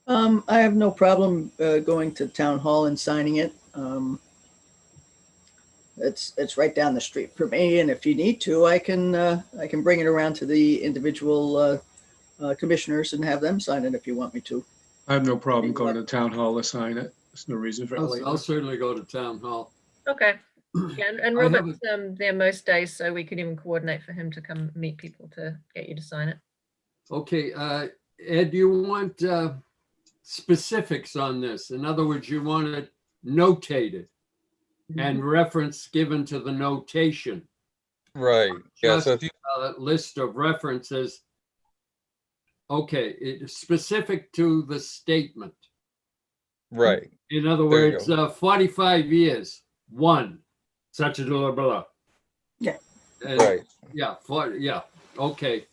I have no problem going to town hall and signing it. It's right down the street for me, and if you need to, I can bring it around to the individual commissioners and have them sign it if you want me to. I have no problem going to town hall to sign it. There's no reason for it. I'll certainly go to town hall. Okay. Yeah, and Robert's there most days, so we could even coordinate for him to come meet people to get you to sign it. Okay, Ed, do you want specifics on this? In other words, you want it notated and reference given to the notation. Right. Yeah. Just So if you a list of references. Okay, it's specific to the statement. Right. In other There you words, 45 years, one, such a blah, blah. Yeah. Right. Yeah, yeah, okay.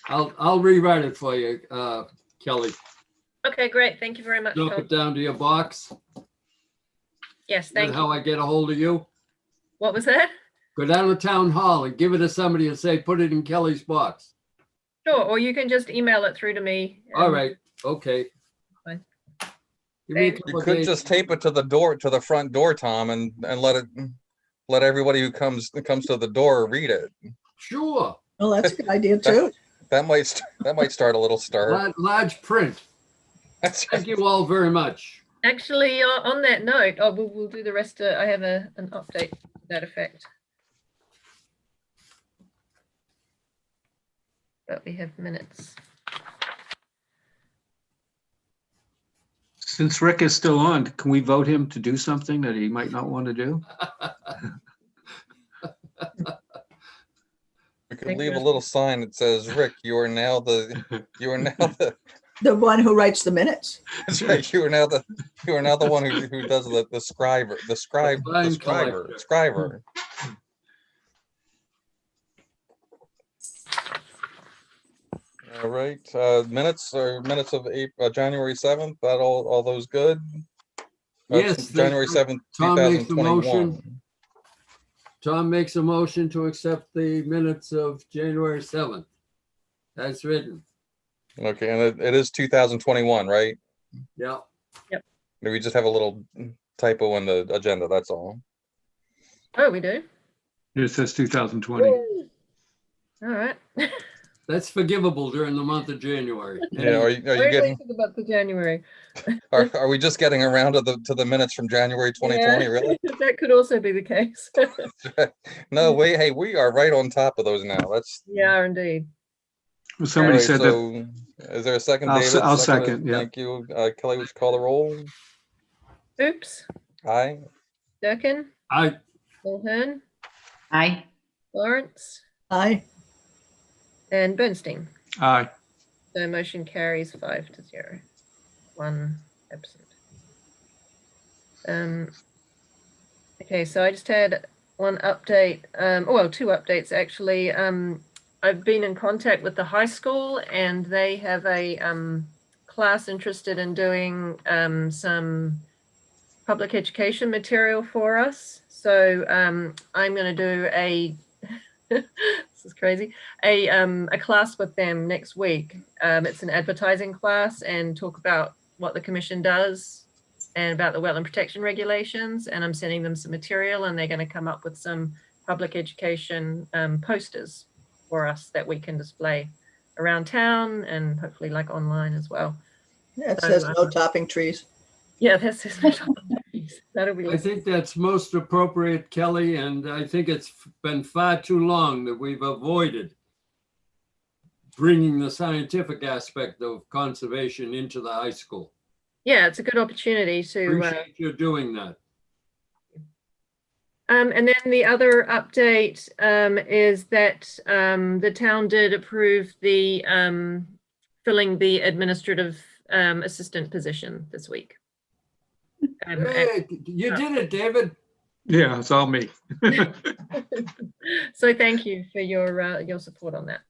I'll rewrite it for you, Kelly. Okay, great. Thank you very much, Drop Tom. it down to your box. Yes, That's thank how you. I get a hold of you. What was that? Go down to town hall and give it to somebody and say, put it in Kelly's box. Sure, or you can just email it through to me. All right, okay. Fine. Give me a Thanks. couple You of could days. just tape it to the front door, Tom, and let everybody who comes to the door read it. Sure. Well, that's a good idea too. That might start a little stir. Large print. Thank you all very much. Actually, on that note, we'll do the rest. I have an update to that effect. But we have minutes. Since Rick is still on, can we vote him to do something that he might not want to do? We could leave a little sign that says, "Rick, you are now the The one who writes the minutes. That's right. You are now the one who does the scriber. All right. Minutes of January 7th. That all those good? Yes. January 7th, Tom makes a 2021. motion. Tom makes a motion to accept the minutes of January 7th. That's written. Okay, and it is 2021, right? Yeah. Yep. We just have a little typo in the agenda. That's all. Oh, we do? It says 2020. All right. That's forgivable during the month of January. Yeah. Are you getting? About the January. Are we just getting around to the minutes from January 2020? Yeah. Really? That could also be the case. No, hey, we are right on top of those now. That's. Yeah, indeed. Well, somebody All right, said so that. is there a second, I'll David? I'll second. Yeah. Thank you. Kelly, would you call the roll? Oops. Aye. Durkin. Aye. Mulhern. Aye. Lawrence. Aye. And Bernstein. Aye. So motion carries 5-0. 1 absent. Okay, so I just had one update. Well, 2 updates actually. I've been in contact with the high school, and they have a class interested in doing some public education material for us. So I'm going to do a this is crazy, a class with them next week. It's an advertising class, and talk about what the commission does and about the wetland protection regulations, and I'm sending them some material, and they're going to come up with some public education posters for us that we can display around town and hopefully like online as well. Yeah, it So, says no topping trees. Yeah, that's that'll be. I think that's most appropriate, Kelly, and I think it's been far too long that we've avoided bringing the scientific aspect of conservation into the high school. Yeah, it's a good opportunity to. Appreciate you doing that. And then the other update is that the town did approve the filling the administrative assistant position this week. Hey, you did it, David. Yeah, it's all me. So thank you for your support on that.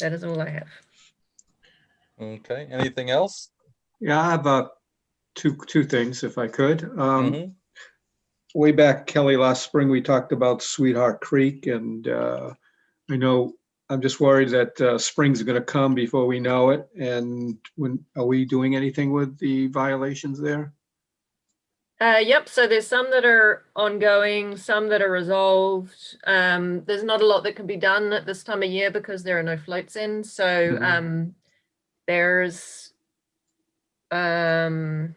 That is all I have. Okay, anything else? Yeah, I have two things, if I could. Way back, Kelly, last spring, we talked about Sweetheart Creek, and I know I'm just worried that spring's going to come before we know it. And are we doing anything with the violations there? Yep, so there's some that are ongoing, some that are resolved. There's not a lot that can be done at this time of year because there are no floats in. So there's, trying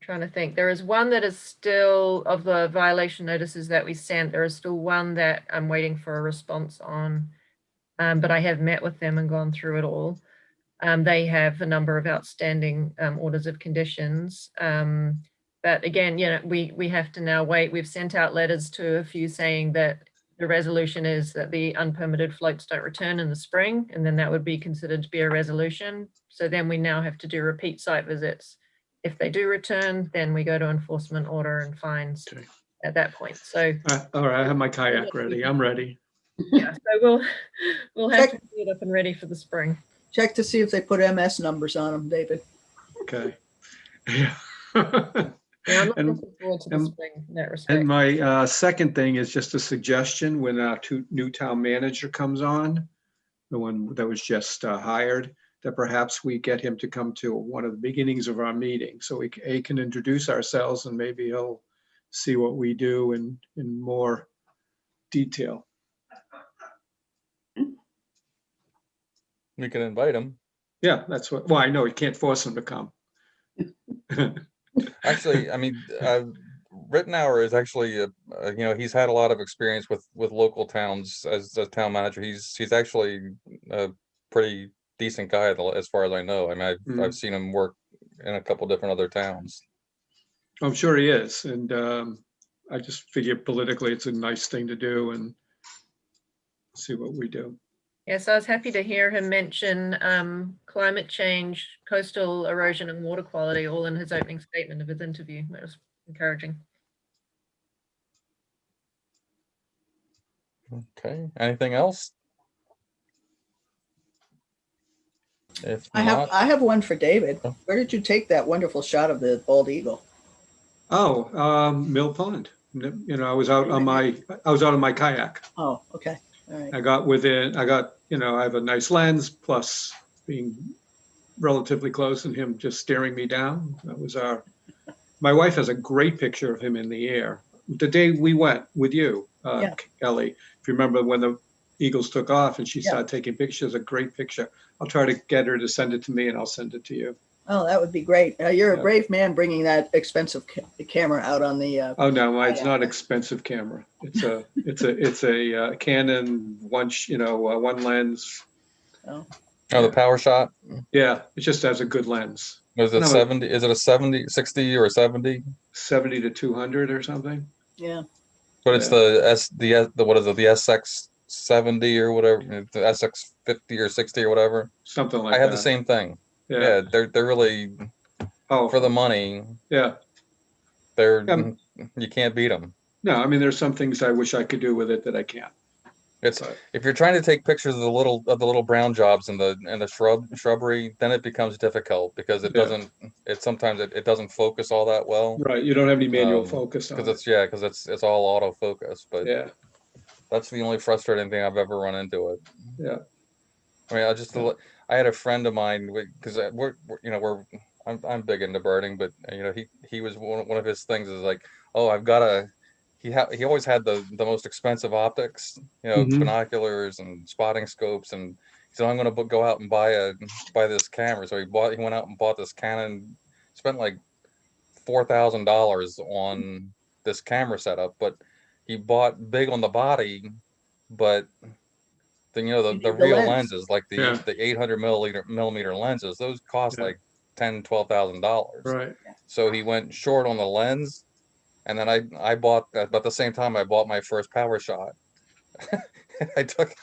to think, there is one that is still, of the violation notices that we sent, there is still one that I'm waiting for a response on, but I have met with them and gone through it all. They have a number of outstanding orders of conditions. But again, you know, we have to now wait. We've sent out letters to a few saying that the resolution is that the unpermitted floats don't return in the spring, and then that would be considered to be a resolution. So then we now have to do repeat site visits. If they do return, then we go to enforcement order and fines at that point. So all right, I have my kayak ready. I'm ready. yeah, so we'll have to get it up and ready for the spring. Check to see if they put MS numbers on them, David. Okay. Yeah. Yeah, I'm looking forward to the spring in that respect. And my second thing is just a suggestion when our new town manager comes on, the one that was just hired, that perhaps we get him to come to one of the beginnings of our meeting so we can introduce ourselves and maybe he'll see what we do in more detail. We can invite him. Yeah, that's what, well, I know, you can't force him to come. Actually, I mean, Rittenauer is actually, you know, he's had a lot of experience with local towns as a town manager. He's actually a pretty decent guy as far as I know. I mean, I've seen him work in a couple different other towns. I'm sure he is. And I just figure politically it's a nice thing to do and see what we do. Yes, I was happy to hear him mention climate change, coastal erosion and water quality all in his opening statement of his interview. That was encouraging. Okay, anything else? If I have one for David. Where did you take that wonderful shot of the bald eagle? Oh, Mill Pond. You know, I was out on my kayak. Oh, okay. All right. I got, you know, I have a nice lens plus being relatively close and him just staring me down. That was my wife has a great picture of him in the air. The day we went with you, Kelly, if you remember when the eagles took off and she started taking pictures, a great picture. I'll try to get her to send it to me and I'll send it to you. Oh, that would be great. You're a brave man bringing that expensive camera out on the. Oh no, it's not expensive camera. It's a Canon one lens. Oh. Oh, the power shot. Yeah, it just has a good lens. Is it 70? Is it a 70, 60 or 70? 70 to 200 or something. Yeah. But it's the what is it? The SX 70 or whatever, the SX 50 or 60 or whatever. Something like that. I have the same thing. Yeah, they're really for the money. Yeah, you can't beat them. No, I mean there's some things I wish I could do with it that I can't. If you're trying to take pictures of the little brown jobs in the shrubbery, then it becomes difficult because it doesn't. Sometimes it doesn't focus all that well. Right, you don't have any manual focus because it's all autofocus. But yeah, that's the only frustrating thing I've ever run into it. Yeah. I mean, I had a friend of mine, because I'm big into birding, but he was one of his things is like, oh, he always had the most expensive optics, Mhm. binoculars and spotting scopes, and he said, I'm going to go out and buy this camera. So he went out and bought this Canon, spent like $4,000 on this camera setup, but he bought big on the body, but then the need the real lens. lenses, like Yeah. the 800 millimeter lenses, those cost Yeah. like $10,000-$12,000. Right. So he went short on the lens, and then I bought about the same time I bought my first Power Shot. I started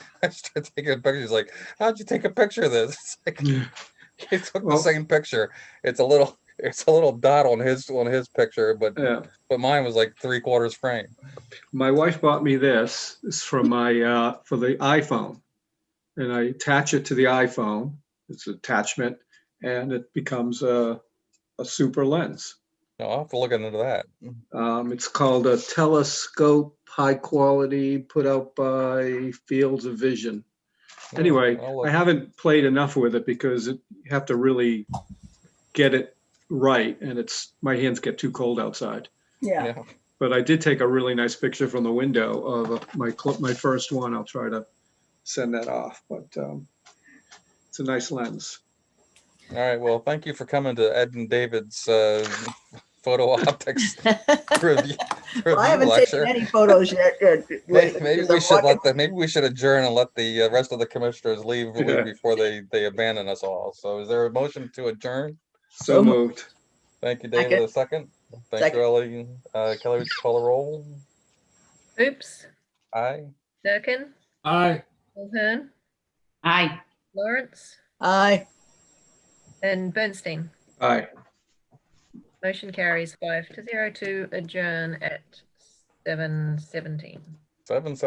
taking a picture. He's like, how'd you take a picture of this? It's like, Yeah. he took the Well- same picture. It's a little dot on his picture, but Yeah. mine was like 3/4 frame. My wife bought me this. It's from for the iPhone. And I attach it to the iPhone. It's an attachment, and it becomes a super lens. I'll have to look into that. It's called a telescope, high quality, put out by Fields of Vision. Anyway, I'll look. I haven't played enough with it because you have to really get it right, and my hands get too cold outside. Yeah. But I did take a really nice picture from the window of my first one. I'll try to send that off, but it's a nice lens. All right. Well, thank you for coming to Ed and David's photo optics review Well, I haven't lecture. taken any photos yet. Maybe we should adjourn and let the rest of the commissioners leave before they abandon us all. So, is there a motion to adjourn? So moved. Thank you, David. A second. Thank you, Ellie. Kelly, would you call the roll? Oops. Aye. Durkin, Aye. Mulhern, Aye. Lawrence, Aye. and Bernstein. Aye. Motion carries 5-0 to adjourn at 7:17. 7-7.